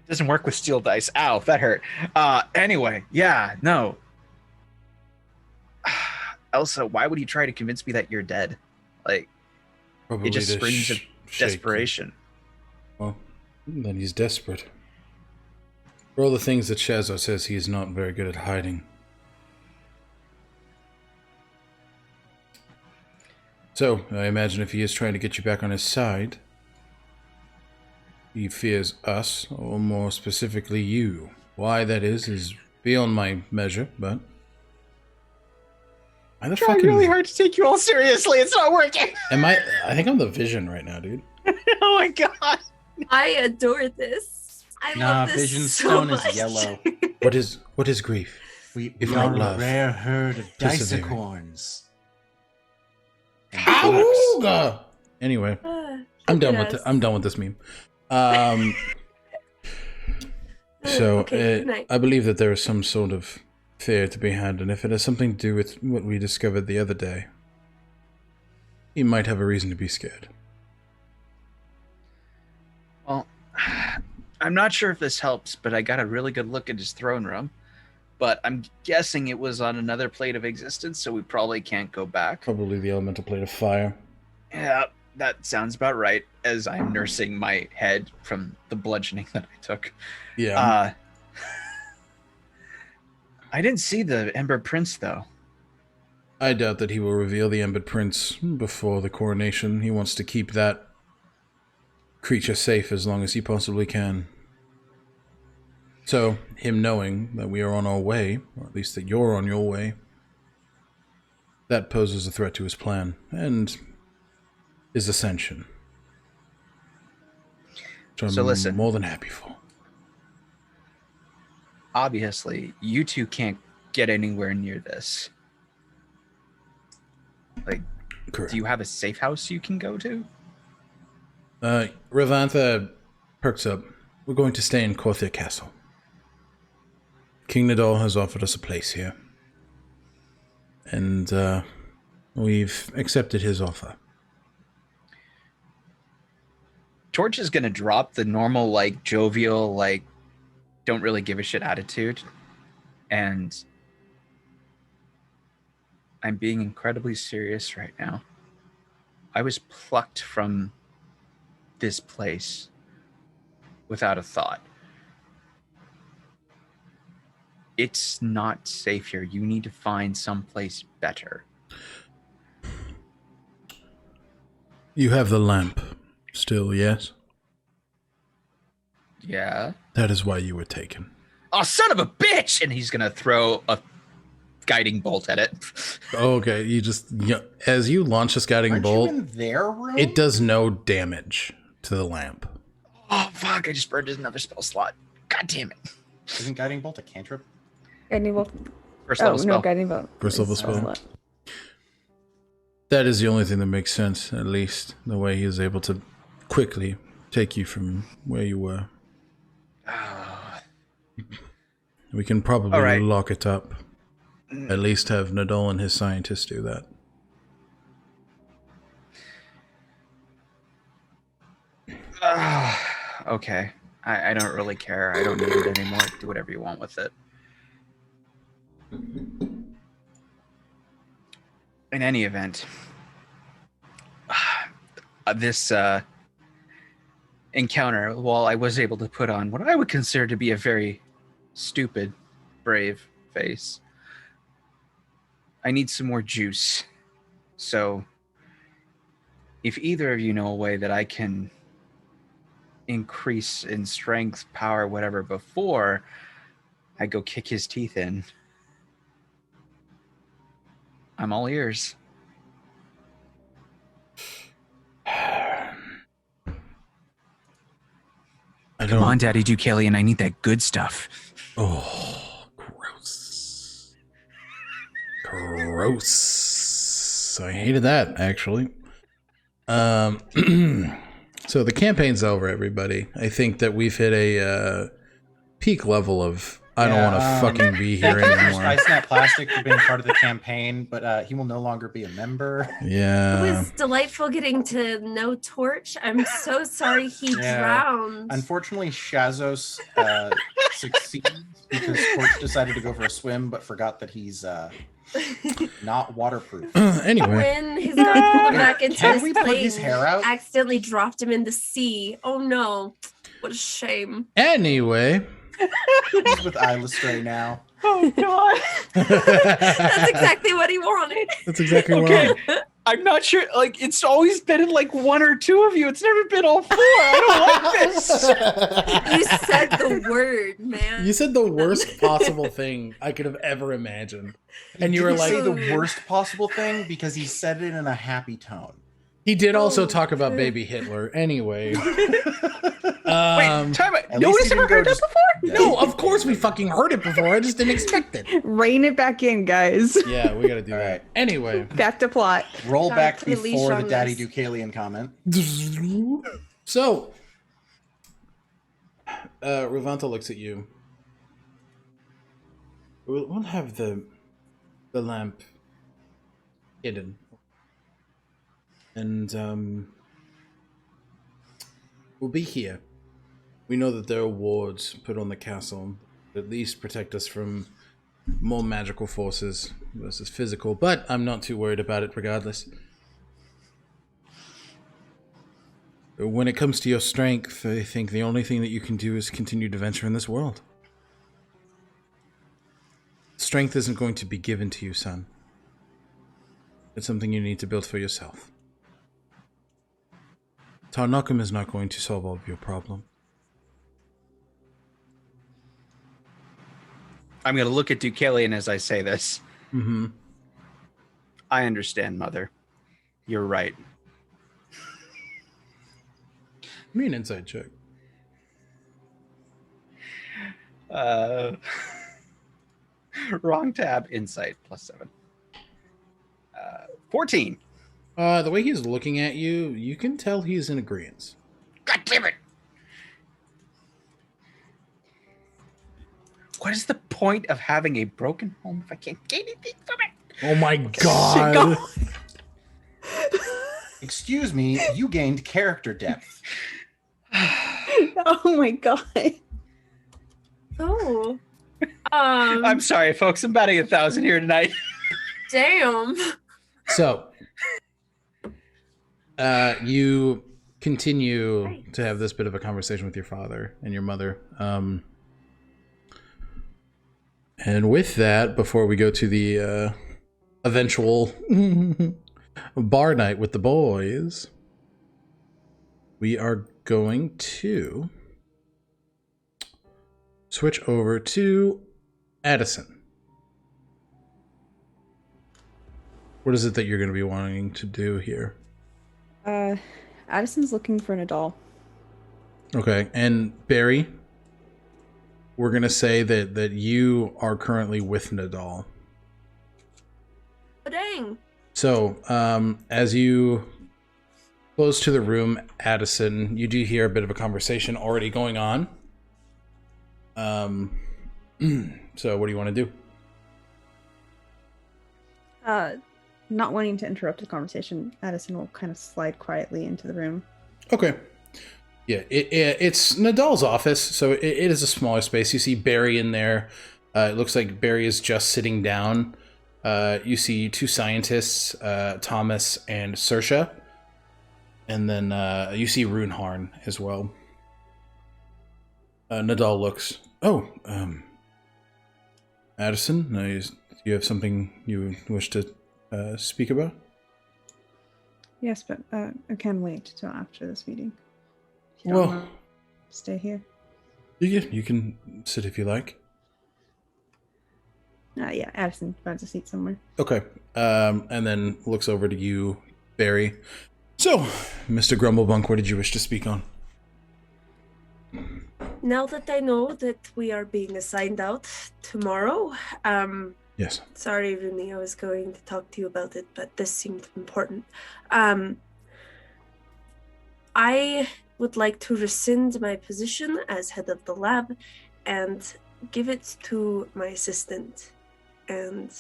doesn't work with steel dice. Ow, that hurt. Anyway, yeah, no. Elsa, why would he try to convince me that you're dead? Like, Probably it just to screams of shake you. desperation. Well, then he's desperate. For all the things that Shazza says, he is not very good at hiding. So, I imagine if he is trying to get you back on his side, he fears us, or more specifically you. Why that is beyond my measure, but... Why the Trying fucking... really hard to take you all seriously. It's not working. I think I'm the Vision right now, dude. Oh my god. I adore this. I love this Vision so Stone much. is yellow. What is grief? We If are not love, a rare herd of persevering. Dicicorns. Auga! Anyway, I'm done with us. I'm done with this meme. So Okay, good night. I believe that there is some sort of fear to be had, and if it has something to do with what we discovered the other day, he might have a reason to be scared. Well, I'm not sure if this helps, but I got a really good look at his throne room. But I'm guessing it was on another plate of existence, so we probably can't go back. Probably the elemental plate of fire. Yeah, that sounds about right, as I'm nursing my head from the bludgeoning that I took. Yeah. I didn't see the Ember Prince, though. I doubt that he will reveal the Embedded Prince before the coronation. He wants to keep that creature safe as long as he possibly can. So, him knowing that we are on our way, or at least that you're on your way, that poses a threat to his plan, and his ascension. Which I'm So listen. more than happy for. Obviously, you two can't get anywhere near this. Like, Correct. do you have a safe house you can go to? Ravantha perks up. We're going to stay in Korthir Castle. King Nadal has offered us a place here. And, we've accepted his offer. Torch is gonna drop the normal, like, jovial, like, don't really give a shit attitude. And I'm being incredibly serious right now. I was plucked from this place without a thought. It's not safe here. You need to find someplace better. You have the lamp still, yes? Yeah. That is why you were taken. Oh, son of a bitch! And he's gonna throw a guiding bolt at it. Okay, as you launch this guiding Aren't bolt, you in their room? it does no damage to the lamp. Oh, fuck. I just burned another spell slot. God damn it. Isn't Guiding Bolt a cantrip? Guiding bolt. First Oh level no, spell. guiding bolt. First level is spell. slot. That is the only thing that makes sense, at least. The way he is able to quickly take you from where you were. Ah. We can probably All right. lock it up. At least have Nadal and his scientists do that. Okay. I don't really care. I don't need it anymore. Do whatever you want with it. In any event, this encounter, while I was able to put on what I would consider to be a very stupid, brave face, I need some more juice. So, if either of you know a way that I can increase in strength, power, whatever, before I go kick his teeth in, I'm all ears. Come on, Daddy Deucalion, I need that good stuff. Oh, gross. Gross. I hated that, actually. So the campaign's over, everybody. I think that we've hit a peak level of I don't want to fucking be here anymore. I Snap Plastic for being part of the campaign, but he will no longer be a member. Yeah. It was delightful getting to know Torch. I'm so sorry he drowned. Unfortunately, Shazos succeeds because Torch decided to go for a swim, but forgot that he's not waterproof. Anyway. When his dad pulled him back into his put plane, his hair out? accidentally dropped him in the sea. Oh no. What a shame. Anyway. He's with Illustrator now. Oh, God. That's exactly what he wanted. That's exactly Okay. what I'm not sure. Like, it's always been in like one or two of you. It's never been all four. I don't like this. You said the word, man. You said the worst possible thing I could have ever imagined. And you were Didn't like, say the worst possible thing because he said it in a happy tone. he did also talk about baby Hitler. Anyway. Wait, time out. At Nobody's least he ever didn't heard go that just- before? No, of course we fucking heard it before. I just didn't expect it. Rein it back in, guys. Yeah, we gotta do All that. right. Anyway. Back to plot. Roll Time back to put a leash before the on Daddy this. Deucalion comment. So, Ruvanta looks at you. We'll have the lamp hidden. And, we'll be here. We know that there are wards put on the castle that at least protect us from more magical forces versus physical, but I'm not too worried about it regardless. When it comes to your strength, I think the only thing that you can do is continue to venture in this world. Strength isn't going to be given to you, son. It's something you need to build for yourself. Tarnockham is not going to solve all of your problem. I'm going to look at Deucalion as I say this. Mm-hmm. I understand, Mother. You're right. Give me an insight check. Wrong tab. Insight +7. 14. The way he's looking at you, you can tell he's in agreement. God damn it! What is the point of having a broken home if I can't get anything from it? Oh my god! Excuse me, you gained character depth. Oh my god. Oh. I'm sorry, folks. I'm batting 1,000 here tonight. Damn. So, you continue to have this bit of a conversation with your father and your mother. And with that, before we go to the eventual bar night with the boys, we are going to switch over to Addison. What is it that you're going to be wanting to do here? Addison's looking for an adult. Okay, and Barry, we're going to say that you are currently with Nadal. Oh, dang. So, as you close to the room, Addison, you do hear a bit of a conversation already going on. So what do you want to do? Not wanting to interrupt the conversation, Addison will kind of slide quietly into the room. Okay. Yeah, it's Nadal's office, so it is a smaller space. You see Barry in there. It looks like Barry is just sitting down. You see two scientists, Thomas and Saoirse. And then you see Runeharn as well. Nadal looks. Oh, Addison, do you have something you wish to speak about? Yes, but I can wait till after this meeting. If you Well, don't wanna stay here. you can sit if you like. Yeah, Addison finds a seat somewhere. Okay. And then looks over to you, Barry. So, Mr. Grumblebunk, what did you wish to speak on? Now that I know that we are being assigned out tomorrow, Yes. sorry, Rooney, I was going to talk to you about it, but this seemed important. I would like to rescind my position as head of the lab and give it to my assistant. And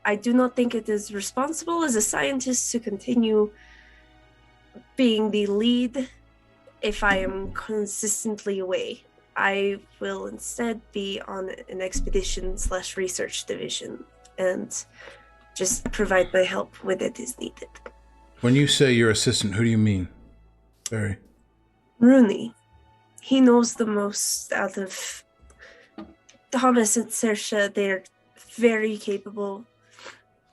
I do not think it is responsible as a scientist to continue being the lead if I am consistently away. I will instead be on an expedition/research division and just provide my help when it is needed. When you say your assistant, who do you mean? Barry. Rooney. He knows the most out of Thomas and Saoirse. They're very capable,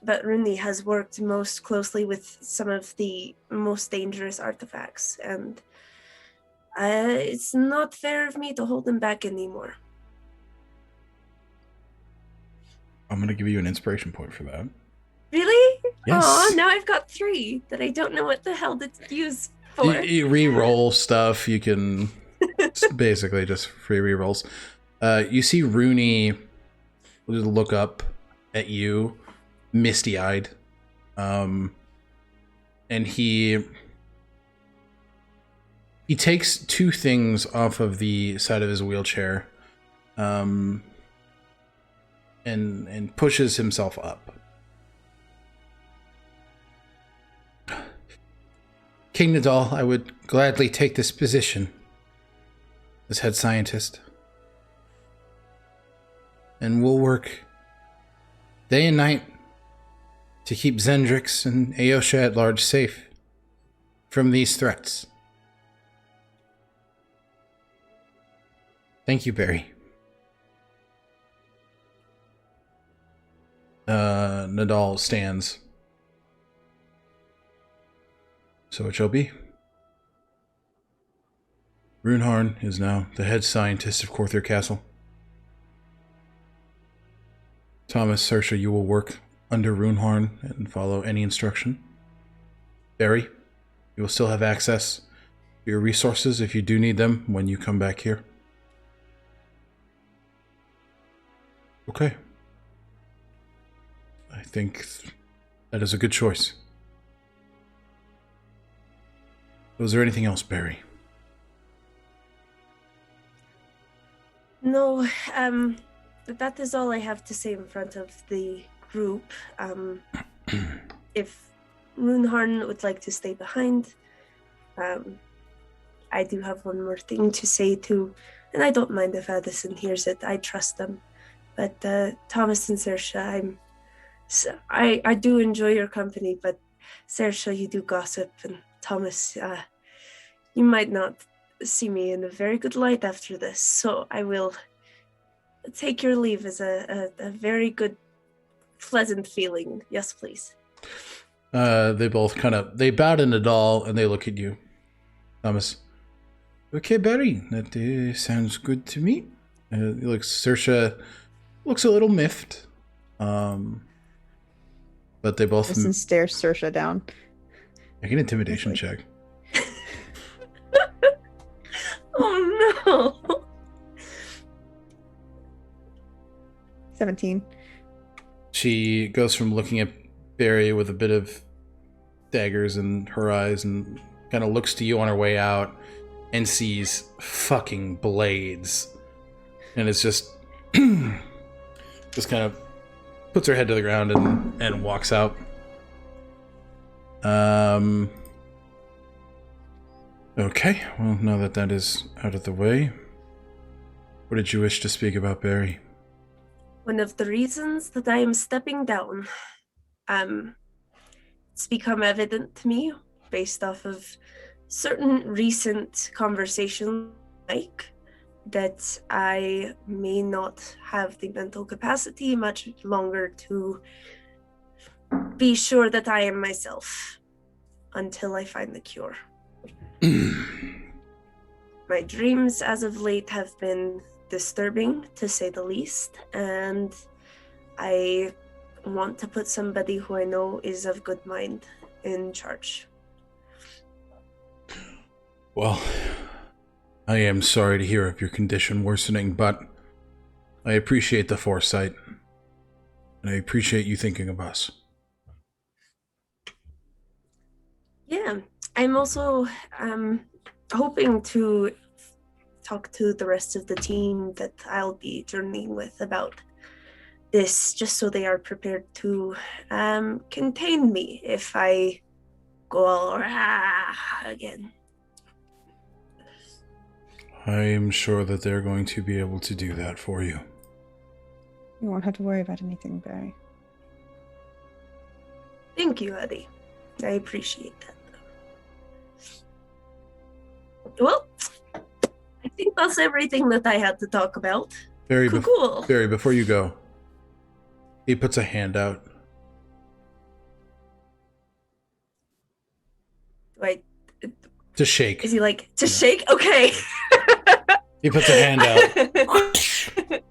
but Rooney has worked most closely with some of the most dangerous artifacts, and it's not fair of me to hold him back anymore. I'm going to give you an inspiration point for that. Really? Yes. Aw, now I've got 3 that I don't know what the hell to use for. You re-roll stuff. You can it's basically just free re-rolls. You see Rooney look up at you, misty-eyed, and he takes 2 things off of the side of his wheelchair, and pushes himself up. King Nadal, I would gladly take this position as head scientist. And we'll work day and night to keep Zendrix and Aosha at large safe from these threats. Thank you, Barry. Nadal stands. So it shall be. Runeharn is now the head scientist of Corthier Castle. Thomas, Saoirse, you will work under Runeharn and follow any instruction. Barry, you will still have access to your resources if you do need them when you come back here. Okay. I think that is a good choice. Was there anything else, Barry? No, that is all I have to say in front of the group. If Runeharn would like to stay behind, I do have one more thing to say too, and I don't mind if Addison hears it. I trust them. But Thomas and Saoirse, I do enjoy your company, but Saoirse, you do gossip, and Thomas, you might not see me in a very good light after this, so I will take your leave as a very good, pleasant feeling. Yes, please. They both they bow to Nadal and they look at you. Thomas. Okay, Barry, that sounds good to me. Saoirse looks a little miffed. But they both... Addison stares Saoirse down. Make an intimidation check. Oh no! 17. She goes from looking at Barry with a bit of daggers in her eyes and kind of looks to you on her way out and sees fucking blades. And it's just kind of puts her head to the ground and walks out. Okay, well, now that that is out of the way, what did you wish to speak about, Barry? One of the reasons that I am stepping down, it's become evident to me based off of certain recent conversations, like that I may not have the mental capacity much longer to be sure that I am myself until I find the cure. My dreams as of late have been disturbing, to say the least, and I want to put somebody who I know is of good mind in charge. Well, I am sorry to hear of your condition worsening, but I appreciate the foresight, and I appreciate you thinking of us. Yeah, I'm also hoping to talk to the rest of the team that I'll be journeying with about this, just so they are prepared to contain me if I go all again. I am sure that they're going to be able to do that for you. You won't have to worry about anything, Barry. Thank you, Eddie. I appreciate that. Well, I think that's everything that I had to talk about. Barry, Cool. Barry, before you go, he puts a hand out. Wait, To shake. is he like to shake? Okay. He puts a hand out.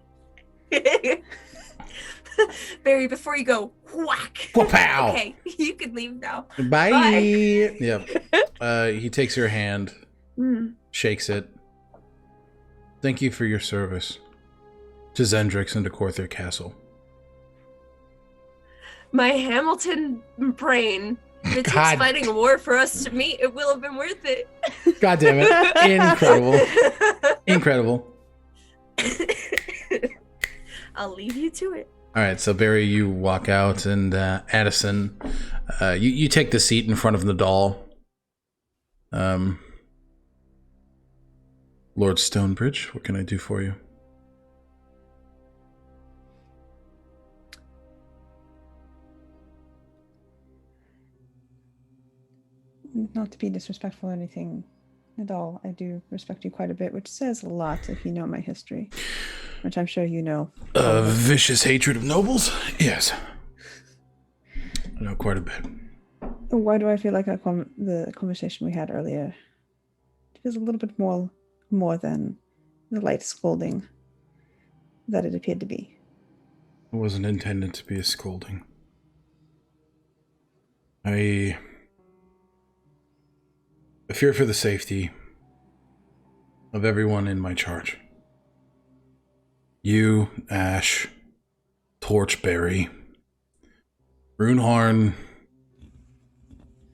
Barry, before you go, whack. Pow! Okay, you can leave now. Bye. Bye. Yep. He takes your hand, shakes it. Thank you for your service to Zendrix and to Corther Castle. My Hamilton brain. If it takes God. fighting a war for us to meet, it will have been worth it. God damn it. Incredible. Incredible. I'll leave you to it. All right, so Barry, you walk out, and Addison, you take the seat in front of the doll. Lord Stonebridge, what can I do for you? Not to be disrespectful or anything at all, I do respect you quite a bit, which says a lot if you know my history, which I'm sure you know. Vicious hatred of nobles? Yes. I know quite a bit. Why do I feel like the conversation we had earlier feels a little bit more than the light scolding that it appeared to be? It wasn't intended to be a scolding. I fear for the safety of everyone in my charge. You, Ash, Torchberry, Runeharn,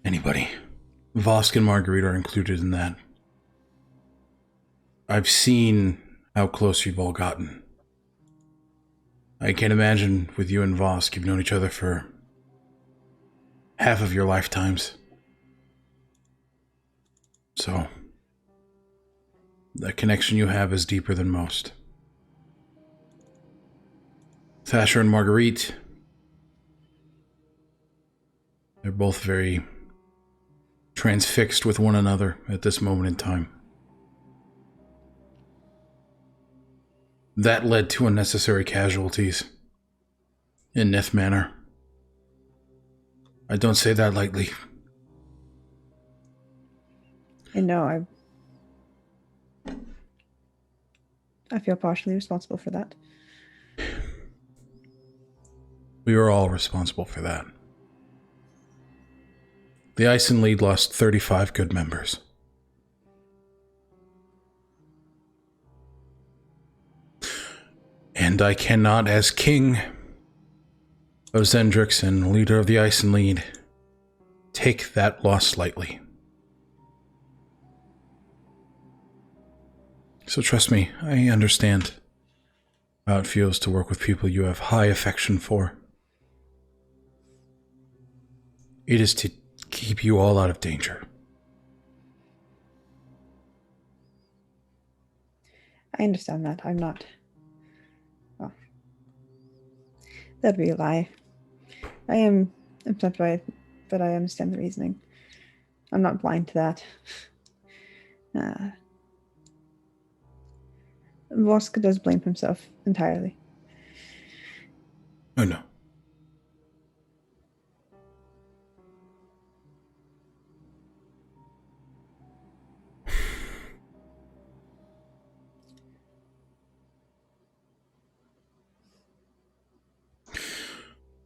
anybody. Vosk and Marguerite are included in that. I've seen how close you've all gotten. I can't imagine with you and Vosk, you've known each other for half of your lifetimes. So, that connection you have is deeper than most. Thatcher and Marguerite, they're both very transfixed with one another at this moment in time. That led to unnecessary casualties in Nith Manor. I don't say that lightly. And no, I feel partially responsible for that. We were all responsible for that. The Ison League lost 35 good members. And I cannot, as king of Zendrix and leader of the Ison League, take that loss lightly. So trust me, I understand how it feels to work with people you have high affection for. It is to keep you all out of danger. I understand that. I'm not. Well, that'd be a lie. I am upset by it, but I understand the reasoning. I'm not blind to that. Vosk does blame himself entirely. Oh, no.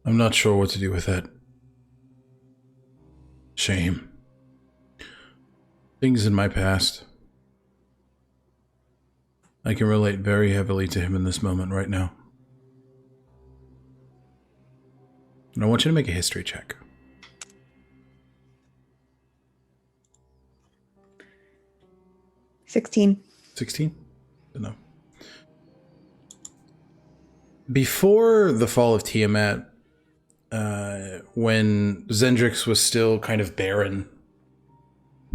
I'm not sure what to do with that. Shame. Things in my past. I can relate very heavily to him in this moment right now. And I want you to make a history check. 16. 16? No. Before the fall of Tiamat, when Zendrix was still kind of barren,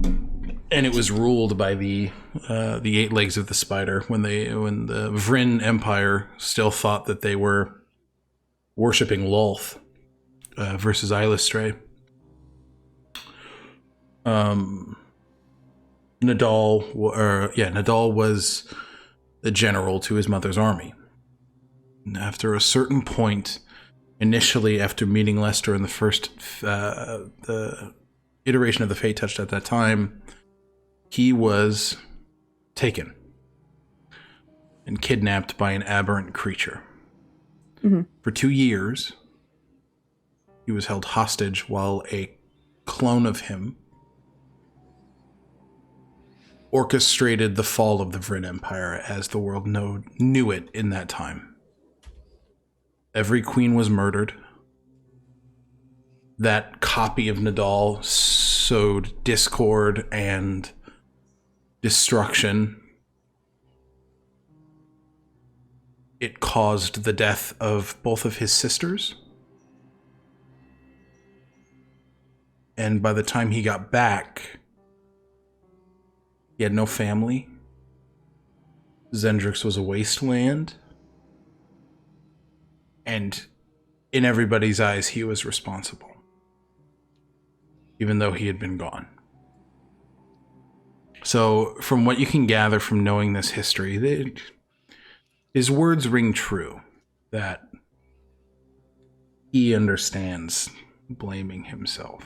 and it was ruled by the eight legs of the spider, when the Vryn Empire still thought that they were worshipping Lolth versus Illustrae. Nadal was the general to his mother's army. And after a certain point, initially after meeting Lester in the first the iteration of the Fate Touched at that time, he was taken and kidnapped by an aberrant creature. Mm-hmm. For 2 years, he was held hostage while a clone of him orchestrated the fall of the Vryn Empire as the world knew it in that time. Every queen was murdered. That copy of Nadal sowed discord and destruction. It caused the death of both of his sisters. And by the time he got back, he had no family. Zendrix was a wasteland. And in everybody's eyes, he was responsible, even though he had been gone. So, from what you can gather from knowing this history, his words ring true, that he understands blaming himself.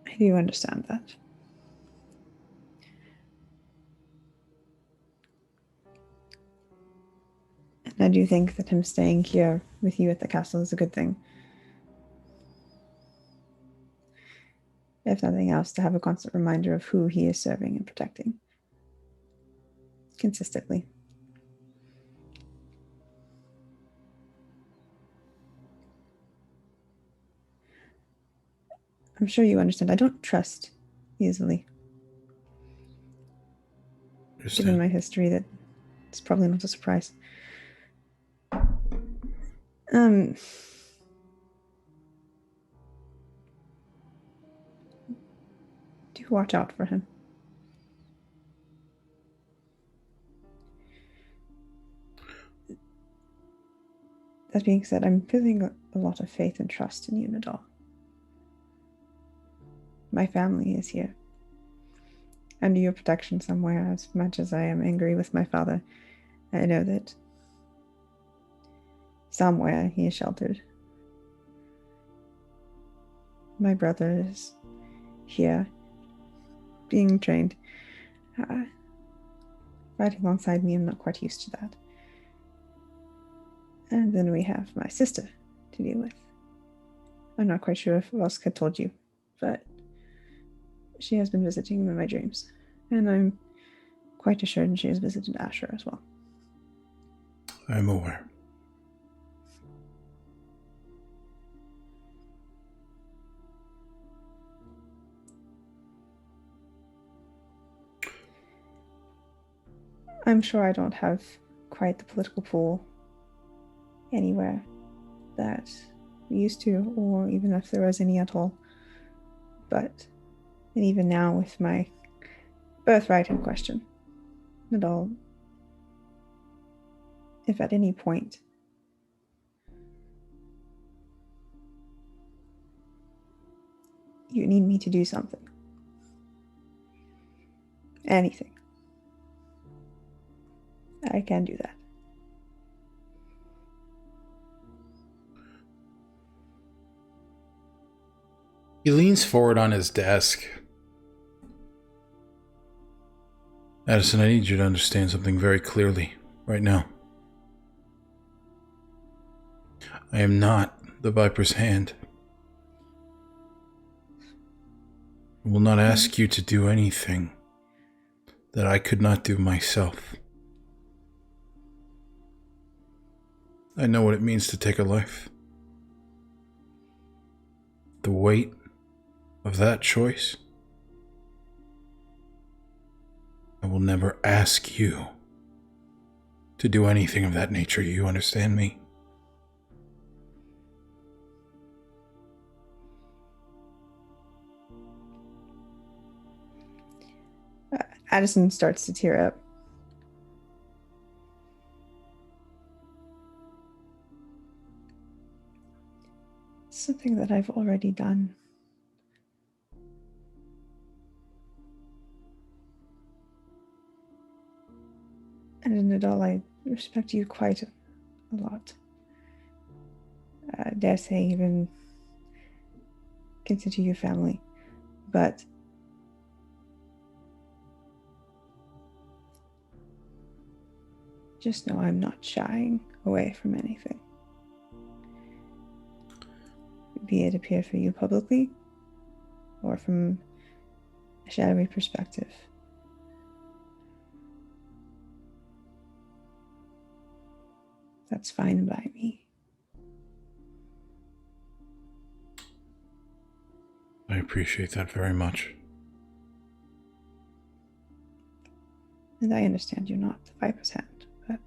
I do understand that. And I do think that him staying here with you at the castle is a good thing. If nothing else, to have a constant reminder of who he is serving and protecting. Consistently. I'm sure you understand. I don't trust easily. Given my history, that it's probably not a surprise. Do watch out for him. That being said, I'm feeling a lot of faith and trust in you, Nadal. My family is here. Under your protection somewhere, as much as I am angry with my father, I know that somewhere he is sheltered. My brother is here, being trained. Fighting alongside me, I'm not quite used to that. And then we have my sister to deal with. I'm not quite sure if Vosk had told you, but she has been visiting him in my dreams. And I'm quite assured she has visited Asher as well. I'm aware. I'm sure I don't have quite the political pull anywhere that we used to, or even if there was any at all. But, and even now with my birthright in question, and all, if at any point you need me to do something, anything, I can do that. He leans forward on his desk. Addison, I need you to understand something very clearly right now. I am not the Viper's Hand. I will not ask you to do anything that I could not do myself. I know what it means to take a life. The weight of that choice, I will never ask you to do anything of that nature. You understand me? Addison starts to tear up. Something that I've already done. And in it all, I respect you quite a lot. I dare say even consider you family. But just know I'm not shying away from anything. Be it appear for you publicly or from a shadowy perspective. That's fine by me. I appreciate that very much. And I understand you're not the Viper's Hand, but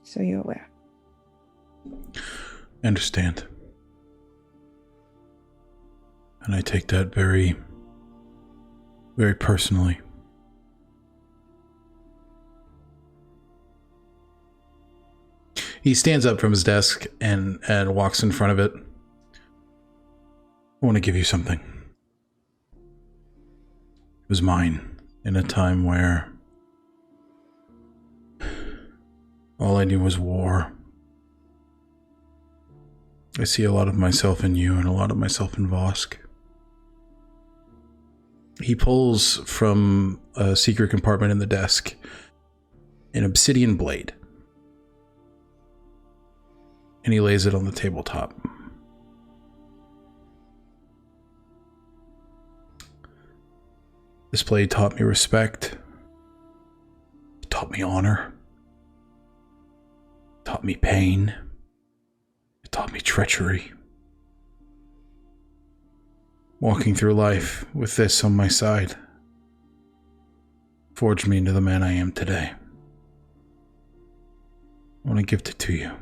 so you're aware. I understand. And I take that very, very personally. He stands up from his desk and walks in front of it. I want to give you something. It was mine in a time where all I knew was war. I see a lot of myself in you and a lot of myself in Vosk. He pulls from a secret compartment in the desk an obsidian blade. And he lays it on the tabletop. This blade taught me respect. It taught me honor. It taught me pain. It taught me treachery. Walking through life with this on my side forged me into the man I am today. I want to gift it to you.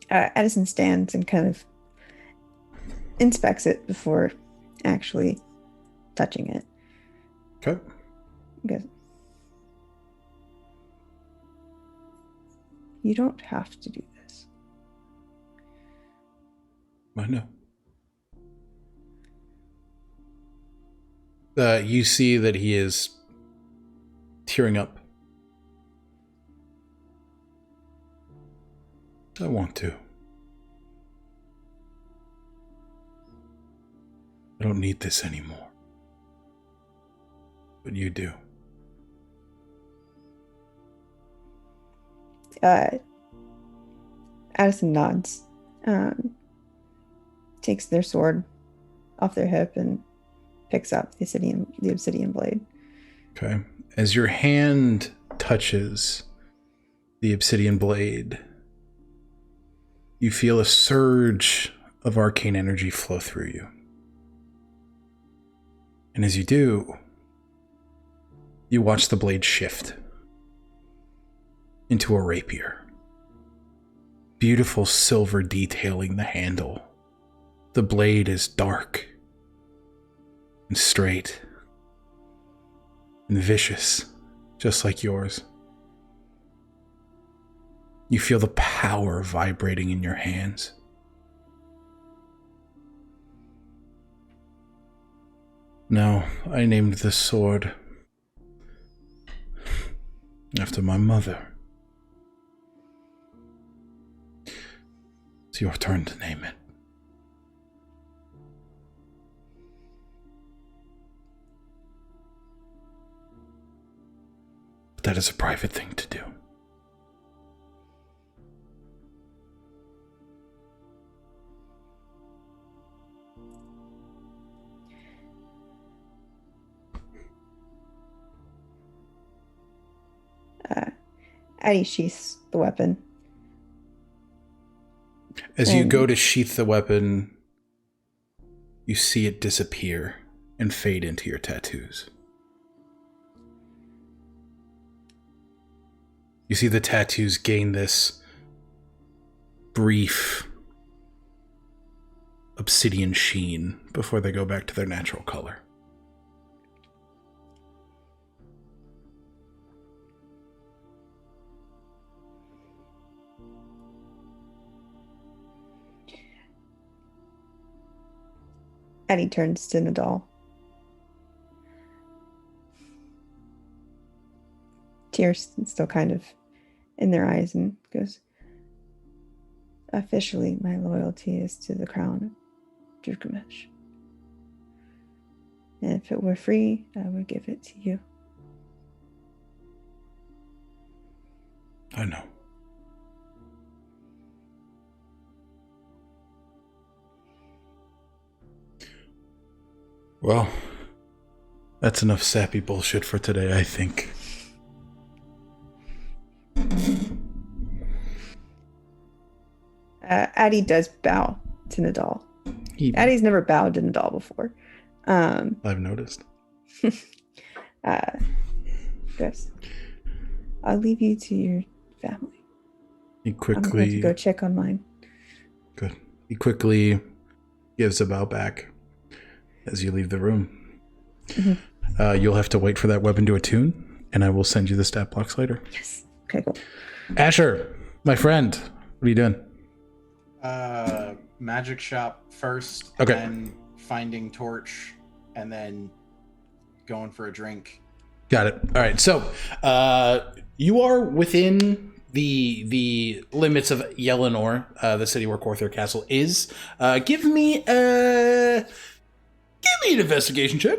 Addison stands and kind of inspects it before actually touching it. Okay. Because you don't have to do this. I know. You see that he is tearing up. I want to. I don't need this anymore. But you do. Addison nods, takes their sword off their hip and picks up the obsidian blade. Okay. As your hand touches the obsidian blade, you feel a surge of arcane energy flow through you. And as you do, you watch the blade shift into a rapier. Beautiful silver detailing the handle. The blade is dark and straight and vicious, just like yours. You feel the power vibrating in your hands. No, I named this sword after my mother. It's your turn to name it. But that is a private thing to do. Addie sheaths the weapon. As you go to sheath the weapon, you see it disappear and fade into your tattoos. You see the tattoos gain this brief obsidian sheen before they go back to their natural color. Addie turns to Nadal. Tears still kind of in their eyes and goes, officially, my loyalty is to the crown of Gilgamesh. And if it were free, I would give it to you. I know. Well, that's enough sappy bullshit for today, I think. Addie does bow to Nadal. Addie's never bowed to Nadal before. I've noticed. Yes. I'll leave you to your family. He quickly... I'm going to go check on mine. Good. He quickly gives a bow back as you leave the room. Mm-hmm. You'll have to wait for that weapon to attune, and I will send you the stat blocks later. Yes. Okay, cool. Asher, my friend, what are you doing? Magic shop first, okay. Then finding torch, and then going for a drink. Got it. All right. So, you are within the limits of Yelenor, the city where Corther Castle is. Give me an investigation check.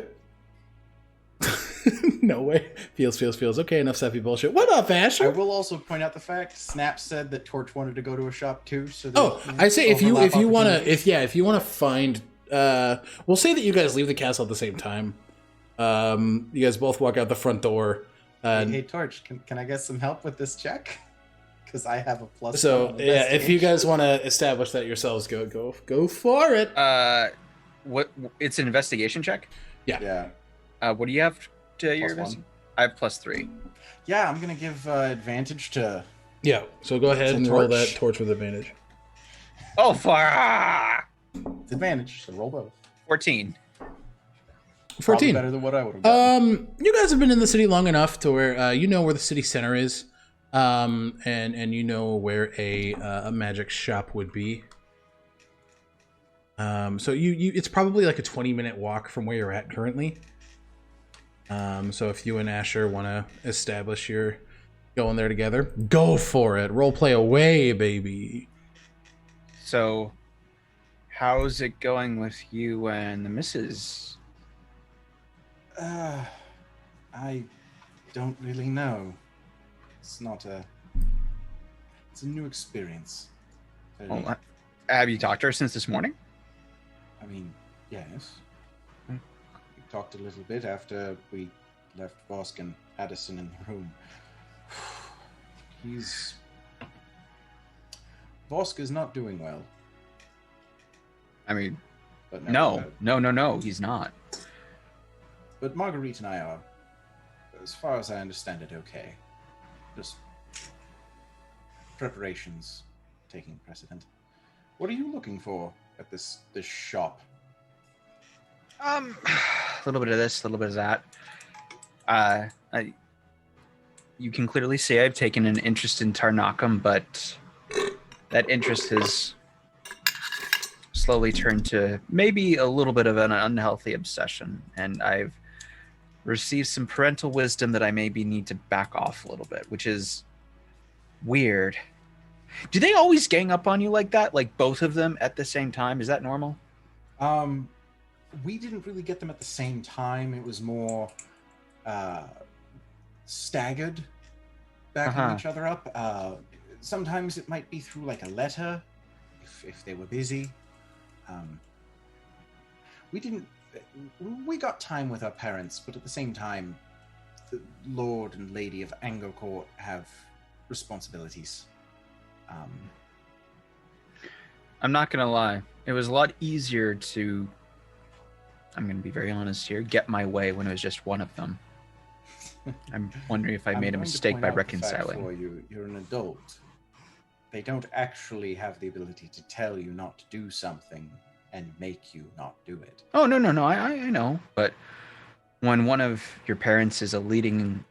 No way. Feels. Okay, enough sappy bullshit. What up, Asher? I will also point out the fact Snap said that Torch wanted to go to a shop too. So I say if you want to find, we'll say that you guys leave the castle at the same time. You guys both walk out the front door. Hey, Torch, can I get some help with this check? Because I have a plus. So yeah, if you guys want to establish that yourselves, go for it. What? It's an investigation check. Yeah. What do you have to your investigation? I have +3. Yeah, I'm gonna give advantage to. Yeah. So go ahead and roll that torch with advantage. Oh, far! It's advantage. So roll both. 14. 14. Better than what I would have gotten. You guys have been in the city long enough to where you know where the city center is, and you know where a magic shop would be. So you it's probably like a 20-minute walk from where you're at currently. So if you and Asher want to establish you're going there together, go for it. Role play away, baby. So, how's it going with you and the missus? I don't really know. It's a new experience. Well, have you talked to her since this morning? I mean, yes. We talked a little bit after we left Vosk and Addison in the room. He's Vosk is not doing well. I mean, But no, he's not. But Marguerite and I are, as far as I understand it, okay. Just preparations taking precedent. What are you looking for at this shop? A little bit of this, a little bit of that. You can clearly see I've taken an interest in Tarnakam, but that interest has slowly turned to maybe a little bit of an unhealthy obsession, and I've received some parental wisdom that I maybe need to back off a little bit, which is weird. Do they always gang up on you like that? Like both of them at the same time? Is that normal? We didn't really get them at the same time. It was more staggered, backing each other up. Sometimes it might be through like a letter, if they were busy. We got time with our parents, but at the same time, the Lord and Lady of Angercourt have responsibilities. I'm not gonna lie. It was a lot easier to, I'm gonna be very honest here, get my way when it was just one of them. I'm wondering if I made a mistake by reconciling. You're an adult. They don't actually have the ability to tell you not to do something and make you not do it. Oh, no, I know. But when one of your parents is a leading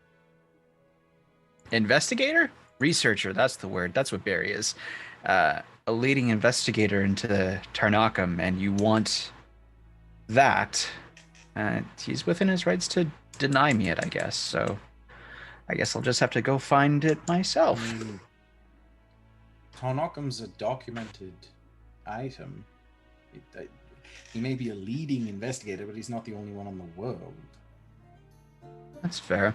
investigator? Researcher, that's the word. That's what Barry is. A leading investigator into Tarnakam, and you want that, he's within his rights to deny me it, I guess. So I guess I'll just have to go find it myself. Tarnakam's a documented item. He may be a leading investigator, but he's not the only one in the world. That's fair.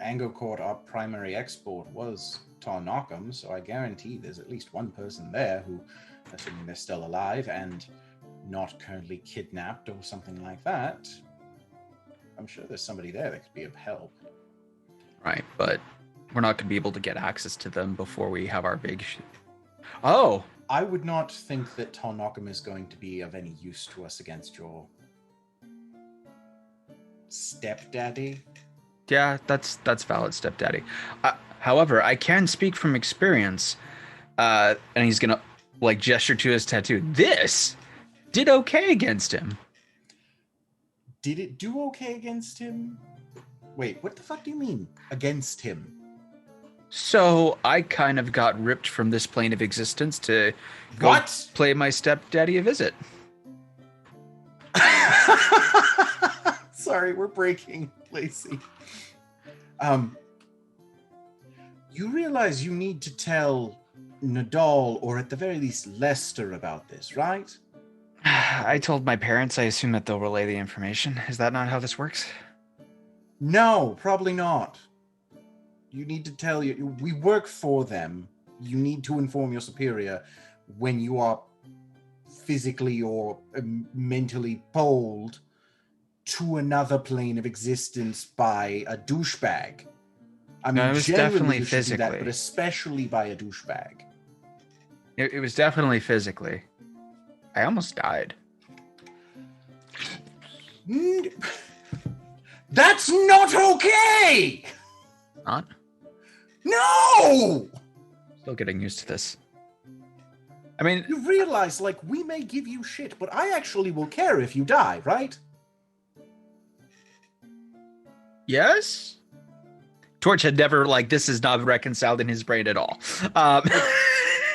Angercourt, our primary export, was Tarnakam, so I guarantee there's at least one person there who, assuming they're still alive and not currently kidnapped or something like that, I'm sure there's somebody there that could be of help. Right, but we're not going to be able to get access to them before we have our big... Oh! I would not think that Tarnakam is going to be of any use to us against your stepdaddy. Yeah, that's valid, stepdaddy. However, I can speak from experience, and he's going to like gesture to his tattoo. This did okay against him. Did it do okay against him? Wait, what the fuck do you mean, against him? So I kind of got ripped from this plane of existence to go play my stepdaddy a visit. Sorry, we're breaking, Lacey. You realize you need to tell Nadal, or at the very least Lester, about this, right? I told my parents. I assume that they'll relay the information. Is that not how this works? No, probably not. You need to tell we work for them. You need to inform your superior when you are physically or mentally pulled to another plane of existence by a douchebag. I mean, no, it was definitely physically, that, but especially by a douchebag. It was definitely physically. I almost died. That's not okay! Not? No! Still getting used to this. I mean... You realize, like, we may give you shit, but I actually will care if you die, right? Yes? Torch had never, like, this is not reconciled in his brain at all.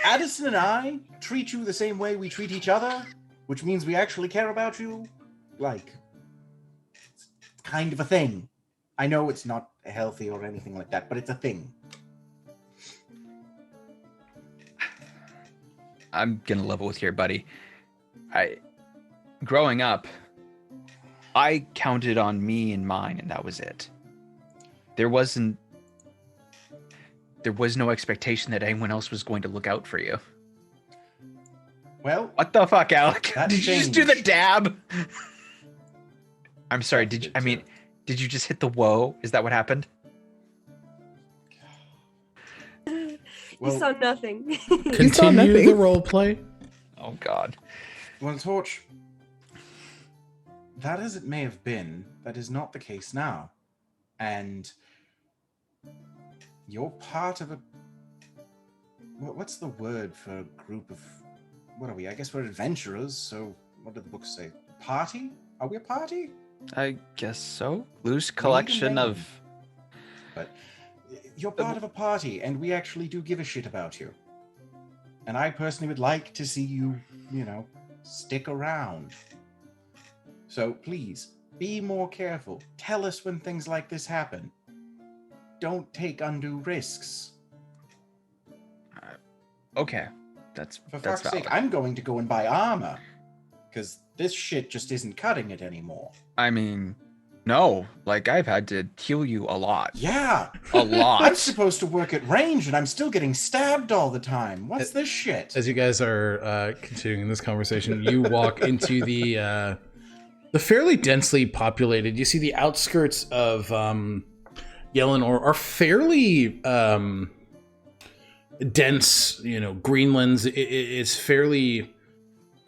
Addison and I treat you the same way we treat each other, which means we actually care about you. Like, it's kind of a thing. I know it's not healthy or anything like that, but it's a thing. I'm gonna level with here, buddy. Growing up, I counted on me and mine, and that was it. There was no expectation that anyone else was going to look out for you. Well, what the fuck, Alec? Did you just do the dab? I'm sorry. Did you just hit the whoa? Is that what happened? Well, You saw nothing. Continue nothing. the role play. Oh God. well, Torch, that as it may have been, that is not the case now. And you're part of a... What's the word for a group of... What are we? I guess we're adventurers, so what did the book say? Party? Are we a party? I guess so. Loose collection name. of. But you're part of a party, and we actually do give a shit about you. And I personally would like to see you, stick around. So please, be more careful. Tell us when things like this happen. Don't take undue risks. Okay, that's For that's fuck's sake, valid. I'm going to go and buy armor. Because this shit just isn't cutting it anymore. I mean, no. Like I've had to heal you a lot. Yeah! A I'm lot. supposed to work at range, and I'm still getting stabbed all the time. What's this shit? As you guys are continuing this conversation, you walk into the fairly densely populated. You see the outskirts of Yelenor are fairly dense. Greenlands. It's fairly.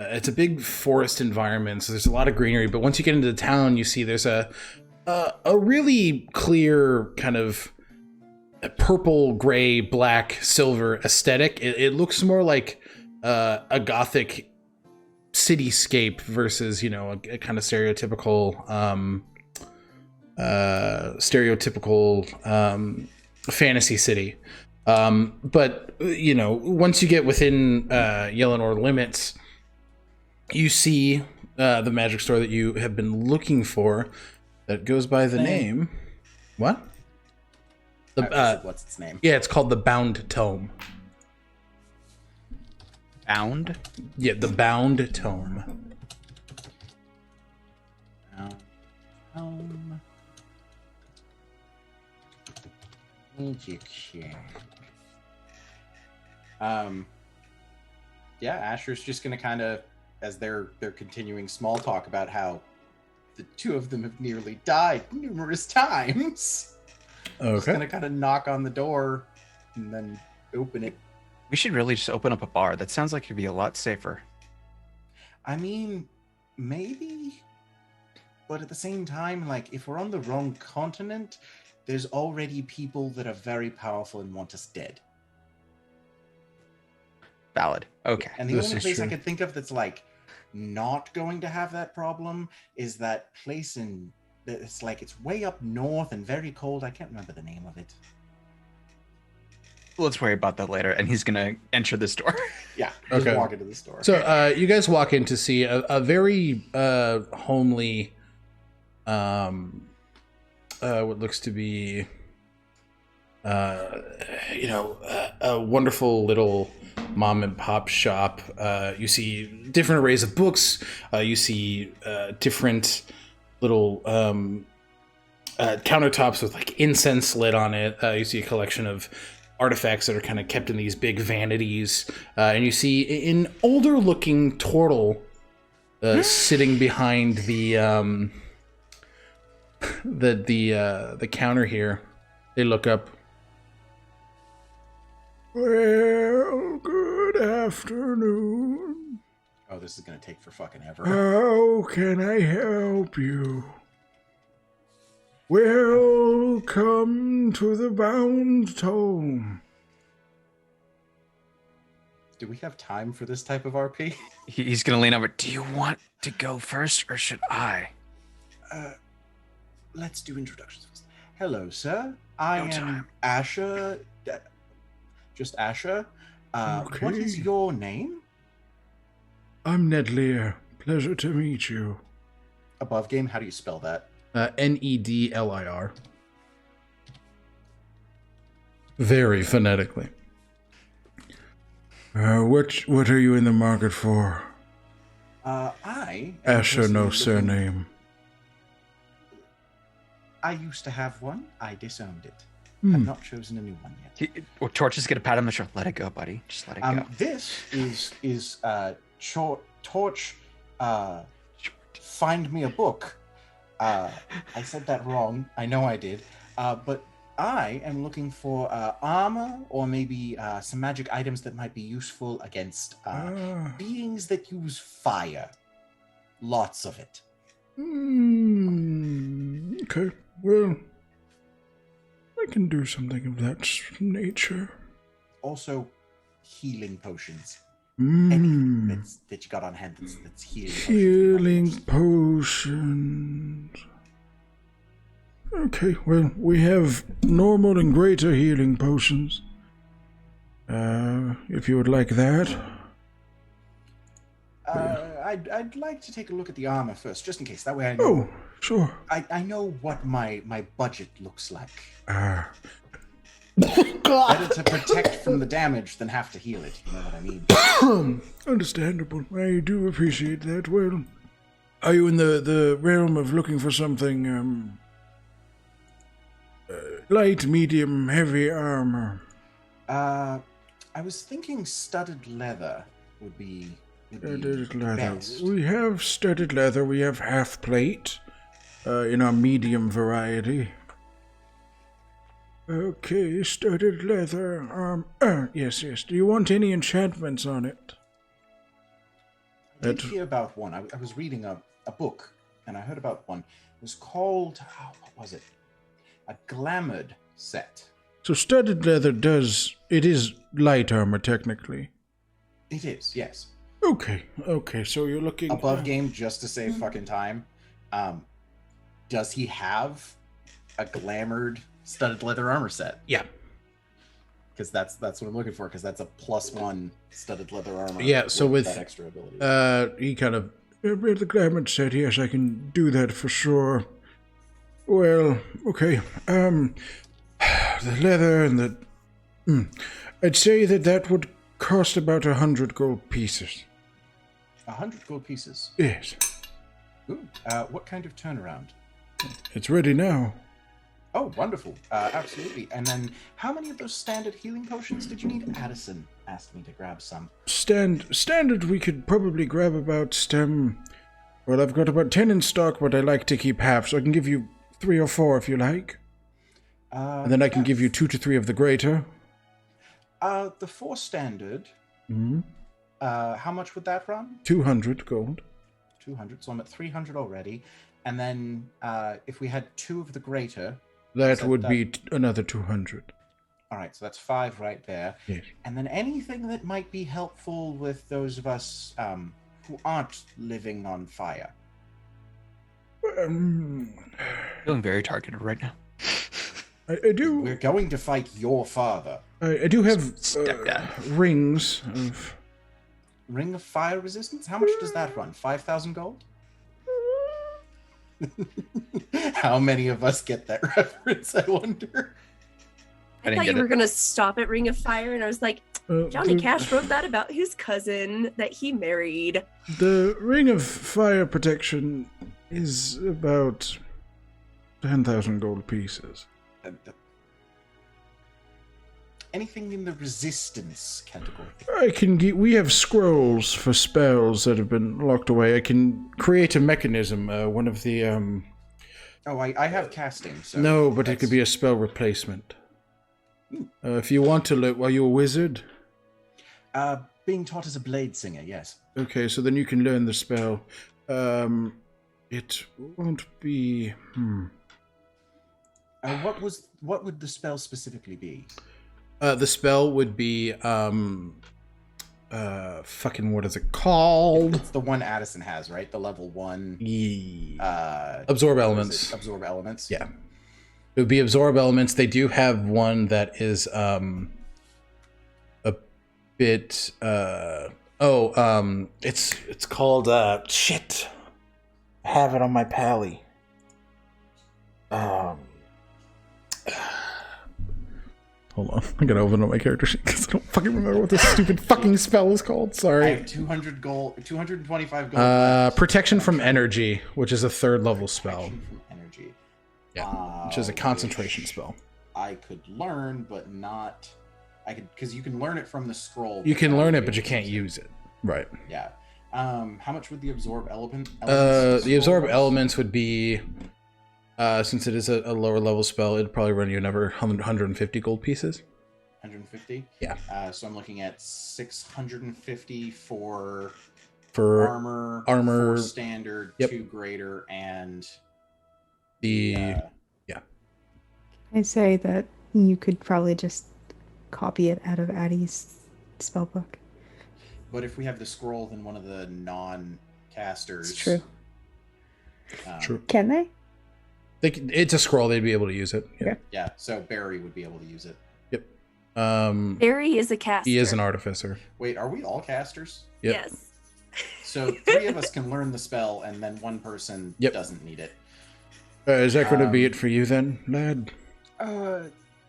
It's a big forest environment, so there's a lot of greenery. But once you get into the town, you see there's a really clear kind of purple, gray, black, silver aesthetic. It looks more like a gothic cityscape versus a kind of stereotypical fantasy city. But once you get within Yelenor limits, you see the magic store that you have been looking for that goes by the name. What? What's its name? Yeah, it's called the Bound Tome. Bound? Yeah, the Bound Tome. Yeah, Asher's just gonna kind of, as they're continuing small talk about how the two of them have nearly died numerous times. Just Okay. gonna kind of knock on the door and then open it. We should really just open up a bar. That sounds like it'd be a lot safer. I mean, maybe, but at the same time, like, if we're on the wrong continent, there's already people that are very powerful and want us dead. Valid. Okay. And the This only is place I true. could think of that's like not going to have that problem is that place it's way up north and very cold. I can't remember the name of it. Let's worry about that later. And he's gonna enter this door. Yeah, just Okay. walk into the store. So you guys walk in to see a very homely, what looks to be, a wonderful little mom and pop shop. You see different arrays of books. You see different little countertops with like incense lit on it. You see a collection of artifacts that are kind of kept in these big vanities, and you see an older looking turtle sitting behind the counter here. They look up. Well, good afternoon. Oh, this is gonna take for fucking ever. How can I help you? Welcome to the Bound Tome. Do we have time for this type of RP? He's gonna lean over. Do you want to go first, or should I? Let's do introductions first. Hello, sir. I No am time. Asher. Just Asher. What is Okay. your name? I'm Ned Lear. Pleasure to meet you. Above game, how do you spell that? Nedlir. Very phonetically. What are you in the market for? I am Asher, personally no looking- surname. I used to have one. I disowned it. Hmm. I've not chosen a new one yet. Torch is gonna pat him on the shoulder. Let it go, buddy. Just let it go. This is Torch. Find me a book. I said that wrong. I know I did. But I am looking for armor or maybe some magic items that might be useful against beings that use fire. Lots of it. Okay, well, I can do something of that nature. Also, healing potions. Mm. Anything that you got on hand that's healing. Healing potions. Okay, well, we have normal and greater healing potions. If you would like that. I'd like to take a look at the armor first, just in case. That way I know. Oh, sure. I know what my budget looks like. God. Better to protect from the damage than have to heal it. You know what I mean? Understandable. I do appreciate that. Well, are you in the realm of looking for something, light, medium, heavy armor? I was thinking studded leather would be Studded leather. best. We have studded leather. We have half plate, in our medium variety. Okay, studded leather. Yes. Do you want any enchantments on it? I did hear about one. I was reading a book, and I heard about one. It was called, what was it? A Glamored set. So studded leather it is light armor, technically. It is, yes. Okay, so you're looking... Above game, just to save fucking time. Does he have a glamored studded leather armor set? Yeah. Because that's what I'm looking for, because that's a +1 studded leather armor. Yeah, so with that extra ability. he kind of... The glamored set, yes, I can do that for sure. Well, okay. The leather and the... I'd say that would cost about 100 gold pieces. 100 gold pieces. Yes. Ooh, what kind of turnaround? It's ready now. Oh, wonderful. Absolutely. And then, how many of those standard healing potions did you need? Addison asked me to grab some. Standard, we could probably grab about, well, I've got about 10 in stock, but I like to keep half, so I can give you 3 or 4 if you like. And then I can give you 2 to 3 of the greater. The 4 standard. Mm-hmm. How much would that run? 200 gold. 200, so I'm at 300 already. And then, if we had 2 of the greater... That would be another 200. All right, so that's 5 right there. Yes. And then anything that might be helpful with those of us who aren't living on fire. Feeling very targeted right now. I do. We're going to fight your father. I do have Stepdad. rings of... Ring of fire resistance? How much does that run? 5,000 gold? How many of us get that reference, I wonder? I thought you were going to stop at Ring of Fire, and I was like, Johnny Cash wrote that about his cousin that he married. The Ring of Fire protection is about 10,000 gold pieces. Anything in the resistance category? I can we have scrolls for spells that have been locked away. I can create a mechanism. One of the Oh, I have casting. So no, but it could be a spell replacement. If you want to look, are you a wizard? Being taught as a blade singer, yes. Okay, so then you can learn the spell. It won't be. What would the spell specifically be? The spell would be fucking what is it called? It's the one Addison has, right? The level 1. Absorb elements. Absorb elements. Yeah. It would be absorb elements. They do have one that is a bit it's called shit. I have it on my pally. Hold on, I gotta open up my character sheet because I don't fucking remember what this stupid fucking spell is called. Sorry. I have 200 gold, 225 gold. Protection from energy, which is a 3rd level spell. Protection from energy. Yeah, which is a concentration spell. I could learn, but not. I could, because you can learn it from the scroll. You can learn it, but you can't use it. Right. Yeah. How much would the absorb elements? The absorb elements would be Since it is a lower level spell, it'd probably run you another 150 gold pieces. 150? Yeah. So I'm looking at 650 for For armor 4 standard, yep. 2 greater, and yeah. I say that you could probably just copy it out of Addie's spellbook. But if we have the scroll, then one of the non-casters... It's true. True. Can they? It's a scroll. They'd be able to use it. Yeah. Okay. Yeah, so Barry would be able to use it. Yep. Barry is a caster. He is an artificer. Wait, are we all casters? Yep. Yes. So 3 of us can learn the spell, and then 1 person doesn't need it. Is that going to be it for you then, lad?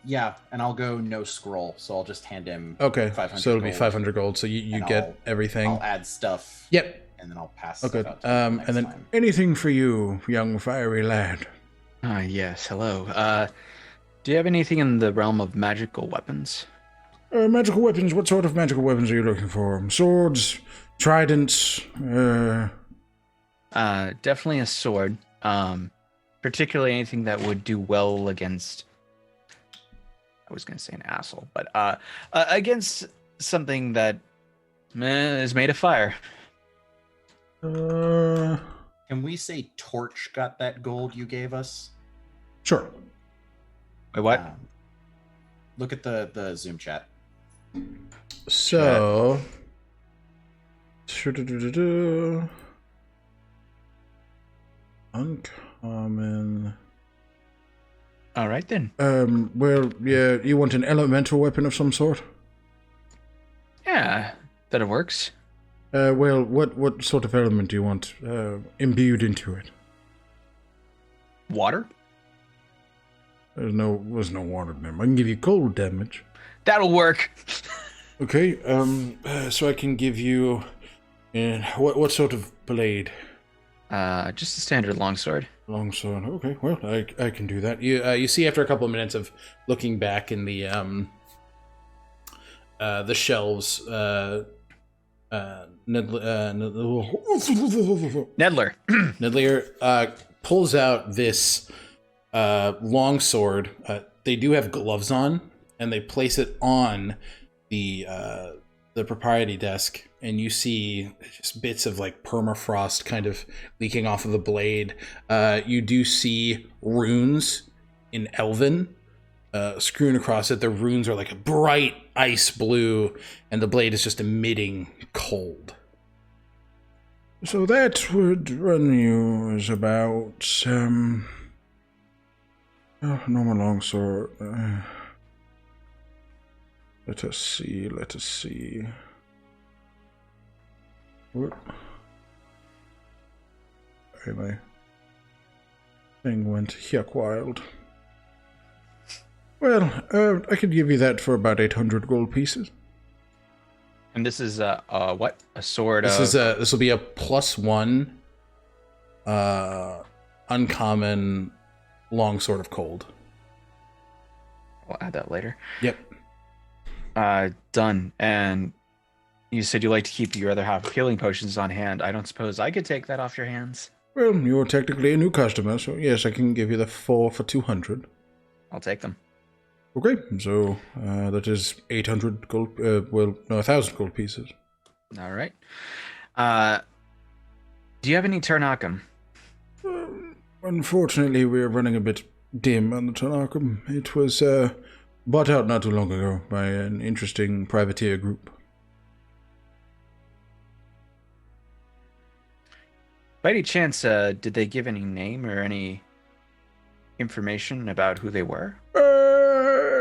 Yeah, and I'll go no scroll, so I'll just hand him. Okay. 500 So it'll be gold. 500 gold. So you get everything. I'll add stuff. Yep. And then I'll pass. Okay. Stuff out to him And then next time. anything for you, young fiery lad. Yes, hello. Do you have anything in the realm of magical weapons? Magical weapons. What sort of magical weapons are you looking for? Swords, tridents. Definitely a sword. Particularly anything that would do well against. I was going to say an asshole, but against something that is made of fire. Can we say Torch got that gold you gave us? Sure. Wait, what? Look at the Zoom chat. So. Uncommon. All right then. Well, yeah, you want an elemental weapon of some sort? Yeah, that it works. Well, what sort of element do you want imbued into it? Water? There's no water in them. I can give you cold damage. That'll work. Okay, so I can give you what sort of blade? Just a standard longsword. Longsword. Okay, well, I can do that. You see after a couple of minutes of looking back in the shelves, Nedler pulls out this longsword. They do have gloves on, and they place it on the propriety desk, and you see just bits of like permafrost kind of leaking off of the blade. You do see runes in Elven screwing across it. The runes are like a bright ice blue, and the blade is just emitting cold. So that would run you as about normal longsword. Let us see. What? My thing went yuck wild. Well, I could give you that for about 800 gold pieces. And this is what? A sword. This will be a +1 uncommon longsword of cold. I'll add that later. Yep. Done. And you said you like to keep your other half of healing potions on hand. I don't suppose I could take that off your hands? Well, you're technically a new customer, so yes, I can give you the 4 for 200. I'll take them. Okay, so that is 800 gold, 1,000 gold pieces. All right. Do you have any Tarnakum? Unfortunately, we're running a bit dim on the Tarnakum. It was bought out not too long ago by an interesting privateer group. By any chance, did they give any name or any information about who they were?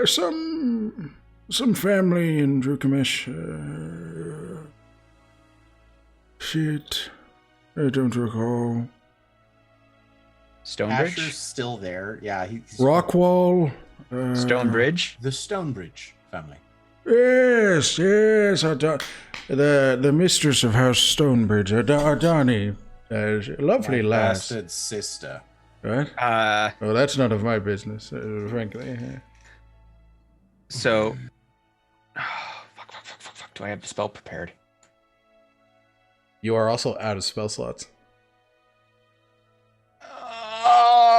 Some family in Drukamesh. Shit. I don't recall. Stonebridge? Asher's still there. Yeah, he's Rockwall. Stonebridge? the Stonebridge family. Yes. The mistress of House Stonebridge, Ardani. Lovely My lass. bastard sister. Right? Oh, that's none of my business, frankly. So... fuck. Do I have the spell prepared? You are also out of spell slots.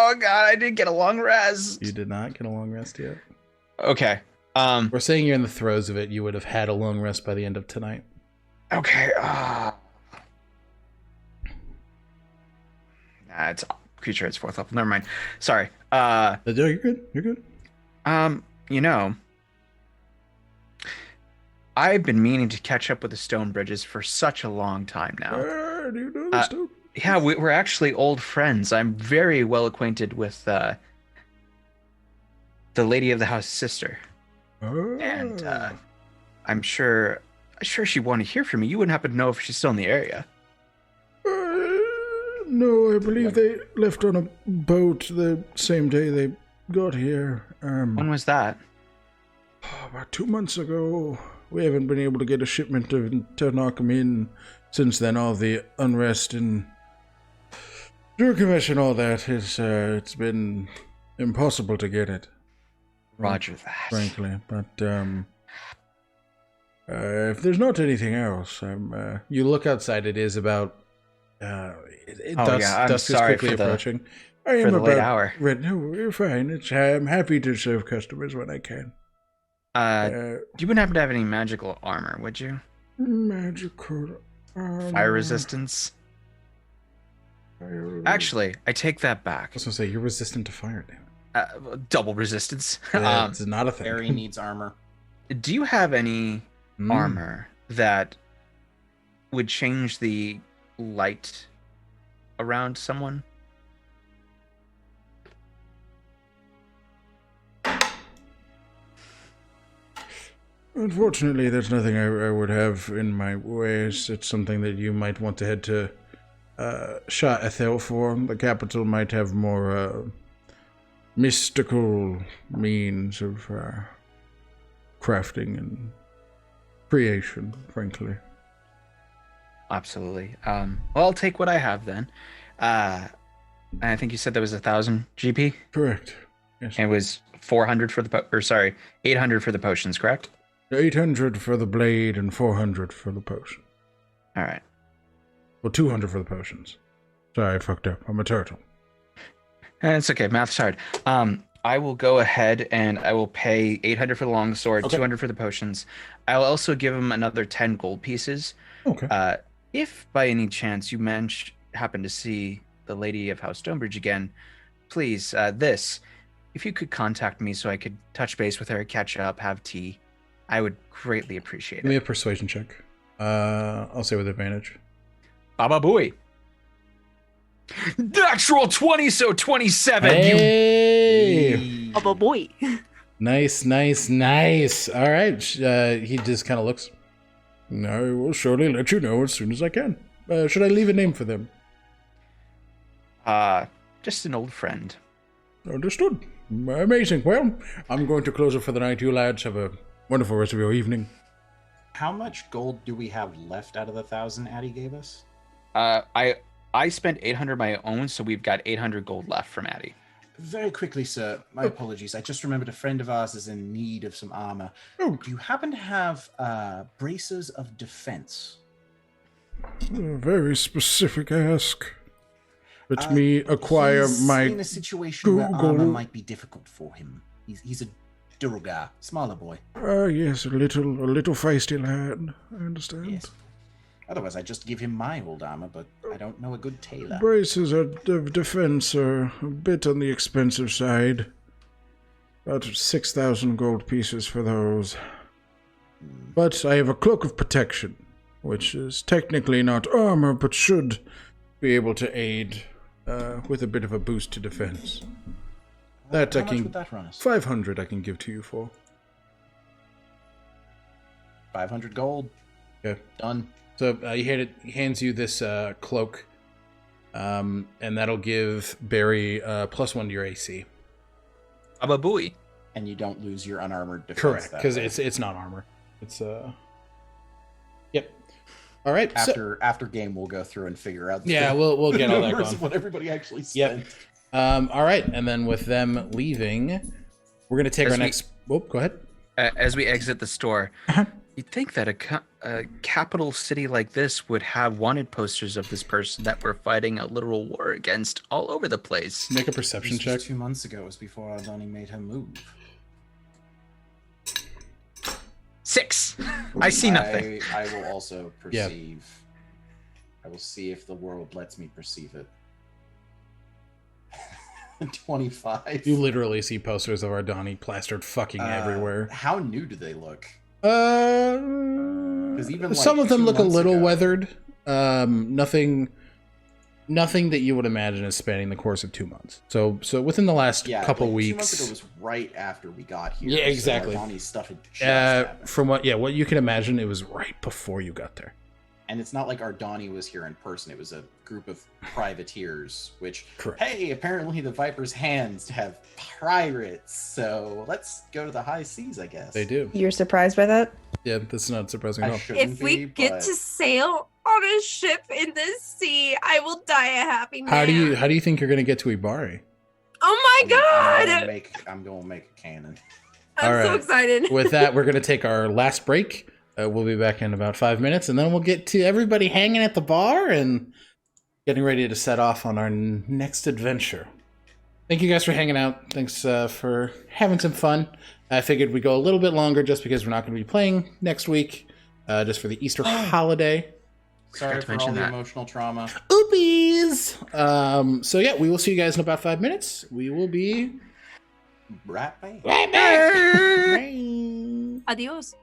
Oh god, I didn't get a long rest. You did not get a long rest yet. Okay. We're saying you're in the throes of it. You would have had a long rest by the end of tonight. Okay. It's creature. It's 4th level. Never mind. Sorry. You're good. You're good. You know, I've been meaning to catch up with the Stonebridges for such a long time now. Do you know this stuff? Yeah, we're actually old friends. I'm very well acquainted with the lady of the house sister, and I'm sure she'd want to hear from me. You wouldn't happen to know if she's still in the area. No, I believe they left on a boat the same day they got here. When was that? About 2 months ago. We haven't been able to get a shipment to knock them in since then. All the unrest and Drew Commission, all that, it's been impossible to get it. Roger that. Frankly, but if there's not anything else, you look outside. It is about dusk is quickly approaching. I am for the late about hour. No, you're fine. I'm happy to serve customers when I can. You wouldn't happen to have any magical armor, would you? Magical armor. Fire resistance? Actually, I take that back. I was gonna say you're resistant to fire, damn Double resistance. it. It's not a thing. Barry needs armor. Do you have any armor that would change the light around someone? Unfortunately, there's nothing I would have in my ways. It's something that you might want to head to Shah Ethel for. The capital might have more mystical means of crafting and creation, frankly. Absolutely. Well, I'll take what I have then. I think you said that was 1,000 GP? Correct. Yes. And it was 400 for the 800 for the potions, correct? 800 for the blade and 400 for the potion. All right. Well, 200 for the potions. Sorry, I fucked up. I'm a turtle. It's okay. Math's hard. I will go ahead and I will pay 800 for the long sword, Okay. 200 for the potions. I'll also give him another 10 gold pieces. Okay. If by any chance you happen to see the lady of House Stonebridge again, please, if you could contact me so I could touch base with her, catch up, have tea, I would greatly appreciate Give me it. a persuasion check. I'll say with advantage. Baba Booey. Natural 20, so 27. Hey! Oh boy. Nice. All right. He just kind of looks. I will surely let you know as soon as I can. Should I leave a name for them? Just an old friend. Understood. Amazing. Well, I'm going to close it for the night. You lads have a wonderful rest of your evening. How much gold do we have left out of the 1,000 Addie gave us? I spent 800 my own, so we've got 800 gold left from Addie. Very quickly, sir. My apologies. I just remembered a friend of ours is in need of some armor. Oh. Do you happen to have braces of defense? Very specific ask. Let me acquire He's my in a situation where Google. armor might be difficult for him. He's a Durugar, smaller boy. Yes, a little feisty lad. I understand. Yes. Otherwise, I'd just give him my old armor, but I don't know a good tailor. Braces of defense are a bit on the expensive side. About 6,000 gold pieces for those. But I have a cloak of protection, which is technically not armor, but should be able to aid with a bit of a boost to defense. That How I much can. would that run us? 500 I can give to you for. 500 gold. Okay. Done. So he hands you this cloak, and that'll give Barry +1 to your AC. Baba Booey. And you don't lose your unarmored defense. Correct, that because way. it's not armor. It's Yep. All right. After game, we'll go through and figure out. Yeah, we'll get all that numbers going. of what everybody actually Yep. spent. All right, and then with them leaving, we're gonna take As our we- next. Oh, go ahead. As we exit the store, You'd think that a capital city like this would have wanted posters of this person that we're fighting a literal war against all over the place. Make a perception This check. was 2 months ago. It was before Ardani made her move. 6. I see nothing. I will also perceive. I will see if the world lets me perceive it. 25. You literally see posters of Ardani plastered fucking everywhere. How new do they look? Even, Some like, of them 2 look a months little ago- weathered. Nothing that you would imagine is spanning the course of 2 months. So within the last couple like, weeks. 2 months ago was right after we got here. Yeah, exactly. So Ardani's stuff had just happened. From what you can imagine, it was right before you got there. And it's not like Ardani was here in person. It was a group of privateers, which, Correct. hey, apparently the Viper's hands have pirates. So let's go to the high seas, I guess. They do. You're surprised by that? Yeah, that's not surprising at I all. shouldn't If we be, get but to sail on a ship in the sea, I will die a happy man. How do you think you're going to get to Ibari? Oh my god! I'm going to make a cannon. I'm All so right. excited. With that, we're going to take our last break. We'll be back in about 5 minutes, and then we'll get to everybody hanging at the bar and getting ready to set off on our next adventure. Thank you guys for hanging out. Thanks for having some fun. I figured we'd go a little bit longer just because we're not going to be playing next week, just for the Easter holiday. Sorry to for all mention the that. emotional trauma. Oopies! So yeah, we will see you guys in about 5 minutes. We will be Rat man. right back. Bye. Adios.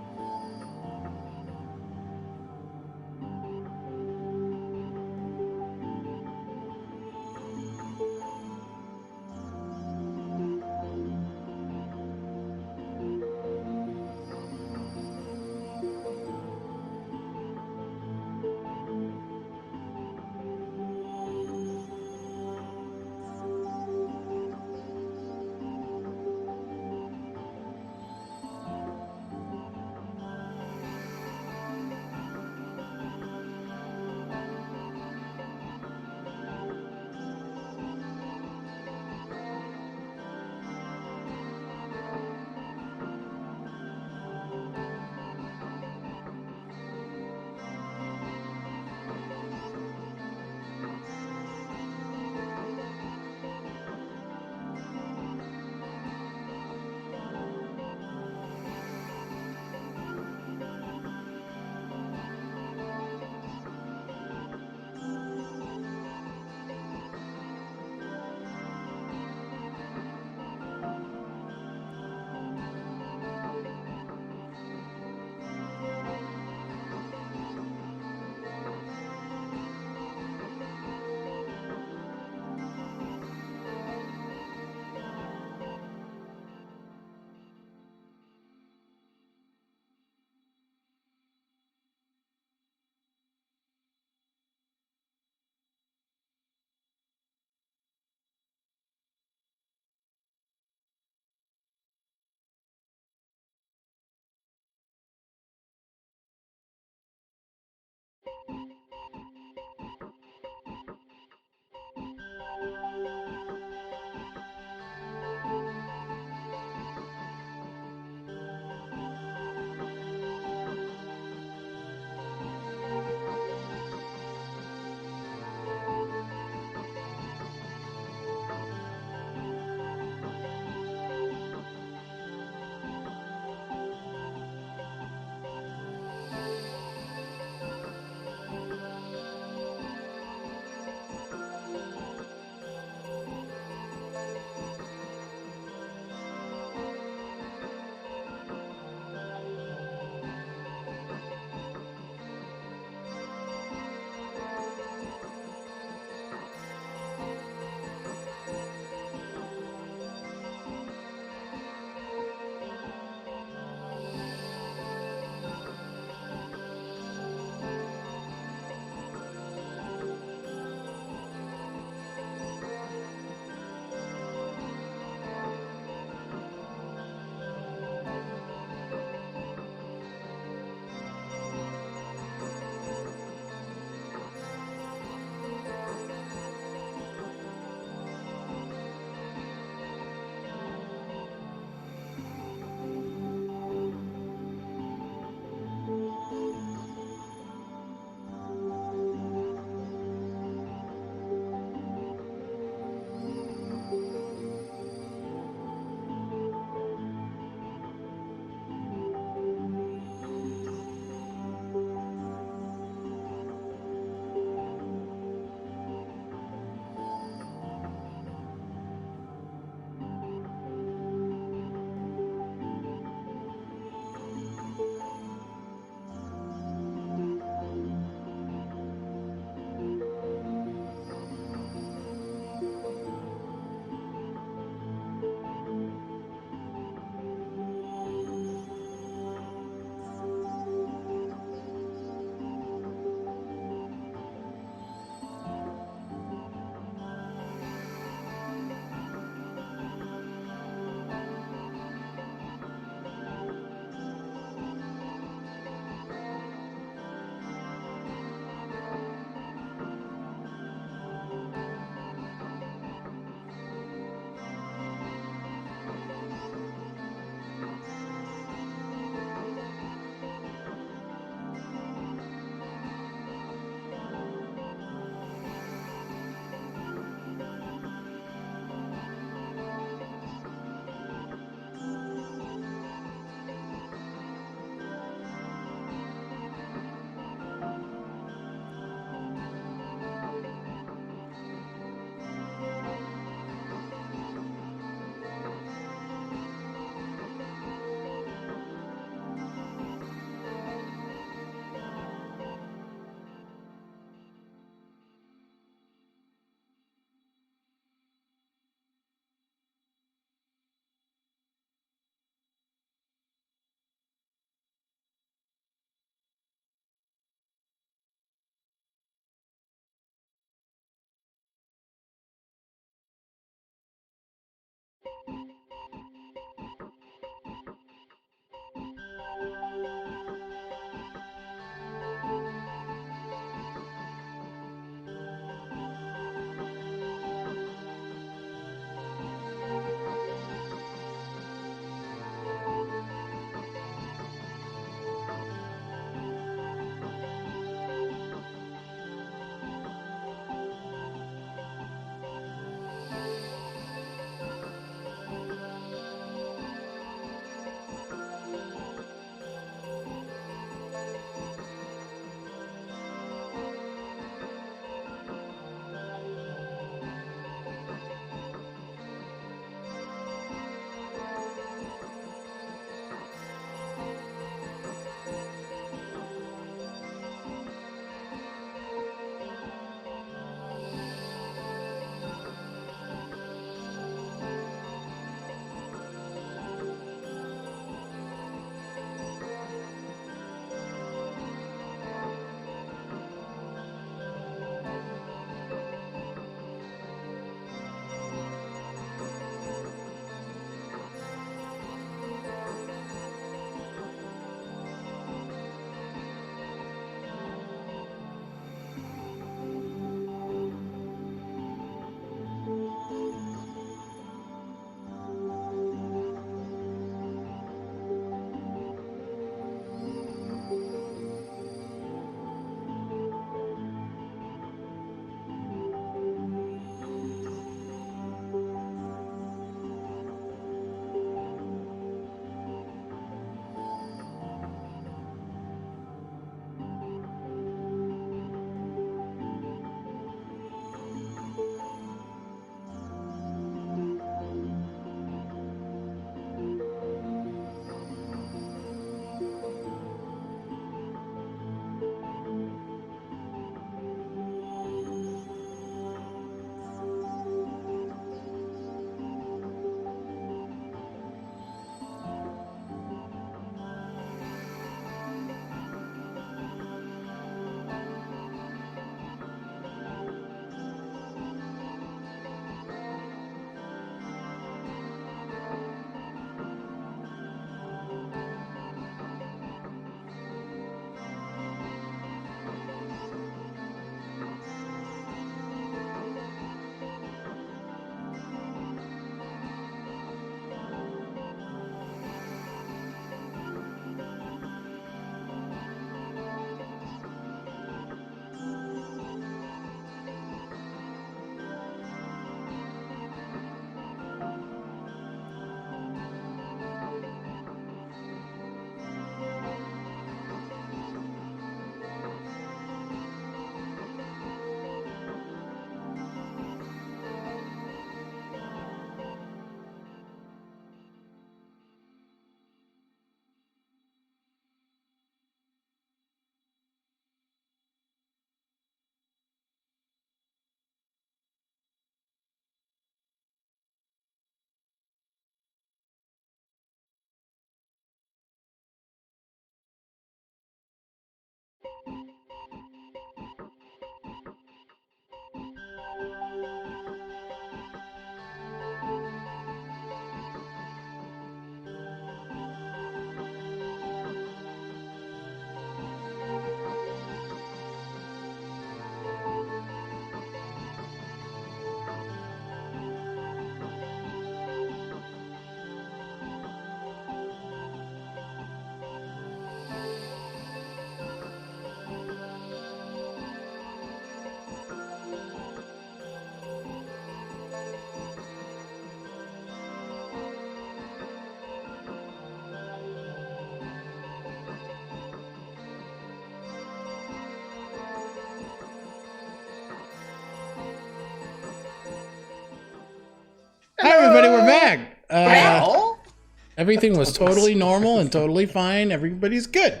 Everything was totally normal and totally fine. Everybody's good.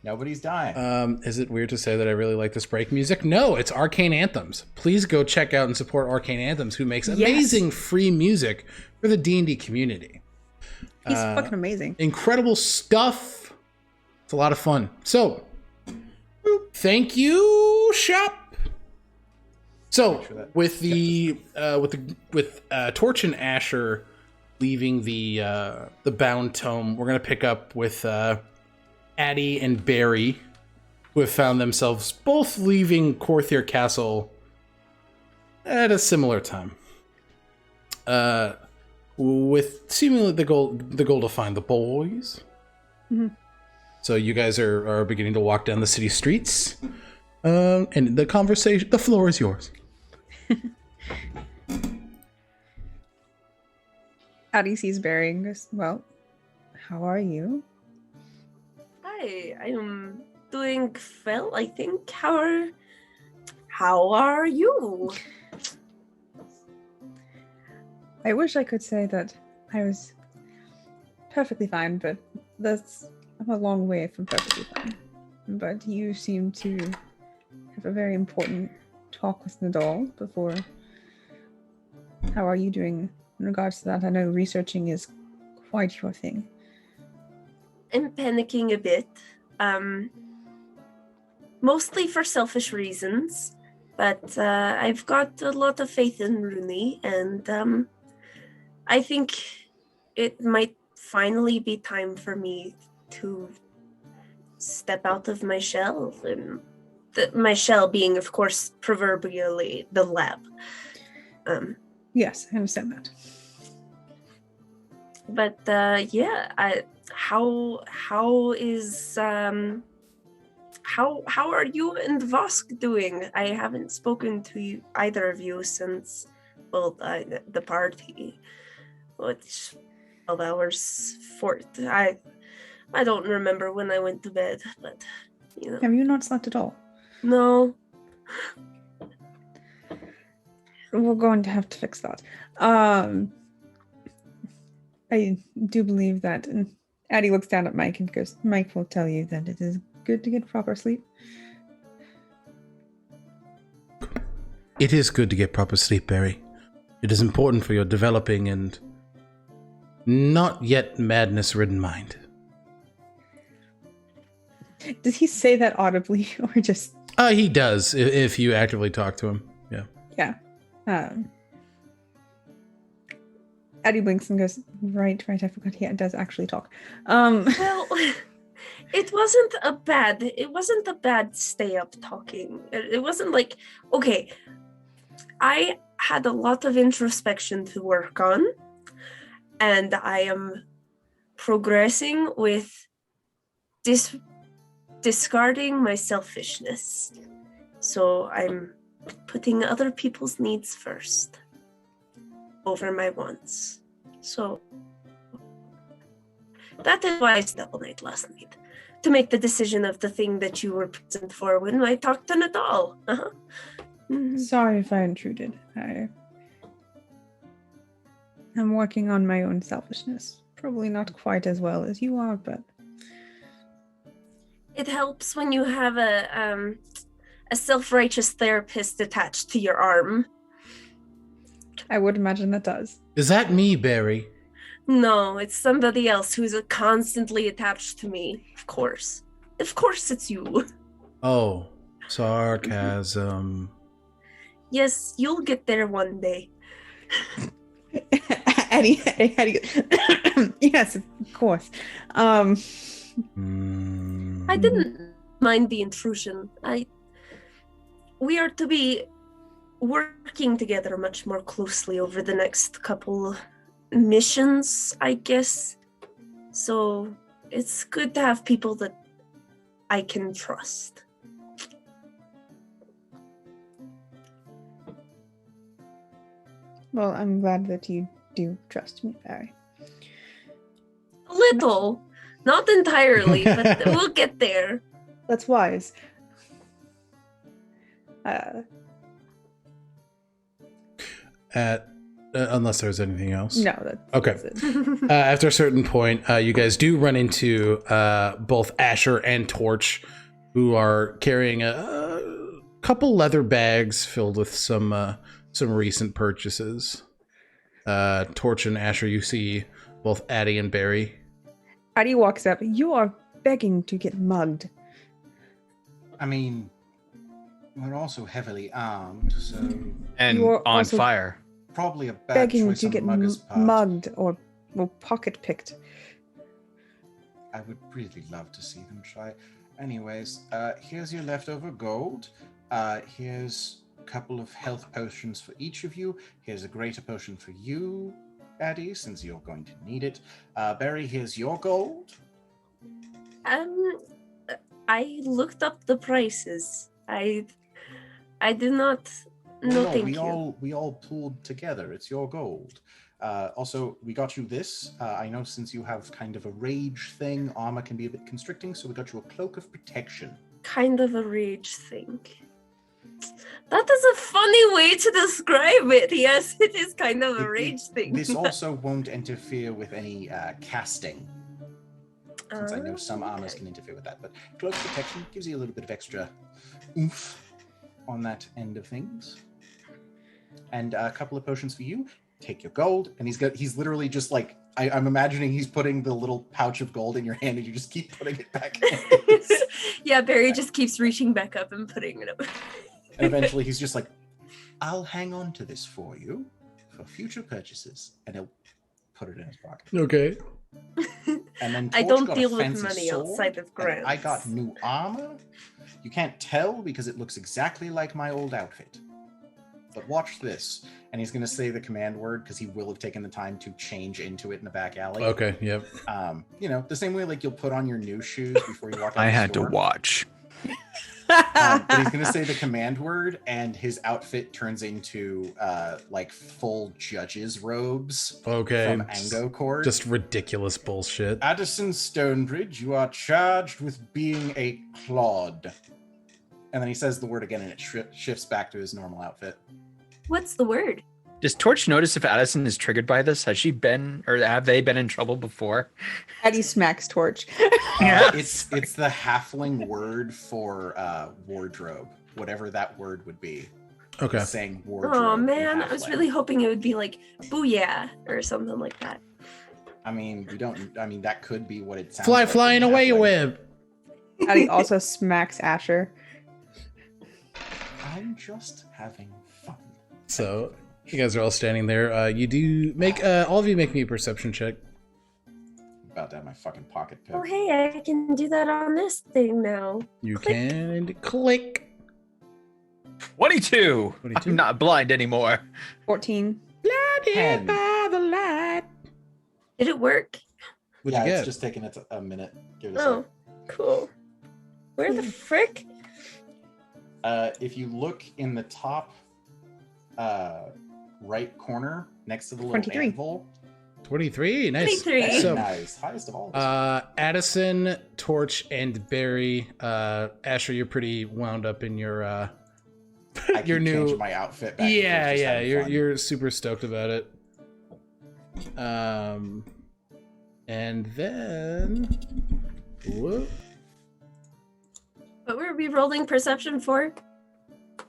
Nobody's dying. Is it weird to say that I really like this break music? No, it's Arcane Anthems. Please go check out and support Arcane Anthems, who makes amazing free music for the D&D community. He's fucking amazing. Incredible stuff. It's a lot of fun. So, thank you, shop. So, with Torch and Asher leaving the bound tome, we're gonna pick up with Addie and Barry, who have found themselves both leaving Korthir Castle at a similar time, with seemingly the goal to find the boys. Mm-hmm. So you guys are beginning to walk down the city streets, and the floor is yours. Addie sees Barry and goes, well, how are you? Hi, I am doing well, I think. How are you? I wish I could say that I was perfectly fine, but I'm a long way from perfectly fine. But you seem to have a very important talk with Nadal before. How are you doing in regards to that? I know researching is quite your thing. I'm panicking a bit. Mostly for selfish reasons, but I've got a lot of faith in Rooney, and I think it might finally be time for me to step out of my shell, and my shell being, of course, proverbially the lab. Yes, I understand that. But how are you and Vosk doing? I haven't spoken to you, either of you, since the party. It's 12 hours for I don't remember when I went to bed, but you know. Have you not slept at all? No. We're going to have to fix that. I do believe that, and Addie looks down at Mike and goes, Mike will tell you that it is good to get proper sleep. It is good to get proper sleep, Barry. It is important for your developing and not yet madness-ridden mind. Does he say that audibly or just... He does, if you actively talk to him. Yeah. Yeah. Addie blinks and goes, right, I forgot he does actually talk. Well, it wasn't a bad stay up talking. It wasn't like, okay, I had a lot of introspection to work on, and I am progressing with discarding my selfishness. So I'm putting other people's needs first over my wants. So that is why I stayed up all night last night, to make the decision of the thing that you were present for when I talked to Nadal. Mm-hmm. Sorry if I intruded. I'm working on my own selfishness. Probably not quite as well as you are, but it helps when you have a self-righteous therapist attached to your arm. I would imagine that does. Is that me, Barry? No, it's somebody else who's constantly attached to me. Of course it's you. Oh, sarcasm. Yes, you'll get there one day. Addie, yes, of course. I didn't mind the intrusion. We are to be working together much more closely over the next couple missions, I guess. So it's good to have people that I can trust. Well, I'm glad that you do trust me, Barry. A little. Not entirely, but we'll get there. That's wise. unless there's anything else. No, Okay. that's it. After a certain point, you guys do run into both Asher and Torch, who are carrying a couple leather bags filled with some recent purchases. Torch and Asher, you see both Addie and Barry. Addie walks up. You are begging to get mugged. I mean, we're also heavily armed, so And You are on also fire. probably a bad Begging choice to on get the mugger's part. mugged or pocket picked. I would really love to see them try. Anyways, here's your leftover gold. Here's a couple of health potions for each of you. Here's a greater potion for you, Addie, since you're going to need it. Barry, here's your gold. I looked up the prices. I did not. No, No, thank we you. we all pooled together. It's your gold. Also, we got you this. I know since you have kind of a rage thing, armor can be a bit constricting, so we got you a cloak of protection. Kind of a rage thing. That is a funny way to describe it. Yes, it is kind of a rage thing. This also won't interfere with any casting, since I know some armors Okay. can interfere with that. But cloak of protection gives you a little bit of extra oomph on that end of things. And a couple of potions for you. Take your gold, and he's literally just like I'm imagining he's putting the little pouch of gold in your hand, and you just keep putting it back in. Yeah, Barry just keeps reaching back up and putting it up. And eventually he's just like, I'll hang on to this for you for future purchases. And he'll put it in his pocket. Okay. And then I Torch don't got a deal with fancy money sword, outside of and grants. I got new armor. You can't tell because it looks exactly like my old outfit. But watch this. And he's going to say the command word because he will have taken the time to change into it in the back alley. Okay, yep. The same way like you'll put on your new shoes before you walk out I the had to store. watch. But he's going to say the command word, and his outfit turns into like full judge's robes Okay. from Ango Court. Just ridiculous bullshit. Addison Stonebridge, you are charged with being a clod. And then he says the word again, and it shifts back to his normal outfit. What's the word? Does Torch notice if Addison is triggered by this? Has she been, or have they been in trouble before? Addie smacks Torch. It's the halfling word for wardrobe, whatever that word would be. Okay. It's saying wardrobe. Oh in man, I was halfling. really hoping it would be like booyah or something like that. I mean, that could be what it sounds Fly, like. flying in away, halfling. web. Addie also smacks Asher. I'm just having fun. So you guys are all standing there. You do make all of you make me a perception check. I'm about to have my fucking pocket pick. Oh hey, I can do that on this thing now. You Click. can click. 22. 22. I'm not blind anymore. 14. Blinded 10. by the light. Did it work? What'd Yeah, you it's get? just taking it a minute. Give it a Oh, cool. Where the frick? sec. If you look in the top right corner next to the little 23. anvil, 23. Nice. 23. So, nice, highest of all. Addison, Torch, and Barry. Asher, you're pretty wound up in your I your keep new. changing my outfit. Back and forth, Yeah, just yeah. having fun. You're super stoked about it. And then. Whoop. What were we rolling perception for?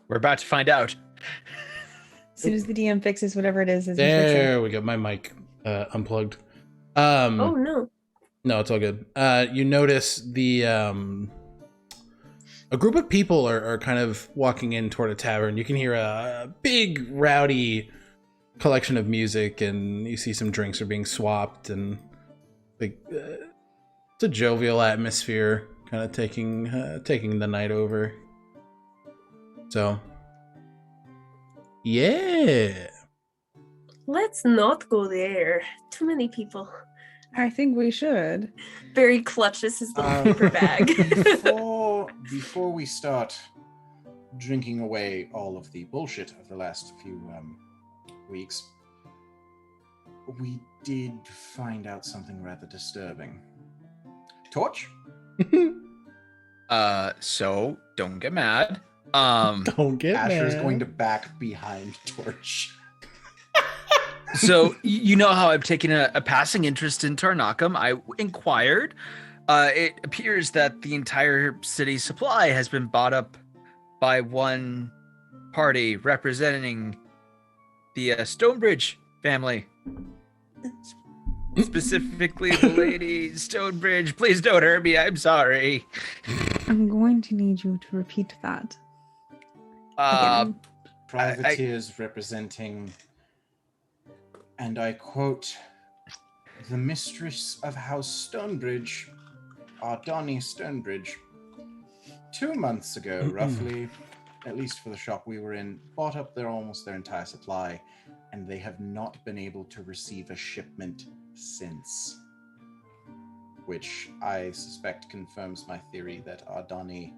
We're about to find out. As soon as the DM fixes whatever it is, as he fixes it. There we go. My mic unplugged. Oh no. No, it's all good. You notice the a group of people are kind of walking in toward a tavern. You can hear a big rowdy collection of music, and you see some drinks are being swapped, and like it's a jovial atmosphere, kind of taking the night over. So, yeah. Let's not go there. Too many people. I think we should. Barry clutches his little paper bag. Before we start drinking away all of the bullshit of the last few weeks, we did find out something rather disturbing. Torch? So don't get mad. Don't get Asher's mad. going to back behind Torch. So you know how I've taken a passing interest in Tarnakam. I inquired. It appears that the entire city's supply has been bought up by one party representing the Stonebridge family. Specifically the lady Stonebridge. Please don't hurt me. I'm sorry. I'm going to need you to repeat that. Again. Privateers representing, and I quote, the mistress of House Stonebridge, Ardani Stonebridge, 2 months ago, roughly, at least for the shop we were in, bought up almost their entire supply, and they have not been able to receive a shipment since. Which I suspect confirms my theory that Ardani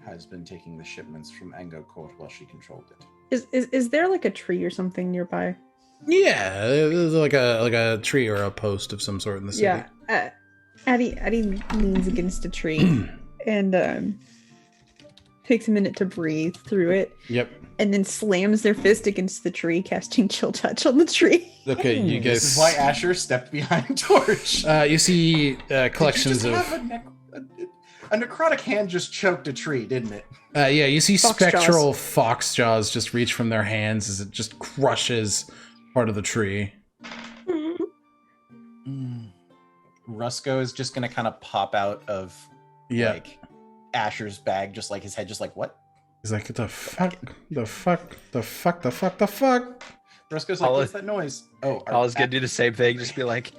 has been taking the shipments from Ango Court while she controlled it. Is there like a tree or something nearby? Yeah, there's like a tree or a post of some sort in the city. Yeah. Addie leans against a tree and takes a minute to breathe through it. Yep. And then slams their fist against the tree, casting Chill Touch on the tree. Okay, you guys. This is why Asher stepped behind Torch. You see collections of. A necrotic hand just choked a tree, didn't it? Yeah, you see Fox spectral fox jaws just reach from their hands as it just crushes part of the tree. Rusko is just gonna kind of pop out of like Asher's bag, just like his head, just like what? He's like, the fuck, the fuck, the fuck, the fuck, the fuck. Rusko's like, what's that noise? Oh, I was gonna do the same thing, just be like,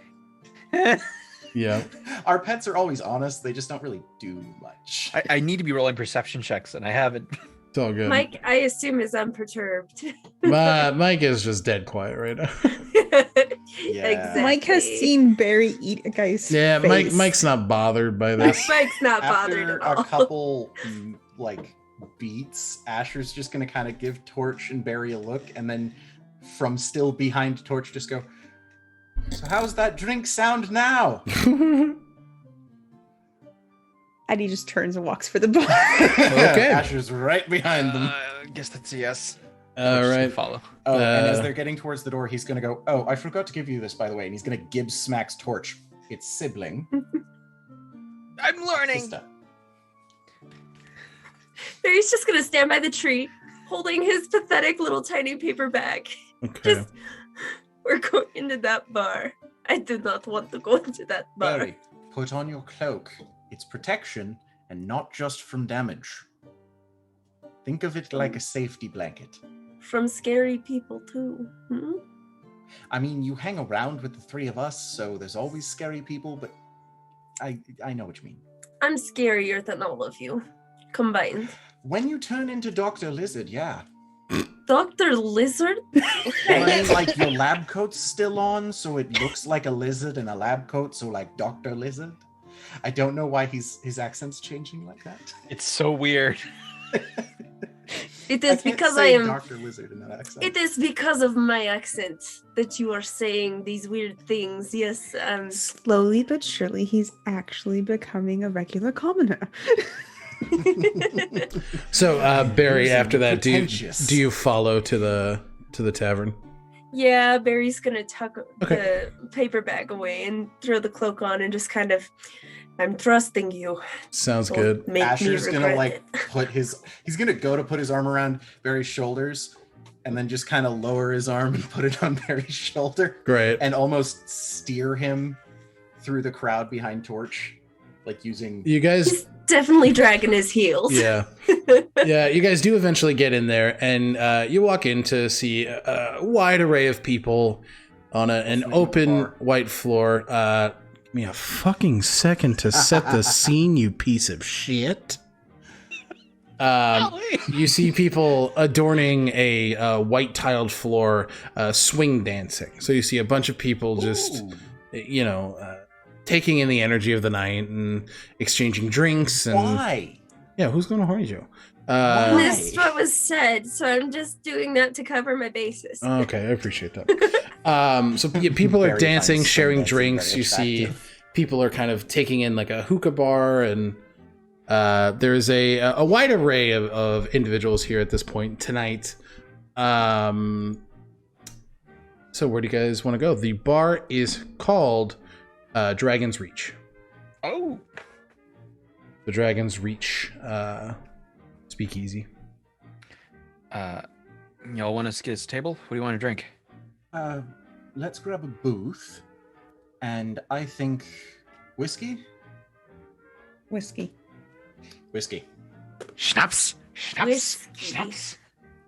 yeah. Our pets are always honest. They just don't really do much. I need to be rolling perception checks, and I haven't. It's all good. Mike, I assume, is unperturbed. Mike is just dead quiet right now. Yeah. Exactly. Mike has seen Barry eat a guy's Yeah, face. Mike's not bothered by this. Mike's not bothered After at all. a couple like beats, Asher's just gonna kind of give Torch and Barry a look, and then from still behind Torch, just go, so how's that drink sound now? Addie just turns and walks for the bar. Okay. Asher's right behind them. I guess that's a yes. All right. Follow. Oh, and as they're getting towards the door, he's gonna go, oh, I forgot to give you this, by the way, and he's gonna give Smacks Torch, its sibling. I'm learning. Sister. He's just gonna stand by the tree, holding his pathetic little tiny paper bag. Okay. Just, we're going into that bar. I did not want to go into that bar. Barry, put on your cloak. It's protection, and not just from damage. Think of it like a safety blanket. From scary people too. Hmm? I mean, you hang around with the three of us, so there's always scary people, but I know what you mean. I'm scarier than all of you combined. When you turn into Dr. Lizard, yeah. Dr. Lizard? When, like, your lab coat's still on, so it looks like a lizard in a lab coat, so like Dr. Lizard. I don't know why his accent's changing like that. It's so weird. It is because I say am. Dr. Lizard in that accent. It is because of my accent that you are saying these weird things. Yes. Slowly but surely, he's actually becoming a regular commoner. So Barry, after that, do pretentious. you follow to the tavern? Yeah, Barry's gonna tuck Okay. the paper bag away and throw the cloak on and just kind of, I'm trusting you. Sounds Don't good. Make Asher's me gonna regret like it. he's gonna go to put his arm around Barry's shoulders and then just kind of lower his arm and put it on Barry's shoulder Great. and almost steer him through the crowd behind Torch, like using You guys, He's definitely dragging his heels. yeah, yeah. You guys do eventually get in there, and you walk in to see a wide array of people on an Like a open bar. white floor. Give me a fucking second to set the scene, you piece of shit. You see people adorning a white tiled floor, swing dancing. So you see a bunch of people just, Ooh, taking in the energy of the night and exchanging drinks. And why? yeah, who's going to harm you? Why? This is what was said, so I'm just doing that to cover my bases. Okay, I appreciate that. So yeah, people are Very dancing, fine, sharing dancing, drinks. very You see attractive. people are kind of taking in like a hookah bar, and there's a wide array of individuals here at this point tonight. So where do you guys want to go? The bar is called Dragon's Reach. Oh. The Dragon's Reach speakeasy. Y'all want us to get us a table? What do you want to drink? Let's grab a booth, and I think whiskey. Whiskey. Schnapps. Whiskey.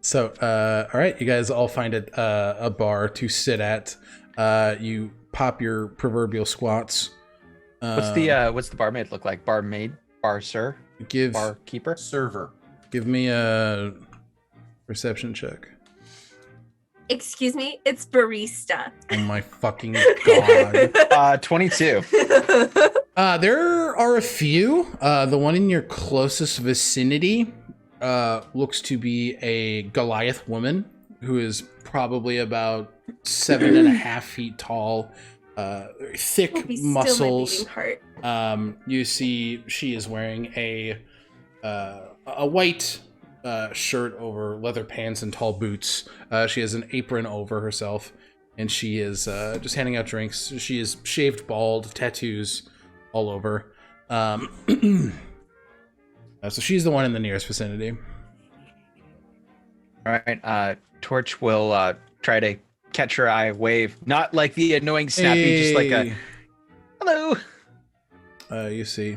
So, all right, you guys all find a bar to sit at. You pop your proverbial squats. What's the barmaid look like? Barmaid, bar sir, barkeeper, Server. Give me a perception check. Excuse me, it's barista. Oh my fucking god. 22. There are a few. The one in your closest vicinity looks to be a Goliath woman who is probably about 7.5 feet tall, thick muscles. You see she is wearing a white shirt over leather pants and tall boots. She has an apron over herself, and she is just handing out drinks. She is shaved bald, tattoos all over. So she's the one in the nearest vicinity. All right. Torch will try to catch her eye, wave, not like the annoying snappy, just like a hello. You see.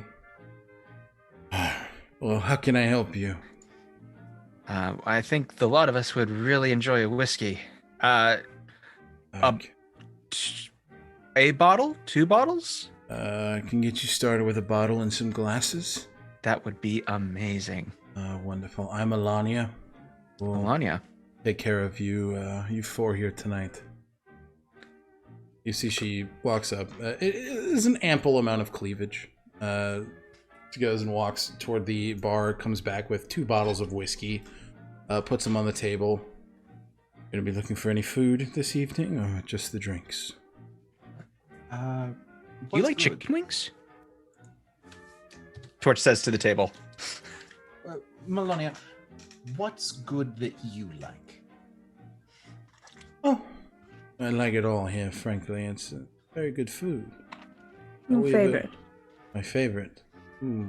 Well, how can I help you? I think the lot of us would really enjoy a whiskey. A bottle? 2 bottles? I can get you started with a bottle and some glasses. That would be amazing. Wonderful. I'm Alania. We'll Melania. take care of you, you 4 here tonight. You see she walks up. It is an ample amount of cleavage. She goes and walks toward the bar, comes back with 2 bottles of whiskey, puts them on the table. Gonna be looking for any food this evening, or just the drinks? Do you like chicken wings? Torch says to the table. Melania, what's good that you like? Oh, I like it all here, frankly. It's very good food. Your However, favorite? My favorite. We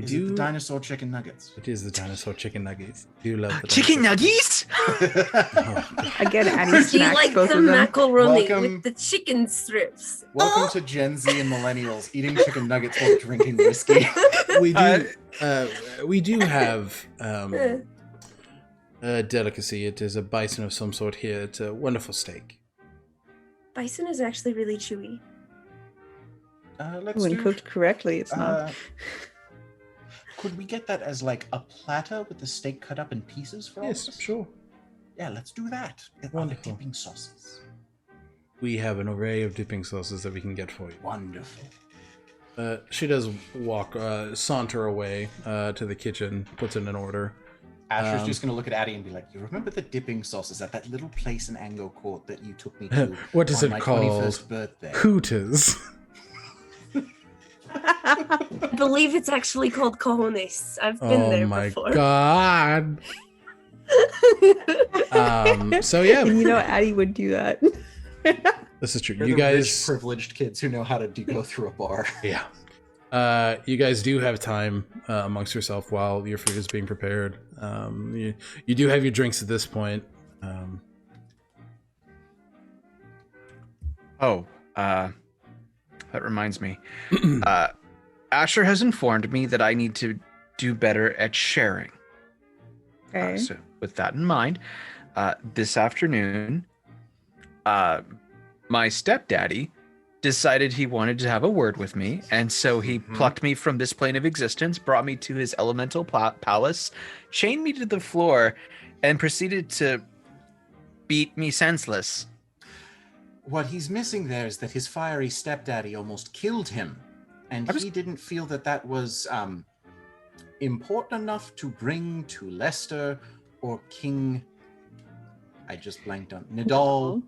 Is do it the dinosaur chicken nuggets? It is the dinosaur chicken nuggets. Do love the Chicken dinosaur nuggies? Again, Addie Do you snacks like both the of them. macaroni Welcome. with the chicken strips? Welcome to Gen Z and millennials eating chicken nuggets while drinking whiskey. We do have a delicacy. It is a bison of some sort here. It's a wonderful steak. Bison is actually really chewy. Let's When do, cooked correctly, it's not. Could we get that as like a platter with the steak cut up in pieces for Yes, us? sure. Yeah, let's do that. Are there Wonderful. dipping sauces? We have an array of dipping sauces that we can get for you. Wonderful. She does saunter away to the kitchen, puts in an order. Asher's just gonna look at Addie and be like, "You remember the dipping sauces at that little place in Ango Court that you took me to What is on it my called? 21st birthday?" Hooters. I believe it's actually called cojones. I've been there before. Oh my god. So yeah, And you know, Addie would do that. this is true. You're You the guys, rich, privileged kids who know how to go through a bar. yeah. You guys do have time amongst yourself while your food is being prepared. You do have your drinks at this point. That reminds me. Asher has informed me that I need to do better at sharing. Okay. So with that in mind, this afternoon, my stepdaddy decided he wanted to have a word with me, and so he plucked me from this plane of existence, brought me to his elemental palace, chained me to the floor, and proceeded to beat me senseless. What he's missing there is that his fiery stepdaddy almost killed him, and he didn't feel that that was important enough to bring to Lester or King. I just blanked on Nadal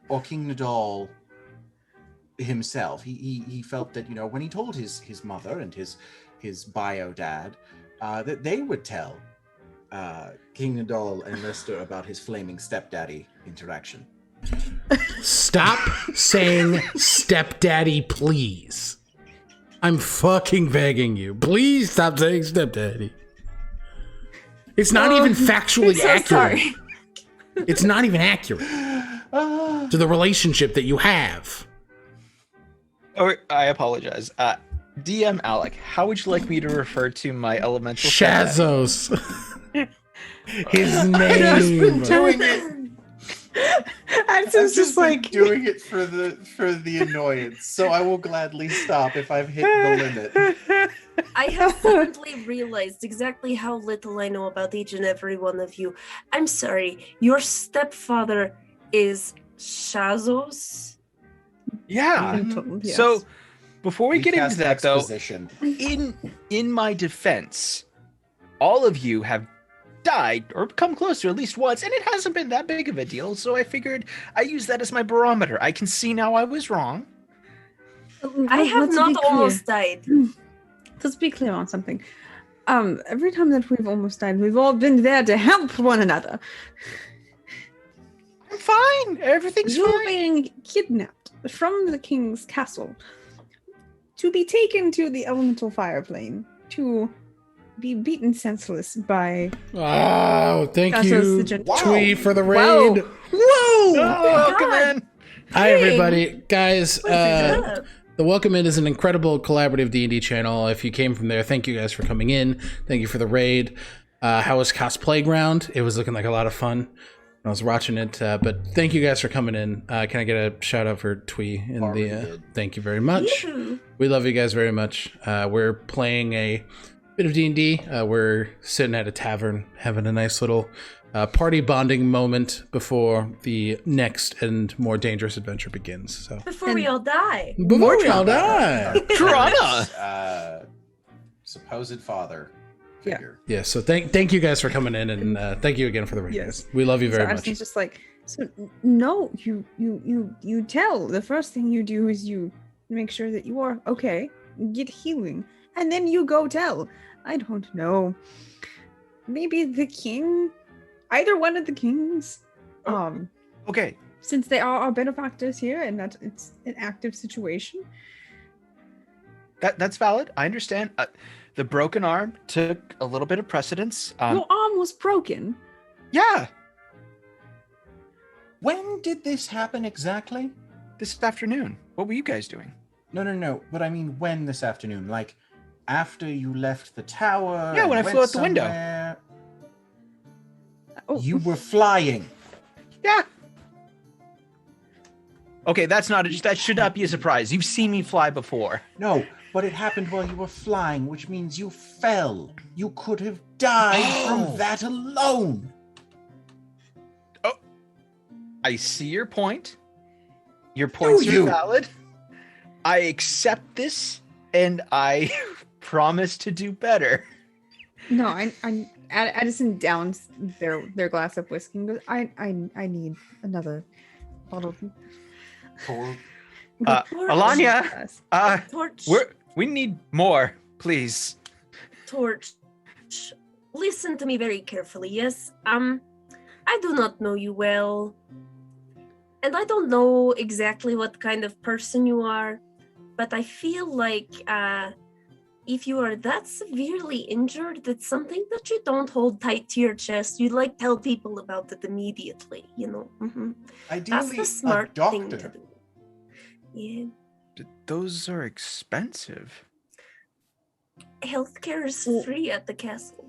or King Nadal himself. He felt that, you know, when he told his mother and his bio dad that they would tell King Nadal and Lester about his flaming stepdaddy interaction. Stop saying stepdaddy, please. I'm fucking begging you. Please stop saying stepdaddy. It's not even factually so accurate. sorry. It's not even accurate to the relationship that you have. Oh, I apologize. DM Alec, how would you like me to refer to my elemental stepdaddy? Shazos. His name. Doing it. Addison's just like doing it for the annoyance. So I will gladly stop if I've hit the limit. I have suddenly realized exactly how little I know about each and every one of you. I'm sorry. Your stepfather is Shazos? Yeah. Yes. So before we get into cast that, though, exposition. in my defense, all of you have died or come close to at least once, and it hasn't been that big of a deal. So I figured I use that as my barometer. I can see now I was wrong. I have Let's be not clear. almost died. Let's be clear on something. Every time that we've almost died, we've all been there to help one another. I'm fine. Everything's You're fine. being kidnapped from the king's castle to be taken to the elemental fire plane to be beaten senseless by. Oh, thank That's you, us, the Twee, for the Wow. raid. Whoa! Oh, welcome God. in. Hi, everybody. Guys, What is up? the Welcome In is an incredible collaborative D&D channel. If you came from there, thank you guys for coming in. Thank you for the raid. How was Cosplay Ground? It was looking like a lot of fun. I was watching it, but thank you guys for coming in. Can I get a shout out for Twee in Already the? did. Thank you very much. Yoo-hoo. We love you guys very much. We're playing a bit of D&D. We're sitting at a tavern, having a nice little party bonding moment before the next and more dangerous adventure begins. So Before we all die. before we all die. Piranha. Supposed father Yeah. figure. Yeah. So thank you guys for coming in, and thank you again for the raid. Yes. Guys. We love you So very much. Addison's just like, so no, you tell. The first thing you do is you make sure that you are okay, get healing, and then you go tell. I don't know. Maybe the king, either one of the kings. Okay. Since they are our benefactors here, and that it's an active situation. That's valid. I understand. The broken arm took a little bit of precedence. Your arm was broken. Yeah, When did this happen exactly? this afternoon. What were you guys doing? No. But I mean, when this afternoon? Like, after you left the tower? Yeah, when and I flew went out the window. somewhere? Oh, You were flying. Yeah. Okay, that should not be a surprise. You've seen me fly before. No, but it happened while you were flying, which means you fell. You could have died Oh. from that alone. I see your point. Your points you? are valid. I accept this, and I promise to do better. no, Addison downs their glass of whiskey and goes, I need another bottle. Poor Alanya, Torch. we need more, please. Torch. Listen to me very carefully, yes? I do not know you well. And I don't know exactly what kind of person you are, but I feel like if you are that severely injured, that's something that you don't hold tight to your chest. You like tell people about it immediately, you know. That's Ideally, the smart a thing to doctor. do. Yeah. Those are expensive. Healthcare is free at the castle.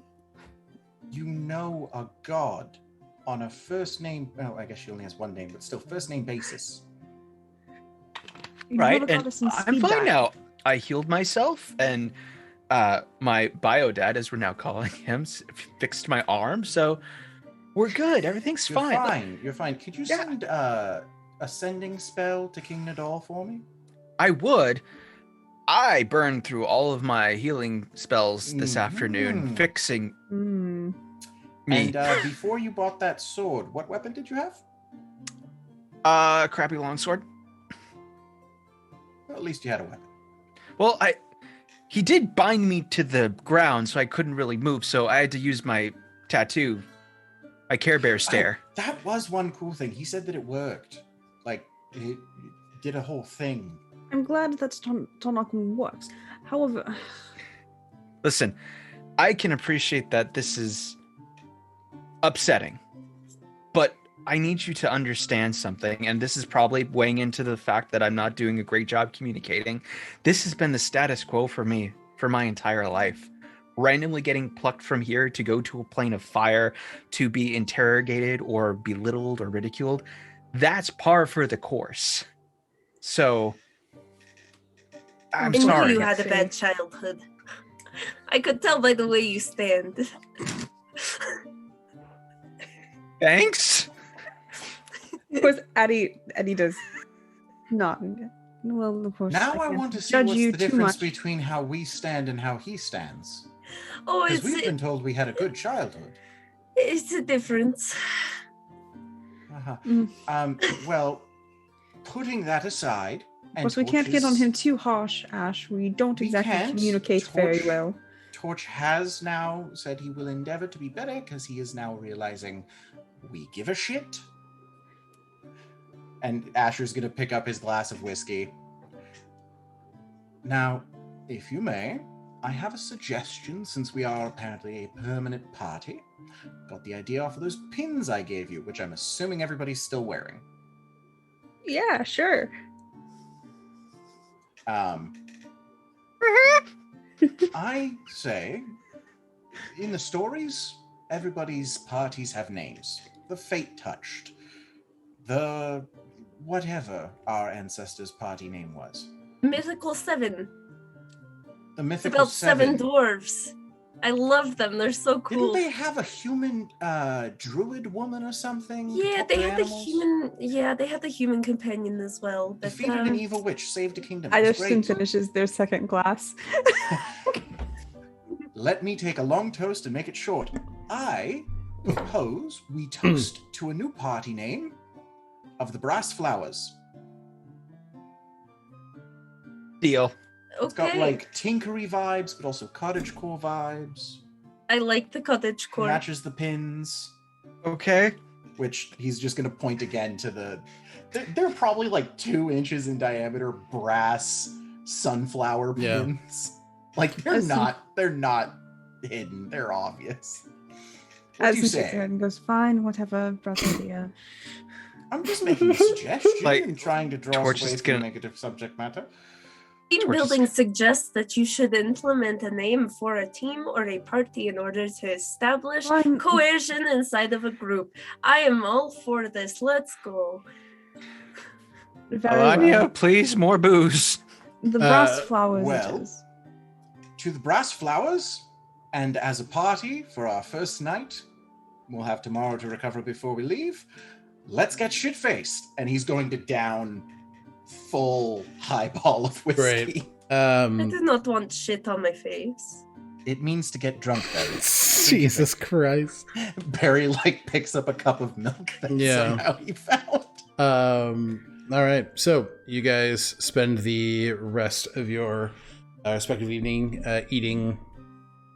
You know a god on a first name. Well, I guess she only has one name, but still first name basis. You Right, never got and us some I'm speed fine dial. now. I healed myself, and my bio dad, as we're now calling him, fixed my arm, so we're good. Everything's You're fine. fine. You're fine. Could you Yeah. send a sending spell to King Nadal for me? I would. I burned through all of my healing spells this afternoon, Mhm. fixing Mm. me. And before you bought that sword, what weapon did you have? Crappy longsword. Well, at least you had a weapon. Well, he did bind me to the ground, so I couldn't really move. So I had to use my tattoo. My Care Bear stare. That was one cool thing. He said that it worked. Like, it did a whole thing. I'm glad that Tonokun works. However, Listen, I can appreciate that this is upsetting, but I need you to understand something, and this is probably weighing into the fact that I'm not doing a great job communicating. This has been the status quo for me for my entire life. Randomly getting plucked from here to go to a plane of fire to be interrogated or belittled or ridiculed, that's par for the course. So, I'm I knew sorry. you had a bad childhood. I could tell by the way you stand. Thanks. of course, Addie does not. Well, of course. Now I can't want to see judge what's you the too difference much. between how we stand and how he stands. Oh, Because we've been told we had a good childhood. it's a difference. Uh-huh. Well, putting that aside, Of course, we can't get on him too harsh, Ash. We don't We exactly can't. communicate very well. Torch has now said he will endeavor to be better because he is now realizing we give a shit. And Asher's going to pick up his glass of whiskey. Now, if you may, I have a suggestion since we are apparently a permanent party. Got the idea off of those pins I gave you, which I'm assuming everybody's still wearing. Yeah, sure. I say, in the stories, everybody's parties have names. The Fate Touched. The whatever our ancestors' party name was. Mythical 7. The It's Mythical about 7 Seven. dwarves. I love them. They're so cool. Didn't they have a human druid woman or something? to Yeah, talk they to had the animals? human. Yeah, they had the human companion as well. But, Defeated an evil witch, saved a kingdom. Addison It's great. finishes their second glass. Let me take a long toast and make it short. I propose we toast to a new party name of the Brass Flowers. Deal. It's got okay. like tinkery vibes, but also cottagecore vibes. I like the cottage core. Matches the pins, Okay. which he's just going to point again to the. They're probably like 2 inches in diameter brass sunflower Yeah. pins. Like they're not hidden. They're obvious. What do you Addison shakes her say? head and goes, "Fine, whatever, brother." I'm just making a suggestion Like, and trying to draw Torch us away is from gonna- negative subject matter. Team Torch is- building suggests that you should implement a name for a team or a party in order to establish Fine. cohesion inside of a group. I am all for this. Let's go. Very Melania, well. please, more booze. The brass flowers. well. it is. To the Brass Flowers, and as a party for our first night, we'll have tomorrow to recover before we leave. Let's get shit-faced. And he's going to down full highball of whiskey. Great. I do not want shit on my face. It means to get drunk, Barry. Jesus Christ. Barry like picks up a cup of milk that Yeah. somehow he found. All right. So you guys spend the rest of your respective evening eating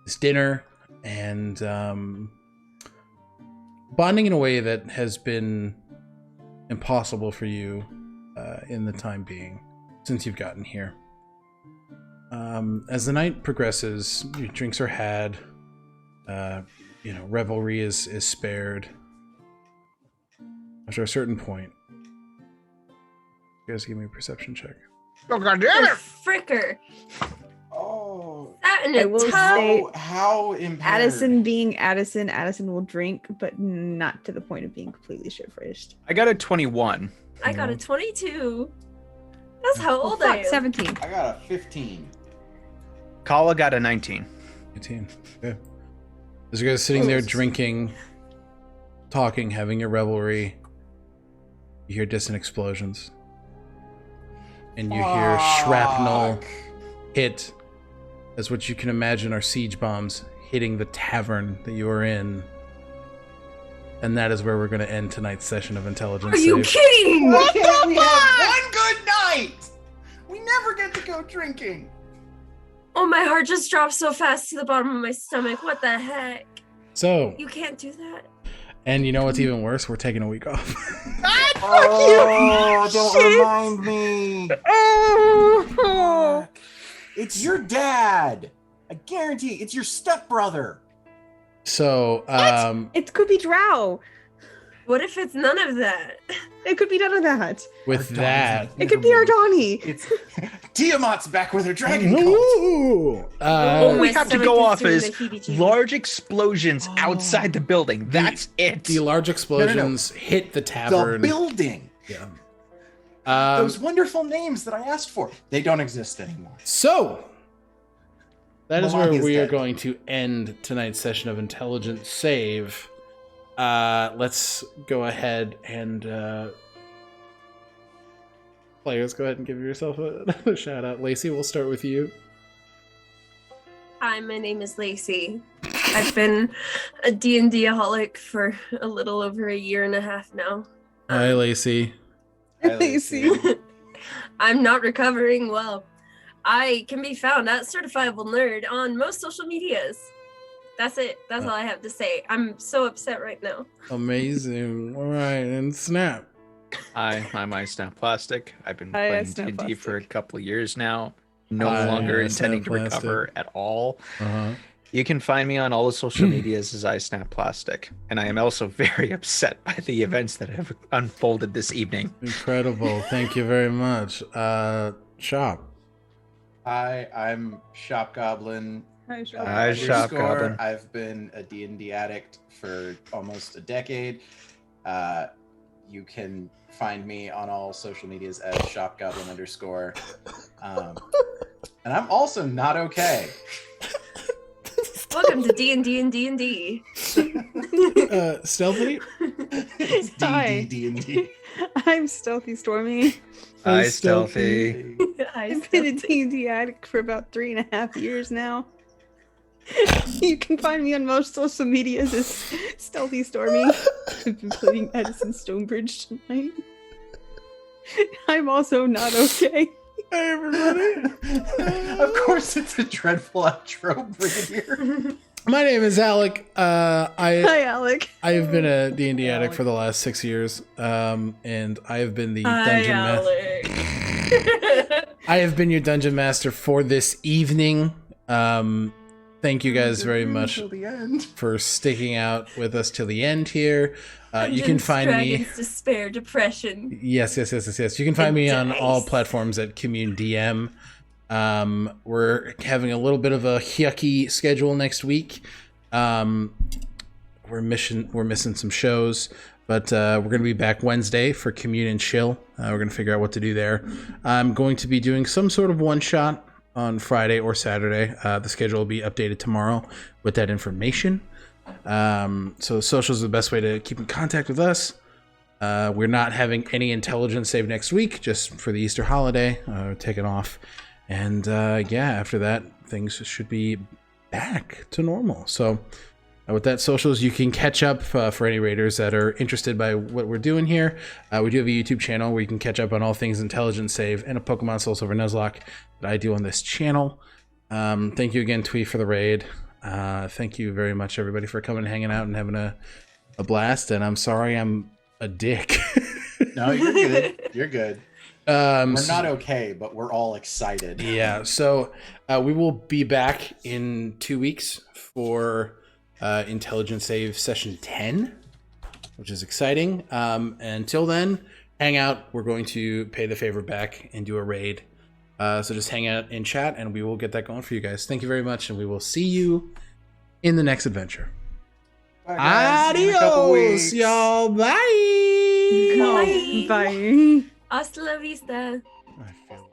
this dinner and bonding in a way that has been impossible for you in the time being since you've gotten here. As the night progresses, your drinks are had. Revelry is spared. After a certain point, you guys give me a perception check. Oh, God damn The it! fricker. Oh, That in I a will tub. say- how impaired. Addison being Addison will drink, but not to the point of being completely shit-faced. I got a 21. I got a 22. That's how old Oh, I fuck, am. 17. I got a 15. Kala got a 19. 18. Okay. As you guys are sitting there Close. drinking, talking, having your revelry, you hear distant explosions. And you hear shrapnel Fuck. hit as what you can imagine are siege bombs hitting the tavern that you are in. And that is where we're going to end tonight's session of Intelligence Are you Save. kidding? Why can't we have one good night? We never get to go drinking. Oh, my heart just dropped so fast to the bottom of my stomach. What the heck? So, You can't do that. and you know what's even worse? We're taking a week off. Oh, don't remind me. Oh. It's your dad. I guarantee it's your stepbrother. So, It could be Drow. What if it's none of that? It could be none of that. with Ardani's that, It could be Ardani. It's Tiamat's back with her dragon cult. Ooh, All Oh, we my have to stomach go is off doing is the heebie-jeebies. large explosions outside the building. That's it. the large explosions hit the The tavern. building. Yeah. Those wonderful names that I asked for. They don't exist anymore. So, that is where Melania's we are dead. going to end tonight's session of Intelligent Save. Let's go ahead and players, go ahead and give yourself a shout out. Lacey, we'll start with you. Hi, my name is Lacey. I've been a D&D-aholic for a little over a year and a half now. Hi, Lacey. Hi, Lacey. I'm not recovering well. I can be found at CertifiableNerd on most social medias. That's it. That's all I have to say. I'm so upset right now. Amazing. All right, and Snap. Hi, I'm iSnapPlastic. I've been Hi, playing iSnapPlastic. D&D for a couple of years now. No Hi, longer intending to iSnapPlastic. recover at all. Uh-huh. You can find me on all the social medias as iSnapPlastic. And I am also very upset by the events that have unfolded this evening. Incredible. Thank you very much. Shop. Hi, I'm Shop Goblin. Hi, Shop. Hi, Shop underscore. Goblin. I've been a D&D addict for almost a decade. You can find me on all social medias as Shop Goblin _. And I'm also not okay. Welcome to D&D and D&D. Stealthy. It's Hi. D&D. I'm StealthyStormy. Hi, Stealthy. Stealthy. I've been a D&D addict for about 3.5 years now. You can find me on most social medias as StealthyStormy. I've been playing Addison Stonebridge tonight. I'm also not okay. Hey, everybody. Of course, it's a dreadful outro, Brigadier. My name is Alec. Hi, Alec. I have been a D&D addict for the last 6 years, and I have been the Hi, dungeon master. Alec. I have been your dungeon master for this evening. Thank you guys very much Till the end. for sticking out with us till the end here. You can Dungeons, find me. Dragons, Despair, Depression. Yes. You can find And me on all dice. platforms at Commune DM. We're having a little bit of a yucky schedule next week. We're missing some shows, but we're going to be back Wednesday for Commune and Chill. We're going to figure out what to do there. I'm going to be doing some sort of one shot on Friday or Saturday. The schedule will be updated tomorrow with that information. So socials are the best way to keep in contact with us. We're not having any intelligence save next week, just for the Easter holiday. We're taking off. And yeah, after that, things should be back to normal. So with that, socials, you can catch up for any raiders that are interested by what we're doing here. We do have a YouTube channel where you can catch up on all things intelligence save and a Pokemon Soul Silver Nuzlocke that I do on this channel. Thank you again, Twee, for the raid. Thank you very much, everybody, for coming and hanging out and having a blast. And I'm sorry I'm a dick. No, you're good. You're good. We're We're not okay, but we're all excited. Yeah, so we will be back in 2 weeks for Intelligence Save Session 10, which is exciting. Until then, hang out. We're going to pay the favor back and do a raid. So just hang out in chat, and we will get that going for you guys. Thank you very much, and we will see you in the next adventure. Bye, guys. See you in a couple Adios, weeks. y'all. Bye. Bye. Bye. Hasta la vista. I feel